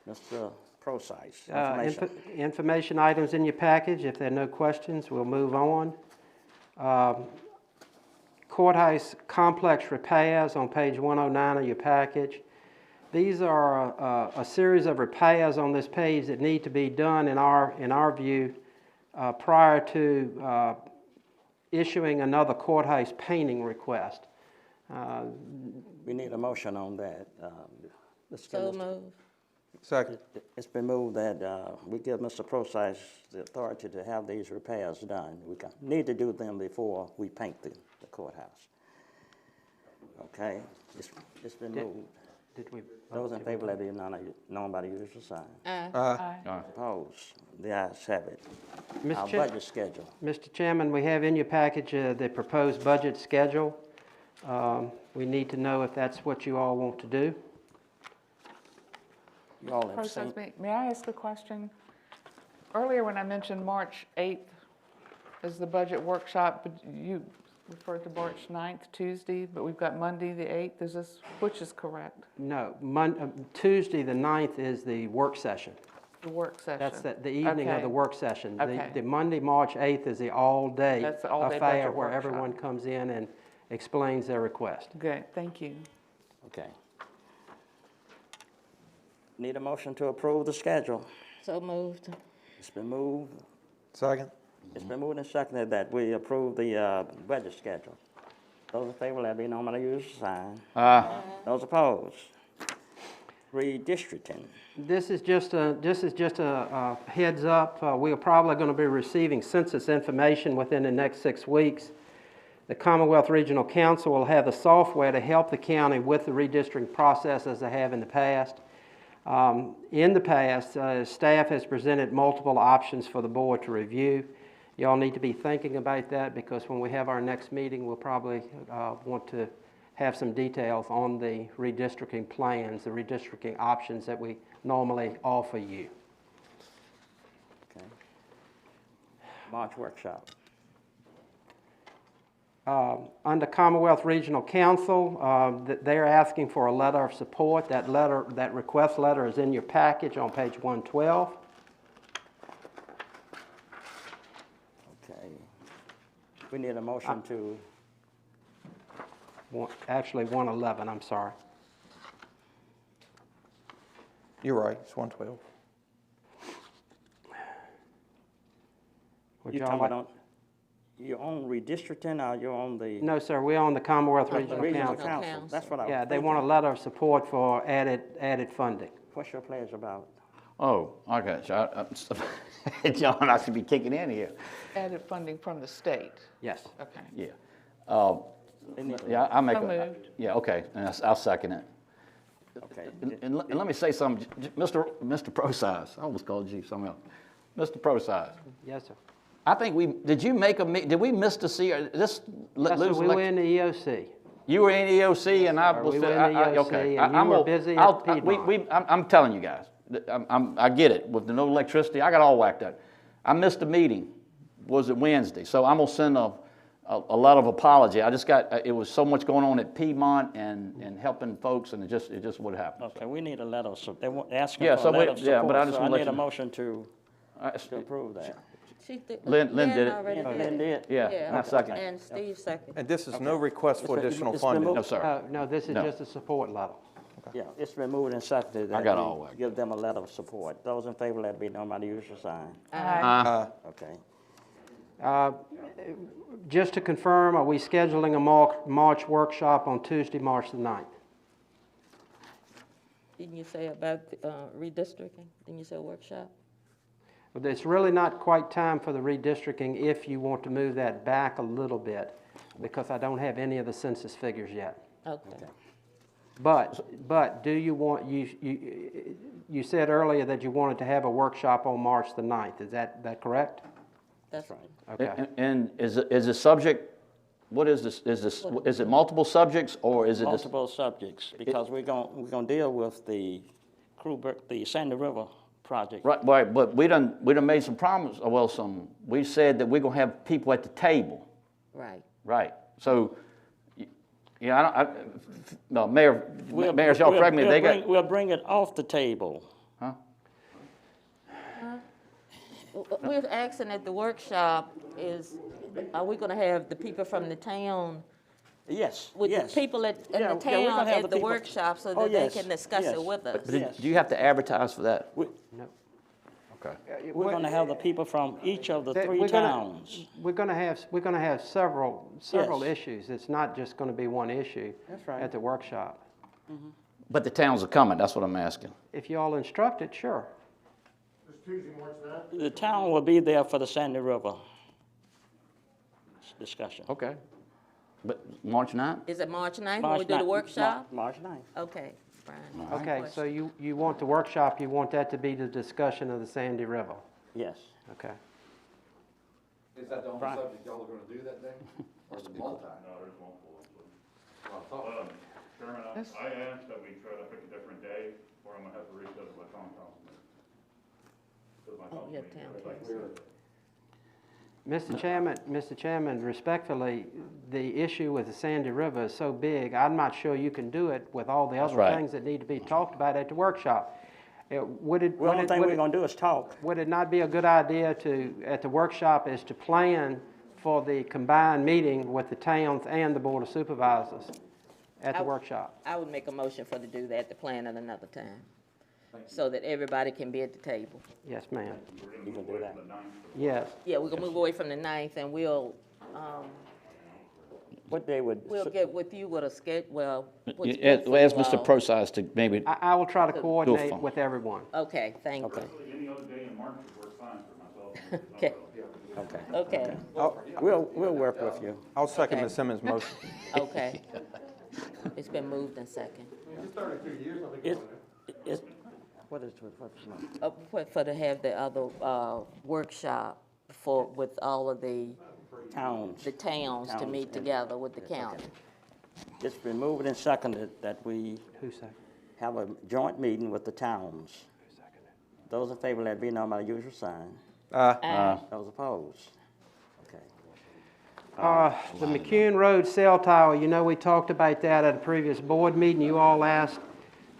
Mr. Procyse, information. Information items in your package. If there are no questions, we'll move on. Courthouse complex repairs on page 109 of your package. These are a series of repairs on this page that need to be done in our view prior to issuing another courthouse painting request. We need a motion on that. So moved. Second. It's been moved that we give Mr. Procyse the authority to have these repairs done. We need to do them before we paint the courthouse. Okay, it's been moved. Did we? Those in favor, let it be known by the usual sign. Aye. Opposed, the ayes have it. Mr. Our Chair- budget schedule. Mr. Chairman, we have in your package the proposed budget schedule. We need to know if that's what you all want to do. You all have seen. Process, may I ask a question? Earlier when I mentioned March 8th as the budget workshop, but you referred to March 9th, Tuesday, but we've got Monday the 8th. Which is correct? No, Tuesday the 9th is the work session. The work session. That's the evening of Okay. the work session. Okay. The Monday, March 8th is the all-day That's the all-day affair budget where workshop. everyone comes in and explains their request. Good, thank you. Okay. Need a motion to approve the schedule. So moved. It's been moved. Second. It's been moved and seconded that we approve the budget schedule. Those in favor, let it be known by the usual sign. Those opposed. Redistricting. This is just a heads up. We are probably going to be receiving census information within the next 6 weeks. The Commonwealth Regional Council will have the software to help the county with the redistricting process as they have in the past. In the past, staff has presented multiple options for the board to review. Y'all need to be thinking about that because when we have our next meeting, we'll probably want to have some details on the redistricting plans, the redistricting options that we normally offer you. Okay. March workshop. Under Commonwealth Regional Council, they're asking for a letter of support. That request letter is in your package on page 112. Okay. We need a motion to. Actually, 111, I'm sorry. You're right, it's 112. Would You y'all talking like- about you're on redistricting or you're on the? No, sir, we're on the Commonwealth Oh, the Regional Regional Council. Council. That's what I was Yeah, they thinking. want a letter of support for added funding. What's your pleasure about? Oh, okay, John, I should be kicking in here. Added funding from the state. Yes. Okay. Yeah. Yeah, I'll make So a, moved. yeah, okay, and I'll second it. Okay. And let me say something, Mr. Prosize, I almost called you something else. Mr. Prosize, Yes, sir. I think did we miss the C, Yes, sir, we were in the EOC. You were in the EOC and I sir, was. we were in the EOC Okay. and you were busy at Piedmont. I'm telling you guys, I get it, with the no electricity, I got all whacked up. I missed the meeting, was it Wednesday, so I'm gonna send a lot of apology. I just it was so much going on at Piedmont and helping folks, and it just would happen. Okay, we need a letter, so they're asking Yeah, for so a letter of yeah, but I support, just so I wanna let need a you- motion to approve that. Lynn did it. already Lynn did? Yeah, I second it. And Steve second. And this is no request for additional it's been funding. moved- No, sir. No, this is No. just a support letter. Yeah, it's been moved and seconded. I that got we all whacked. Give them a letter of support. Those in favor, let it be known by the usual sign. Okay. Just to confirm, are we scheduling a March workshop on Tuesday, March the 9th? Didn't you say about redistricting? Didn't you say a workshop? But it's really not quite time for the redistricting if you want to move that back a little bit, because I don't have any of the census figures yet. Okay. But do you want, you said earlier that you wanted to have a workshop on March the 9th, is that correct? That's right. Okay. And is the subject, what is this, is it multiple subjects, or is it? Multiple subjects, because we're gonna deal with the the Sandy River project. Right, but we done made some promises, we said that we're gonna have people at the table. Right. Right, so, no, Mayor, y'all correct me, We'll bring it off the table. Huh? We're asking at the workshop are we gonna have the people from the town? Yes, With yes. the people in the we're gonna town have at the people- workshop so Oh, that they yes, can discuss yes. it with us? But do you have to advertise for that? No. Okay. We're gonna have the people from each of the That- three we're gonna- towns. We're gonna have several Yes. issues. It's not just gonna be one issue. That's right. At the workshop. But the towns are coming, that's what I'm asking. If you all instruct it, sure. It's Tuesday, March 9th. The town will be there for the Sandy River discussion. Okay. But March 9th? Is it March 9th when March we do the 9th, workshop? March 9th. Okay, Brian. Okay, so you want the workshop, you want that to be the discussion of the Sandy River? Yes. Okay. Is that the only Right. subject y'all are gonna do that day? Or is it multi? No, there's multiple. Chairman, I asked that we try to pick a different day, or I'm gonna have to reschedule my town council meeting. Because my Oh, council yeah, meeting town is like Mr. Chairman, respectfully, the issue with the Sandy River is so big, I'm not sure you can do it with all the That's other right. things that need to be talked about at the workshop. The only thing we're gonna do is talk. Would it not be a good idea at the workshop, is to plan for the combined meeting with the towns and the Board of Supervisors at the workshop? I would make a motion to do that, to plan at another time, so that everybody can be at the table. Yes, ma'am. You can do that. Yes. Yeah, we're gonna move away from the 9th, and we'll What day would? get with you with a Ask what's Mr. Prosize to maybe, I will try to Do a coordinate phone. with everyone. Okay, thank you. any other day in March would work fine for myself. Okay. Okay. Okay, We'll work with you. I'll second Okay. Ms. Simmons' motion. okay. It's been moved and second. It's 32 years, I think. It's, what's the For to have the other workshop with all of the towns? towns to Towns meet and- together with the county. It's been moved and seconded that we Who seconded? have a joint meeting with the towns. Those in favor, let it be known by the usual sign. Those opposed? Okay. The McCune Road cell tower, we talked about that at a previous board meeting. You all asked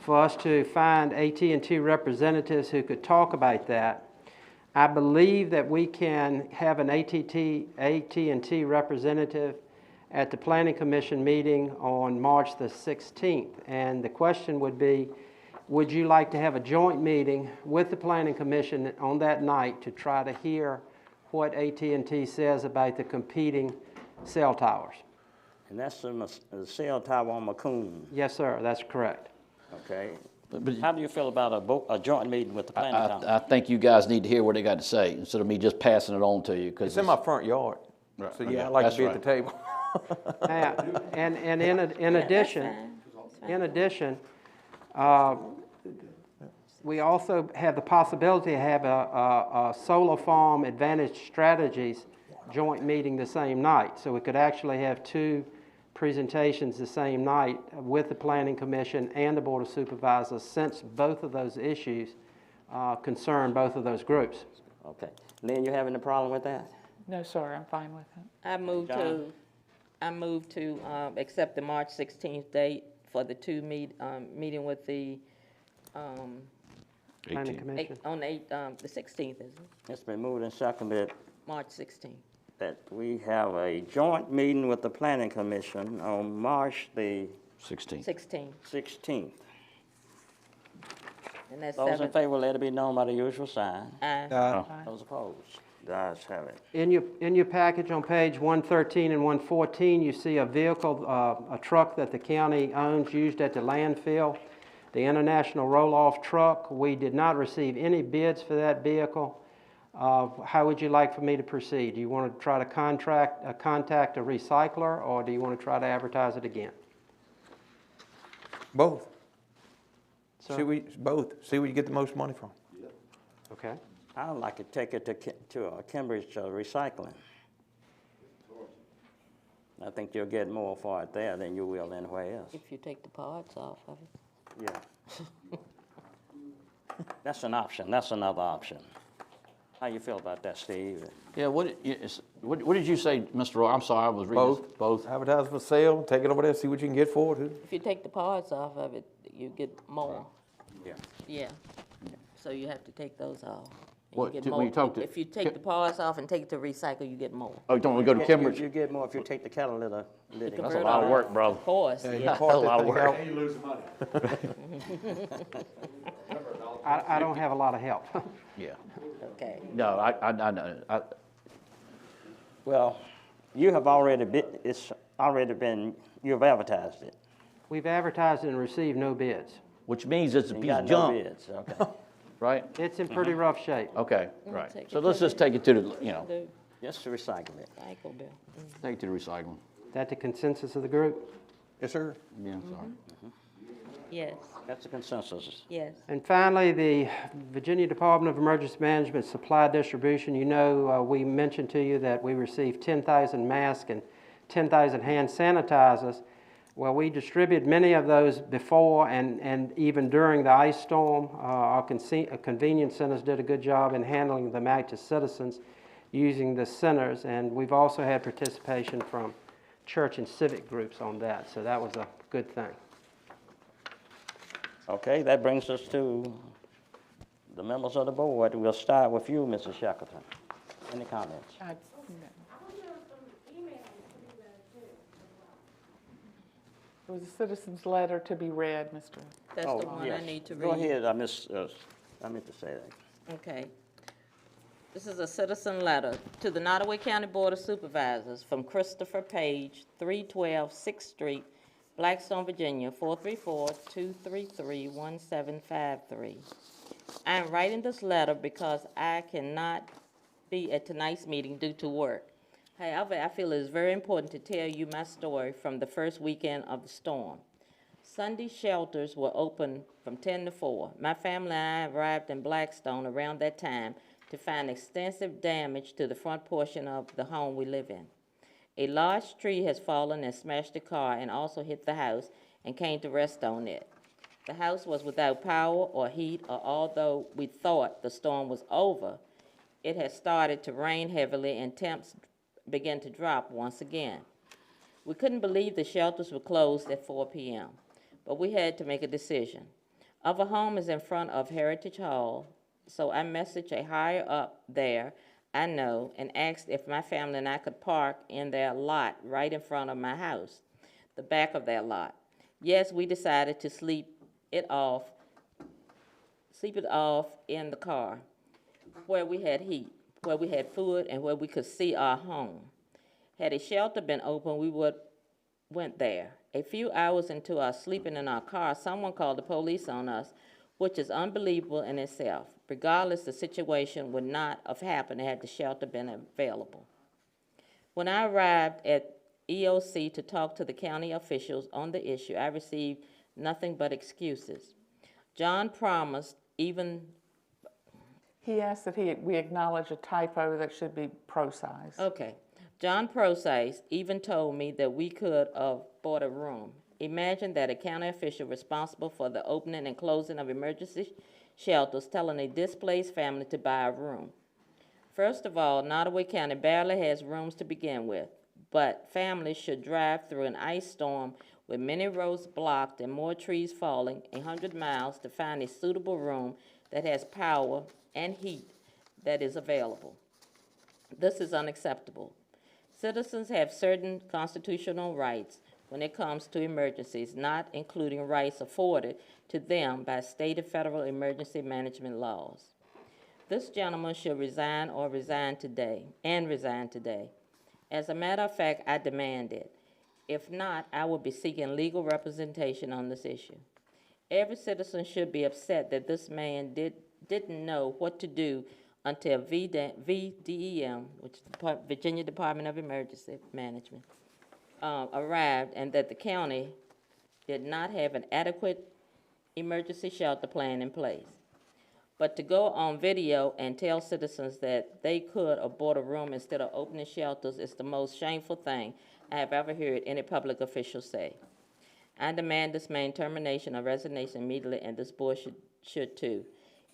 for us to find AT&T representatives who could talk about that. I believe that we can have an AT&T representative at the Planning Commission meeting on March the 16th. And the question would be, would you like to have a joint meeting with the Planning Commission on that night to try to hear what AT&T says about the competing cell towers. And that's the cell tower on Macomb, Yes, sir, that's correct. okay? How do you feel about a joint meeting with the planning council? I think you guys need to hear what they got to say instead of me just passing it on to you. It's in my front yard. Right. So yeah, I like to be at the table. Now, and in addition, we also have the possibility to have a solar farm advantage strategies joint meeting the same night. So we could actually have two presentations the same night with the Planning Commission and the Board of Supervisors, since both of those issues concern both of those groups. Okay. Lynn, you having a problem with that? No, sir, I'm fine with it. I move to accept the March 16th date for the meeting with the, Planning Commission. the 16th, isn't it? It's been moved and seconded March 16th. that we have a joint meeting with the Planning Commission on March the 16th. 16th. And that's Those in 7. favor, let it be known by the usual sign. Aye. Those opposed, the ayes have it. In your package on page 113 and 114, you see a vehicle, a truck that the county owns used at the landfill, the International Roll-Off Truck. We did not receive any bids for that vehicle. How would you like for me to proceed? Do you want to try to contact a recycler, or do you want to try to advertise it again? Both. So- See where you get the most money from. Okay. I'd like to take it to Cambridge Recycling. I think you'll get more for it there than you will anywhere else. If you take the parts off of it. Yeah. That's an option. That's another option. How you feel about that, Steve? Yeah, what did you say, Mr. Roy? I'm sorry, I was reading this. Both. Advertise for sale, take it over there, see what you can get for it. If you take the parts off of it, you get more. Yeah. Yeah. So you have to take those off. And What, you get when more. you talk to If you take the parts off and take it to recycle, you get more. Oh, don't we go to Cambridge? You get more if you take the catalytic. That's a lot of work, brother. Of course, Yeah, you yeah. part A lot that of thing work. out. And you lose money. I don't have a lot of help. Yeah. Okay. No, I know. Well, you have already been, you've advertised it. We've advertised and received no bids. Which means it's a You piece got of no junk, bids, okay. right? It's in pretty rough shape. Okay, Mm, right. take So it let's to just the- take it to the, The Just to recycle it. recycle bill. take it to the recycling. That the consensus of the group? Yes, sir. Yeah, sorry. Yes, That's the consensus. yes. And finally, the Virginia Department of Emergency Management Supply Distribution. You know, we mentioned to you that we received 10,000 masks and 10,000 hand sanitizers. Well, we distributed many of those before and even during the ice storm. Our convenience centers did a good job in handling them out to citizens using the centers, and we've also had participation from church and civic groups on that, so that was a good thing. Okay, that brings us to the members of the board. We'll start with you, Mrs. Shackleton. Any comments? It was a citizen's letter to be read, Mr. That's the one I yes. need to read. Go ahead, I meant to say that. Okay. This is a citizen letter to the Nottaway County Board of Supervisors from Christopher Page, 312 6th Street, Blackstone, Virginia, 434-233-1753. I am writing this letter because I cannot be at tonight's meeting due to work. However, I feel it is very important to tell you my story from the first weekend of the storm. Sunday shelters were open from 10 to 4. My family and I arrived in Blackstone around that time to find extensive damage to the front portion of the home we live in. A large tree has fallen and smashed the car and also hit the house and came to rest on it. The house was without power or heat, or although we thought the storm was over, it had started to rain heavily and temps began to drop once again. We couldn't believe the shelters were closed at 4 p.m., but we had to make a decision. Our home is in front of Heritage Hall, so I messaged a higher up there I know and asked if my family and I could park in their lot right in front of my house, the back of their lot. Yes, we decided to sleep it off in the car where we had heat. where we had food and where we could see our home. Had a shelter been open, we went there. A few hours into our sleeping in our car, someone called the police on us, which is unbelievable in itself. Regardless, the situation would not have happened had the shelter been available. When I arrived at EOC to talk to the county officials on the issue, I received nothing but excuses. John promised even... He asked that we acknowledge a typo that should be pro-size. Okay. John Pro-size even told me that we could have bought a room. Imagine that a county official responsible for the opening and closing of emergency shelters telling a displaced family to buy a room. First of all, Nottaway County barely has rooms to begin with, but families should drive through an ice storm with many roads blocked and more trees falling 100 miles to find a suitable room that has power and heat that is available. This is unacceptable. Citizens have certain constitutional rights when it comes to emergencies, not including rights afforded to them by state and federal emergency management laws. This gentleman should resign or resign today. As a matter of fact, I demand it. If not, I will be seeking legal representation on this issue. Every citizen should be upset that this man didn't know what to do until VDEM, which is the Virginia Department of Emergency Management, arrived, and that the county did not have an adequate emergency shelter plan in place. But to go on video and tell citizens that they could have bought a room instead of opening shelters is the most shameful thing I have ever heard any public official say. I demand this man termination or resignation immediately, and this board should too.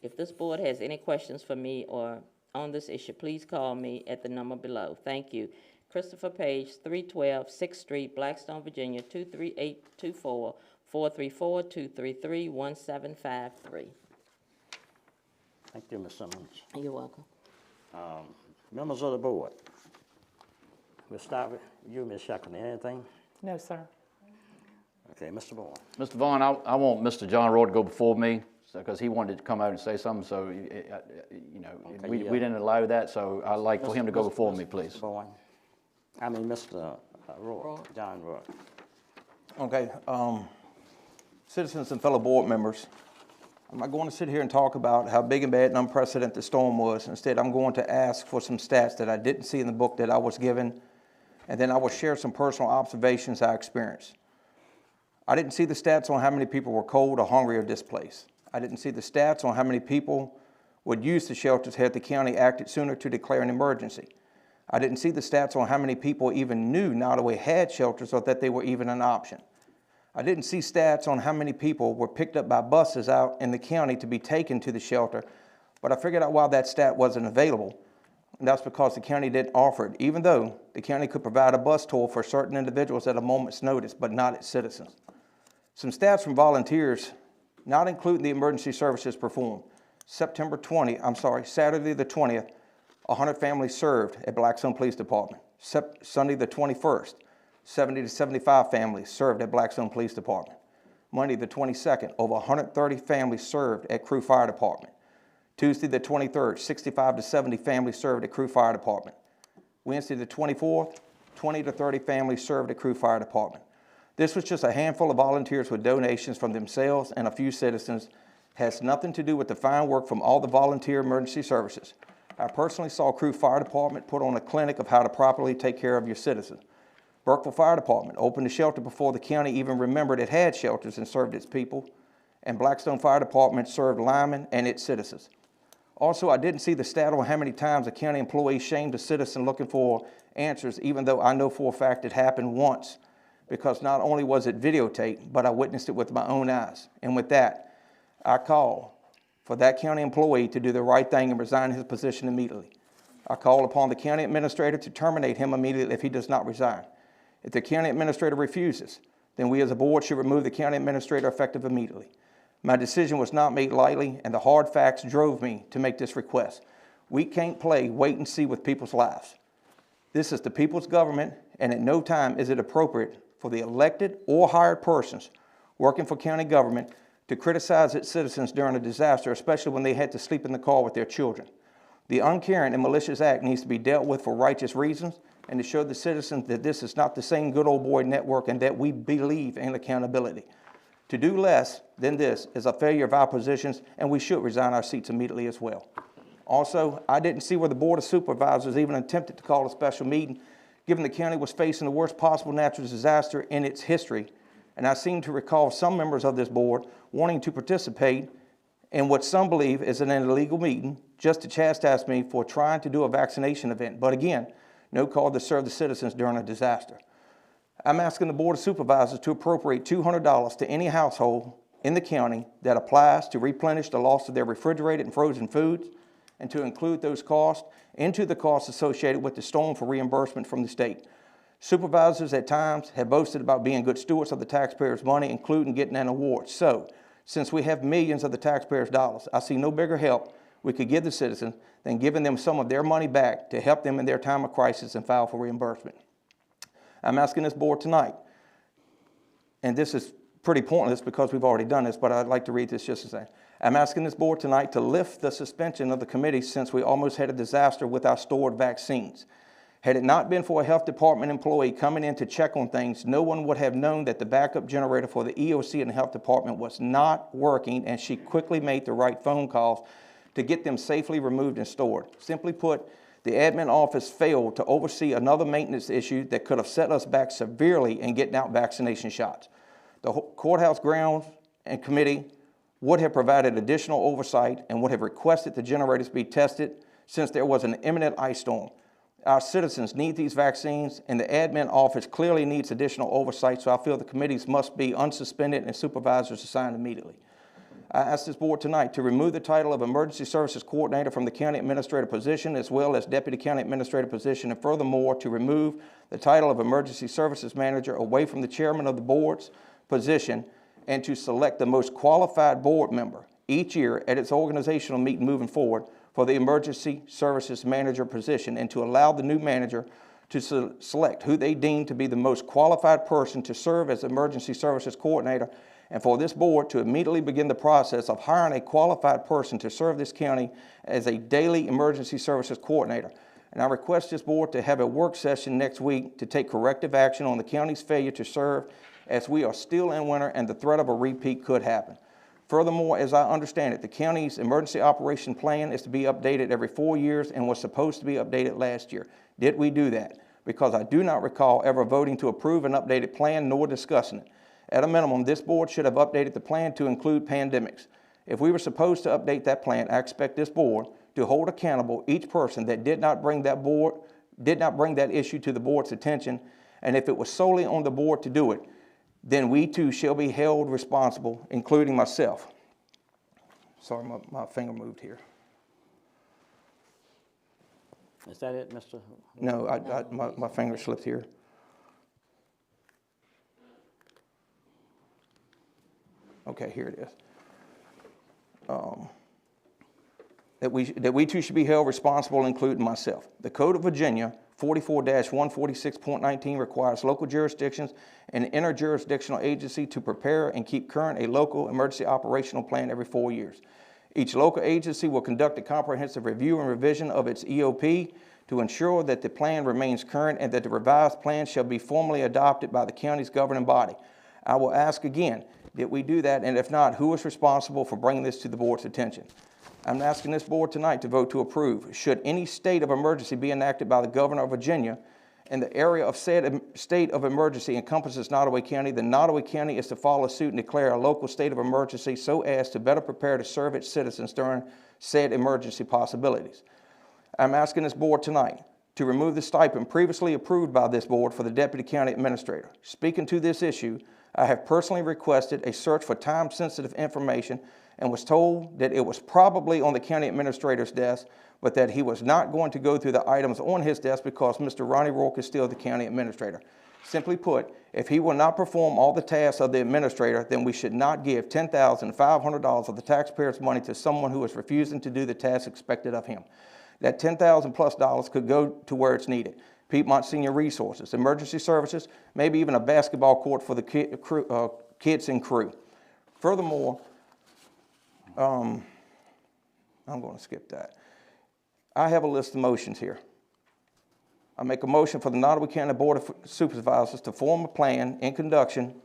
If this board has any questions for me or on this issue, please call me at the number below. Thank you. Christopher Page, 312 6th Street, Blackstone, Virginia, 23824, 434-233-1753. Thank you, Ms. Simmons. You're welcome. Members of the board, we'll start with you, Ms. Shackleton. Anything? No, sir. Okay, Mr. Bourne. Mr. Vaughn, I want Mr. John Roy to go before me because he wanted to come out and say something, so, Okay, we didn't allow that, so I'd like for him to go before me, please. Bourne. I mean, Mr. Roy, John Roy. Okay, citizens and fellow board members, I'm not going to sit here and talk about how big and bad and unprecedented the storm was. Instead, I'm going to ask for some stats that I didn't see in the book that I was given, and then I will share some personal observations I experienced. I didn't see the stats on how many people were cold or hungry or displaced. I didn't see the stats on how many people would use the shelters had the county acted sooner to declare an emergency. I didn't see the stats on how many people even knew Nottaway had shelters or that they were even an option. I didn't see stats on how many people were picked up by buses out in the county to be taken to the shelter, but I figured out why that stat wasn't available, and that's because the county didn't offer it, even though the county could provide a bus tour for certain individuals at a moment's notice, but not its citizens. Some stats from volunteers, not including the emergency services performed. Saturday the 20th, 100 families served at Blackstone Police Department. Sunday the 21st, 70 to 75 families served at Blackstone Police Department. Monday the 22nd, over 130 families served at Crew Fire Department. Tuesday the 23rd, 65 to 70 families served at Crew Fire Department. Wednesday the 24th, 20 to 30 families served at Crew Fire Department. This was just a handful of volunteers with donations from themselves and a few citizens. Has nothing to do with the fine work from all the volunteer emergency services. I personally saw Crew Fire Department put on a clinic of how to properly take care of your citizens. Burkeville Fire Department opened a shelter before the county even remembered it had shelters and served its people. And Blackstone Fire Department served Lyman and its citizens. Also, I didn't see the stat on how many times a county employee shamed a citizen looking for answers, even though I know for a fact it happened once, because not only was it videotaped, but I witnessed it with my own eyes. And with that, I call for that county employee to do the right thing and resign his position immediately. I call upon the county administrator to terminate him immediately if he does not resign. If the county administrator refuses, then we as a board should remove the county administrator effective immediately. My decision was not made lightly, and the hard facts drove me to make this request. We can't play wait and see with people's lives. This is the people's government, and at no time is it appropriate for the elected or hired persons working for county government to criticize its citizens during a disaster, especially when they had to sleep in the car with their children. The uncaring and malicious act needs to be dealt with for righteous reasons and to show the citizens that this is not the same good old boy network and that we believe in accountability. To do less than this is a failure of our positions, and we should resign our seats immediately as well. Also, I didn't see where the Board of Supervisors even attempted to call a special meeting, given the county was facing the worst possible natural disaster in its history, and I seem to recall some members of this board wanting to participate in what some believe is an illegal meeting just to chastise me for trying to do a vaccination event. But again, no call to serve the citizens during a disaster. I'm asking the Board of Supervisors to appropriate $200 to any household in the county that applies to replenish the loss of their refrigerated and frozen foods, and to include those costs into the costs associated with the storm for reimbursement from the state. Supervisors at times have boasted about being good stewards of the taxpayers' money, including getting an award. So, since we have millions of the taxpayers' dollars, I see no bigger help we could give the citizens than giving them some of their money back to help them in their time of crisis and file for reimbursement. I'm asking this board tonight, and this is pretty pointless because we've already done this, but I'd like to read this just the same. I'm asking this board tonight to lift the suspension of the committee since we almost had a disaster with our stored vaccines. Had it not been for a health department employee coming in to check on things, no one would have known that the backup generator for the EOC in the health department was not working, and she quickly made the right phone calls to get them safely removed and stored. Simply put, the admin office failed to oversee another maintenance issue that could have set us back severely in getting out vaccination shots. The courthouse grounds and committee would have provided additional oversight and would have requested the generators be tested since there was an imminent ice storm. Our citizens need these vaccines, and the admin office clearly needs additional oversight, so I feel the committees must be unsuspended and supervisors assigned immediately. I ask this board tonight to remove the title of Emergency Services Coordinator from the County Administrator position as well as Deputy County Administrator position, and furthermore to remove the title of Emergency Services Manager away from the Chairman of the Board's position and to select the most qualified board member each year at its organizational meeting moving forward for the Emergency Services Manager position, and to allow the new manager to select who they deem to be the most qualified person to serve as Emergency Services Coordinator, and for this board to immediately begin the process of hiring a qualified person to serve this county as a daily Emergency Services Coordinator. And I request this board to have a work session next week to take corrective action on the county's failure to serve, as we are still in winter and the threat of a repeat could happen. Furthermore, as I understand it, the county's emergency operation plan is to be updated every 4 years and was supposed to be updated last year. Did we do that? Because I do not recall ever voting to approve an updated plan nor discussing it. At a minimum, this board should have updated the plan to include pandemics. If we were supposed to update that plan, I expect this board to hold accountable each person that did not bring that issue to the board's attention, and if it was solely on the board to do it, then we too shall be held responsible, including myself. Sorry, my finger moved here. Is that it, Mr.? No, my finger slipped here. Okay, here it is. That we too should be held responsible, including myself. The Code of Virginia 44-146.19 requires local jurisdictions and interjurisdictional agency to prepare and keep current a local emergency operational plan every 4 years. Each local agency will conduct a comprehensive review and revision of its EOP to ensure that the plan remains current and that the revised plan shall be formally adopted by the county's governing body. I will ask again, did we do that? And if not, who is responsible for bringing this to the board's attention? I'm asking this board tonight to vote to approve. Should any state of emergency be enacted by the governor of Virginia and the area of said state of emergency encompasses Nottoway County, then Nottoway County is to follow suit and declare a local state of emergency so as to better prepare to serve its citizens during said emergency possibilities. I'm asking this board tonight to remove the stipend previously approved by this board for the Deputy County Administrator. Speaking to this issue, I have personally requested a search for time-sensitive information and was told that it was probably on the county administrator's desk, but that he was not going to go through the items on his desk because Mr. Ronnie Rourke is still the county administrator. Simply put, if he will not perform all the tasks of the administrator, then we should not give $10,500 of the taxpayers' money to someone who is refusing to do the tasks expected of him. That $10,000+ could go to where it's needed. Piedmont Senior Resources, emergency services, maybe even a basketball court for the kids and crew. Furthermore, I'm going to skip that. I have a list of motions here. I make a motion for the Nottaway County Board of Supervisors to form a plan in conjunction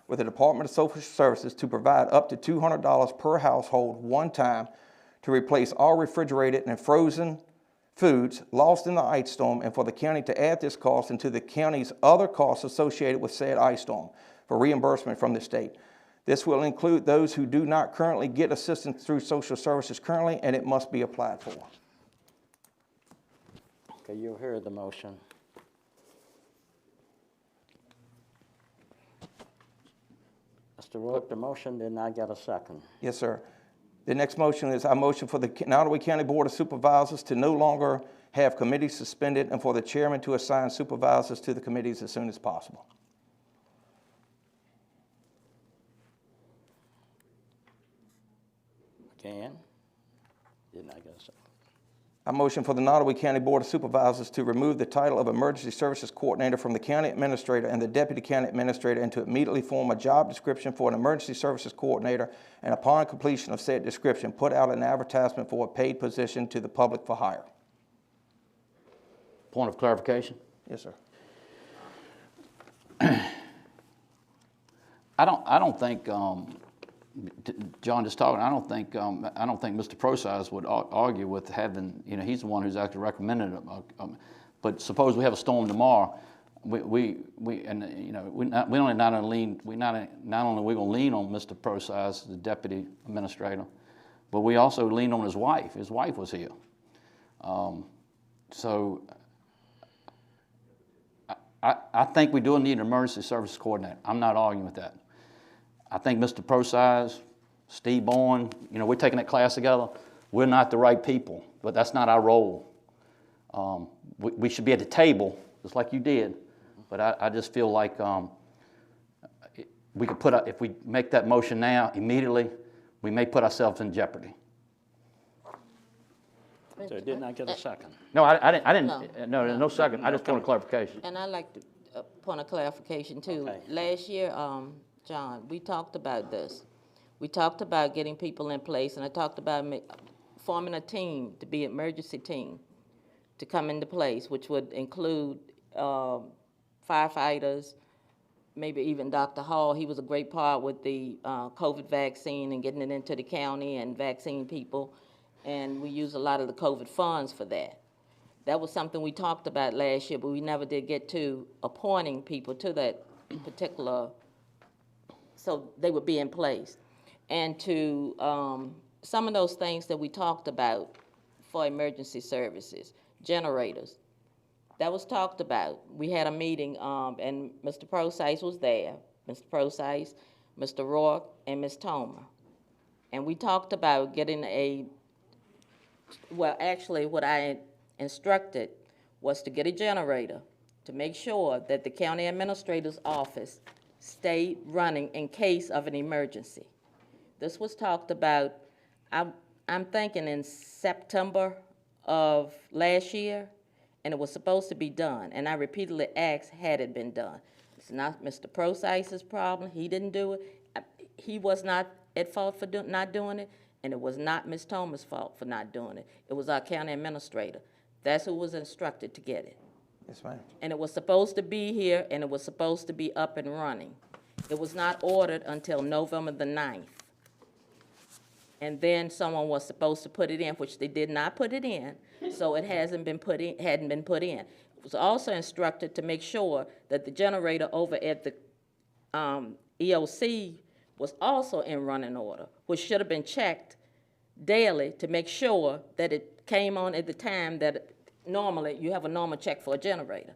with the Department of Social Services to provide up to $200 per household one time to replace all refrigerated and frozen foods lost in the ice storm, and for the county to add this cost into the county's other costs associated with said ice storm for reimbursement from the state. This will include those who do not currently get assistance through social services currently, and it must be applied for. Okay, you heard the motion. Mr. Rourke, the motion did not get a second. Yes, sir. The next motion is I motion for the Nottaway County Board of Supervisors to no longer have committees suspended and for the chairman to assign supervisors to the committees as soon as possible. Again, did not get a second. I motion for the Nottaway County Board of Supervisors to remove the title of Emergency Services Coordinator from the County Administrator and the Deputy County Administrator, and to immediately form a job description for an Emergency Services Coordinator, and upon completion of said description, put out an advertisement for a paid position to the public for hire. Point of clarification? Yes, sir. I don't think, John just talking, I don't think Mr. Procise would argue with having, he's the one who's actually recommended it. But suppose we have a storm tomorrow, not only we're gonna lean on Mr. Procise, the deputy administrator, but we also lean on his wife. His wife was here. So I think we do need an emergency services coordinator. I'm not arguing with that. I think Mr. Procise, Steve Bourne, we're taking that class together. We're not the right people, but that's not our role. We should be at the table, just like you did, but I just feel like we could if we make that motion now, immediately, we may put ourselves in jeopardy. So it did not get a second. No, I didn't. No second. I just want a clarification. And I'd like to point of clarification too. Okay. Last year, John, we talked about this. We talked about getting people in place, and I talked about forming a team to be an emergency team to come into place, which would include firefighters, maybe even Dr. Hall. He was a great part with the COVID vaccine and getting it into the county and vaccine people, and we used a lot of the COVID funds for that. That was something we talked about last year, but we never did get to appointing people to that particular, so they would be in place. And to some of those things that we talked about for emergency services, generators, that was talked about. We had a meeting, and Mr. Procise was there, Mr. Procise, Mr. Rourke, and Ms. Tomer. And we talked about getting well, actually what I instructed was to get a generator to make sure that the county administrator's office stayed running in case of an emergency. This was talked about, I'm thinking in September of last year, and it was supposed to be done. And I repeatedly asked, had it been done? It's not Mr. Procise's problem. He didn't do it. He was not at fault for not doing it, and it was not Ms. Tomer's fault for not doing it. It was our county administrator. That's who was instructed to get it. Yes, ma'am. And it was supposed to be here, and it was supposed to be up and running. It was not ordered until November the 9th. And then someone was supposed to put it in, which they did not put it in, so it hadn't been put in. It was also instructed to make sure that the generator over at the EOC was also in running order, which should have been checked daily to make sure that it came on at the time that normally you have a normal check for a generator.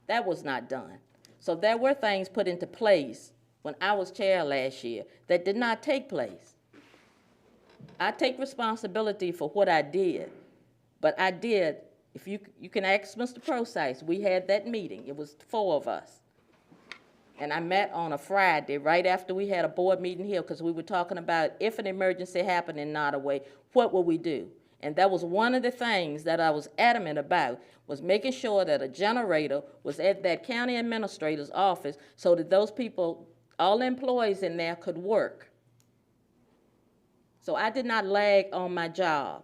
That was not done. So there were things put into place when I was chair last year that did not take place. I take responsibility for what I did, but I did, if you can ask Mr. Procise, we had that meeting. It was 4 of us. And I met on a Friday right after we had a board meeting here, because we were talking about if an emergency happened in Nottaway, what would we do? And that was one of the things that I was adamant about, was making sure that a generator was at that county administrator's office so that those people, all the employees in there, could work. So I did not lag on my job.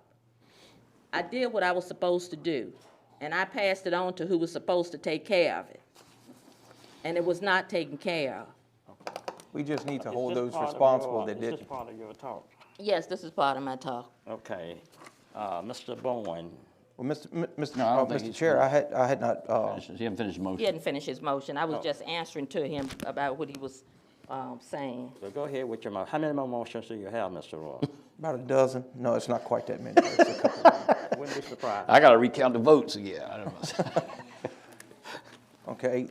I did what I was supposed to do, and I passed it on to who was supposed to take care of it. And it was not taken care of. We just need to Is hold this those part of responsible your- that Is this didn't. part of your talk? Yes, this is part of my talk. Okay. Mr. Bowen. Well, No, I don't think Mr. he's Chair, I had not, He hasn't finished the motion. He hadn't finished his motion. I Oh. was just answering to him about what he was saying. So go ahead with your motion. How many more motions do you have, Mr. Roy? about a dozen. No, it's not quite that many. It's a couple. Wouldn't be surprised. I got to recount the votes again. I don't know. Okay,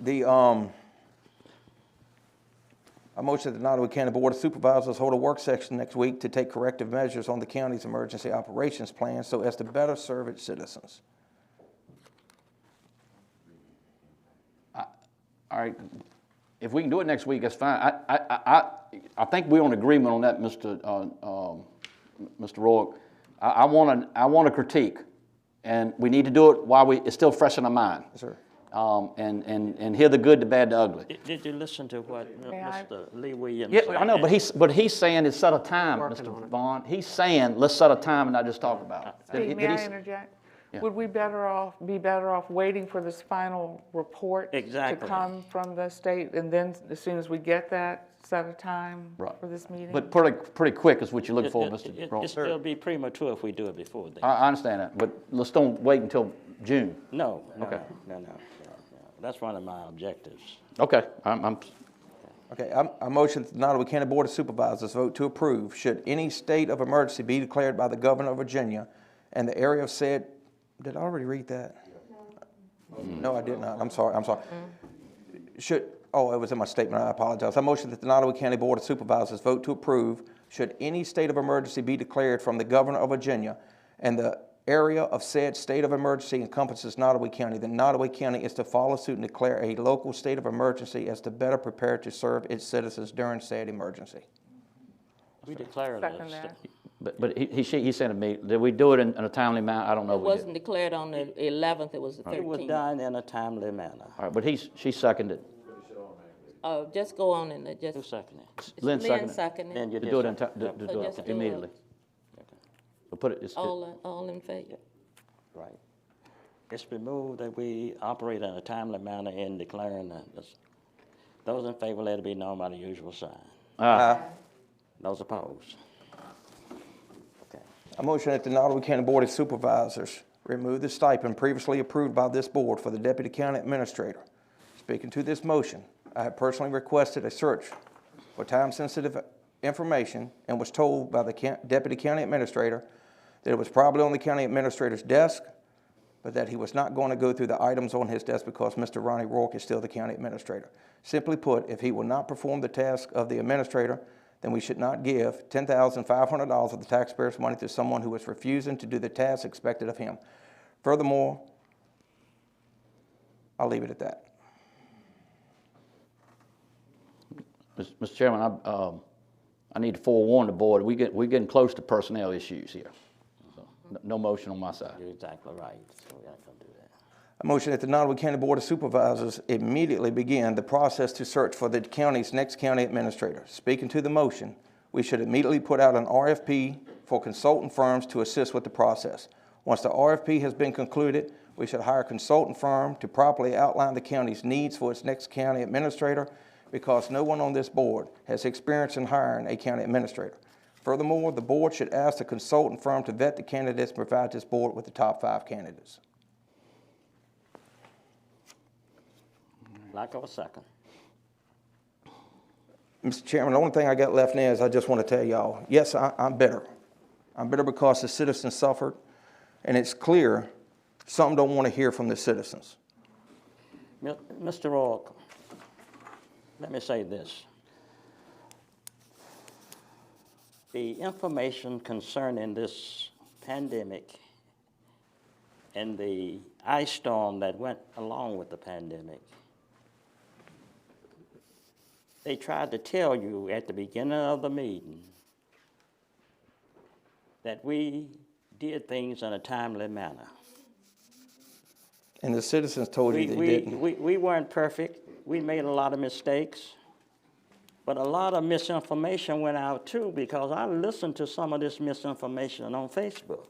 I motion that the Nottaway County Board of Supervisors hold a work session next week to take corrective measures on the county's emergency operations plan so as to better serve its citizens. All right, if we can do it next week, that's fine. I think we're on agreement on that, Mr. Rourke. I want a critique, and we need to do it while it's still fresh in our mind. Yes, sir. And hear the good, the bad, the ugly. Did you listen to what Mr. Lee Williams Yeah, said? I know, but he's saying it's set a time, Mr. Vaughn. He's saying let's set a time and not just talk about it. Steve, Did may I he- interject? Yeah. Would we be better off waiting for this final report Exactly. to come from the state, and then as soon as we get that, set a time Right. for this meeting? But pretty quick is what you're looking for, Mr. Rourke. It'd still be premature if we do it before then. I understand that, but let's don't wait until June. No, Okay. no. That's one of my objectives. Okay, I'm Okay, I motion that the Nottaway County Board of Supervisors vote to approve should any state of emergency be declared by the governor of Virginia and the area of said, did I already read that? No, I did not. I'm sorry. It was in my statement. I apologize. I motion that the Nottaway County Board of Supervisors vote to approve should any state of emergency be declared from the governor of Virginia and the area of said state of emergency encompasses Nottaway County, then Nottaway County is to follow suit and declare a local state of emergency as to better prepare to serve its citizens during said emergency. We declared Second it. that. But he said to me, did we do it in a timely manner? I don't know. It if we did. wasn't declared on the 11th, it was the 13th. It was done in a timely manner. All right, but she seconded. Just go on and just. Who seconded it? Lynn seconded. seconded. Then you To did do it second. to do just it do it. immediately. But put it, All in favor? Right. It's been moved that we operate in a timely manner in declaring that those in favor, let it be known by the usual sign. Those opposed? Okay. I motion that the Nottaway County Board of Supervisors remove the stipend previously approved by this board for the Deputy County Administrator. Speaking to this motion, I have personally requested a search for time-sensitive information and was told by the Deputy County Administrator that it was probably on the County Administrator's desk, but that he was not going to go through the items on his desk because Mr. Ronnie Rourke is still the County Administrator. Simply put, if he will not perform the task of the Administrator, then we should not give $10,500 of the taxpayers' money to someone who is refusing to do the task expected of him. Furthermore, I'll leave it at that. Mr. Chairman, I need to forewarn the board, we're getting close to personnel issues here. So, no motion on my side. You're exactly right. So we're not going to do that. I motion that the Nottaway County Board of Supervisors immediately begin the process to search for the county's next county administrator. Speaking to the motion, we should immediately put out an RFP for consultant firms to assist with the process. Once the RFP has been concluded, we should hire a consultant firm to properly outline the county's needs for its next county administrator, because no one on this board has experience in hiring a county administrator. Furthermore, the board should ask the consultant firm to vet the candidates and provide this board with the top 5 candidates. Lack of a second. Mr. Chairman, the only thing I got left now is I just want to tell y'all, yes, I'm bitter. I'm bitter because the citizens suffered, and it's clear some don't want to hear from the citizens. Mr. Rourke, let me say this. The information concerning this pandemic and the ice storm that went along with the pandemic, they tried to tell you at the beginning of the meeting that we did things in a timely manner. And the citizens told you they didn't. We weren't perfect. We made a lot of mistakes. But a lot of misinformation went out too, because I listened to some of this misinformation on Facebook.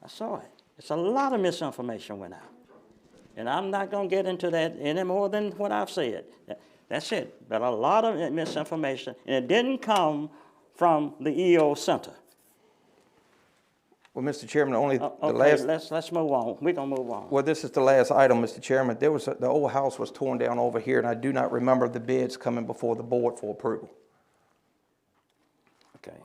I saw it. It's a lot of misinformation went out. And I'm not going to get into that any more than what I've said. That's it. But a lot of misinformation, and it didn't come from the EO Center. Well, Mr. Chairman, only the Okay, last... let's move on. We're going to move on. Well, this is the last item, Mr. Chairman. There was, the old house was torn down over here, and I do not remember the bids coming before the board for approval. Okay.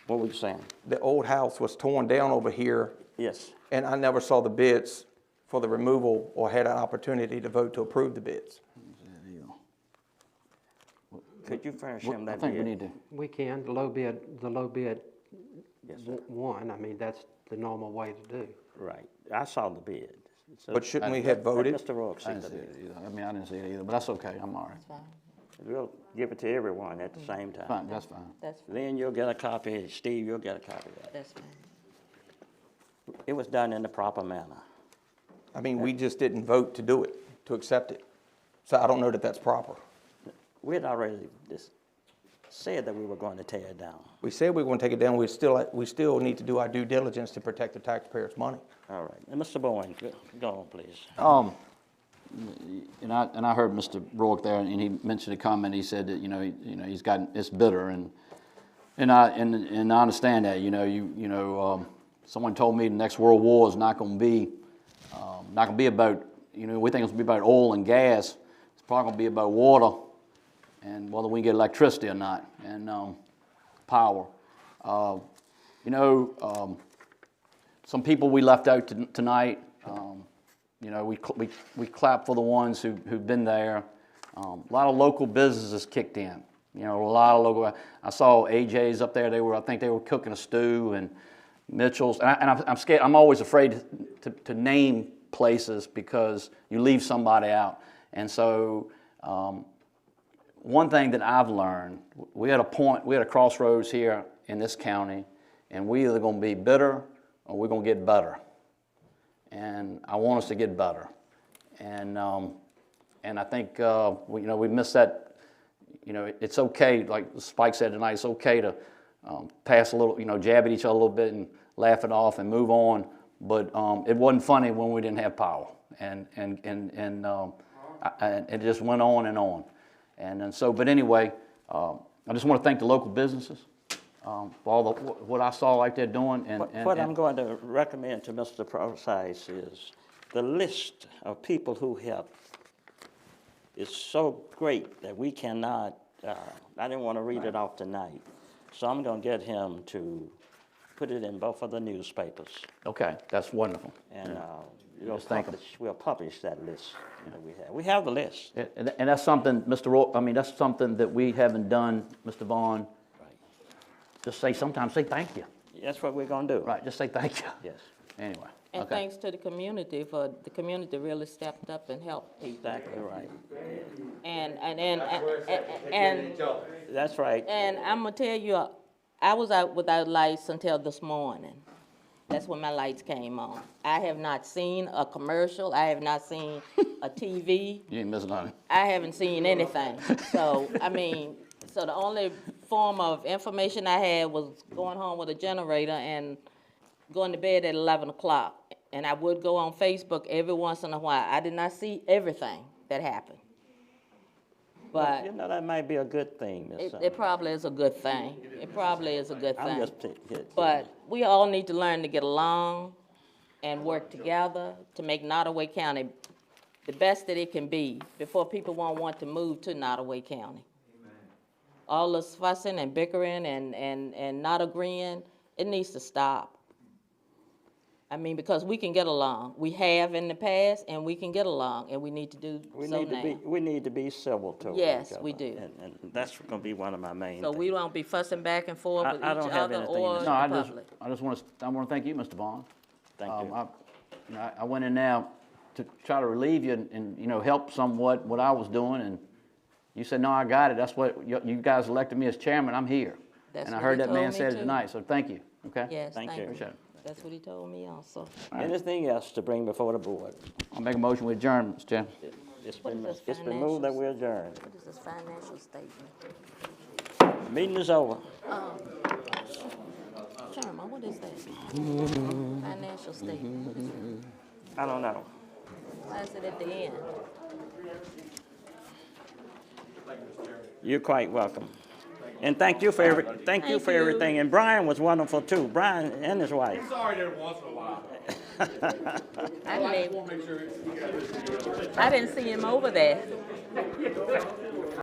What were you saying? The old house was torn down over here. Yes. And I never saw the bids for the removal or had an opportunity to vote to approve the bids. Could you furnish him that I think bid? we need to. We can, the low bid Yes, sir. won. I mean, that's the normal way to do. Right. I saw the bid. So But shouldn't we have voted? Mr. Rourke I see didn't the see it bid. either. I mean, I didn't see it either, but that's okay. I'm all right. We'll give it to everyone at the same time. Fine, that's fine. That's fine. Then you'll get a copy. Steve, you'll get a copy of that. That's fine. It was done in the proper manner. I mean, we just didn't vote to do it, to accept it. So I don't know that that's proper. We had already said that we were going to tear it down. We said we were going to take it down. We still need to do our due diligence to protect the taxpayers' money. All right. And Mr. Bowen, go on, please. And I heard Mr. Rourke there, and he mentioned a comment. He said that he's gotten it's bitter, and I understand that. Someone told me the next World War is not going to be about we think it's going to be about oil and gas. It's probably going to be about water, and whether we get electricity or not, and power. Some people we left out tonight. We clap for the ones who've been there. A lot of local businesses kicked in. A lot of local. I saw AJ's up there. I think they were cooking a stew, and Mitchell's. And I'm scared. I'm always afraid to name places because you leave somebody out. And so, one thing that I've learned, we had a crossroads here in this county, and we're either going to be bitter or we're going to get better. And I want us to get better, and I think we missed that. It's okay, like Spike said tonight. It's okay to pass a little, jab at each other a little bit and laugh it off and move on. But it wasn't funny when we didn't have power, and it just went on and on, and so. But anyway, I just want to thank the local businesses. For all what I saw like they're doing. What I'm going to recommend to Mr. Precise is the list of people who helped is so great that we cannot, I didn't want to read it off tonight, so I'm going to get him to put it in both of the newspapers. Okay, that's wonderful. And we'll publish that list that we have. We have the list. And that's something, Mr. Rourke, that's something that we haven't done, Mr. Vaughn. Just sometimes say thank you. That's what we're going to do. Right, just say thank you. Yes. Anyway. And thanks to the community for the community really stepped up and helped people. Exactly right. And that's right. And I'm gonna tell you, I was out without lights until this morning. That's when my lights came on. I have not seen a commercial. I have not seen a TV. You ain't missing nothing. I haven't seen anything. So so the only form of information I had was going home with a generator and going to bed at 11 o'clock. And I would go on Facebook every once in a while. I did not see everything that happened. But that might be a good thing. It probably is a good thing. It probably is a good thing. I'm just but we all need to learn to get along and work together to make Nottoway County the best that it can be before people won't want to move to Nottoway County. All this fussing and bickering and not agreeing, it needs to stop. Because we can get along. We have in the past, and we can get along, and we need to do so now. We need to be civil to Yes, each other. we do. And that's going to be one of my main So things. we won't be fussing back and forth with each other or the No, public. I want to thank you, Mr. Vaughn. Thank you. I went in now to try to relieve you and help somewhat what I was doing, and you said, no, I got it. That's what you guys elected me as chairman. I'm here. And I heard that man say it tonight, so thank you. Okay? Yes, thank you. Appreciate it. That's what he told me also. Anything else to bring before the board? I'll make a motion with adjourn, Mr. Chairman. It's been moved that we adjourn. What is this financial statement? Meeting is over. Chairman, What is that? Financial statement, what is that? I don't know. Why is it at the end? You're quite welcome. And thank you for Thank you. everything. And Brian was wonderful too. Brian and his wife. Sorry there once in a while. I didn't see him over there.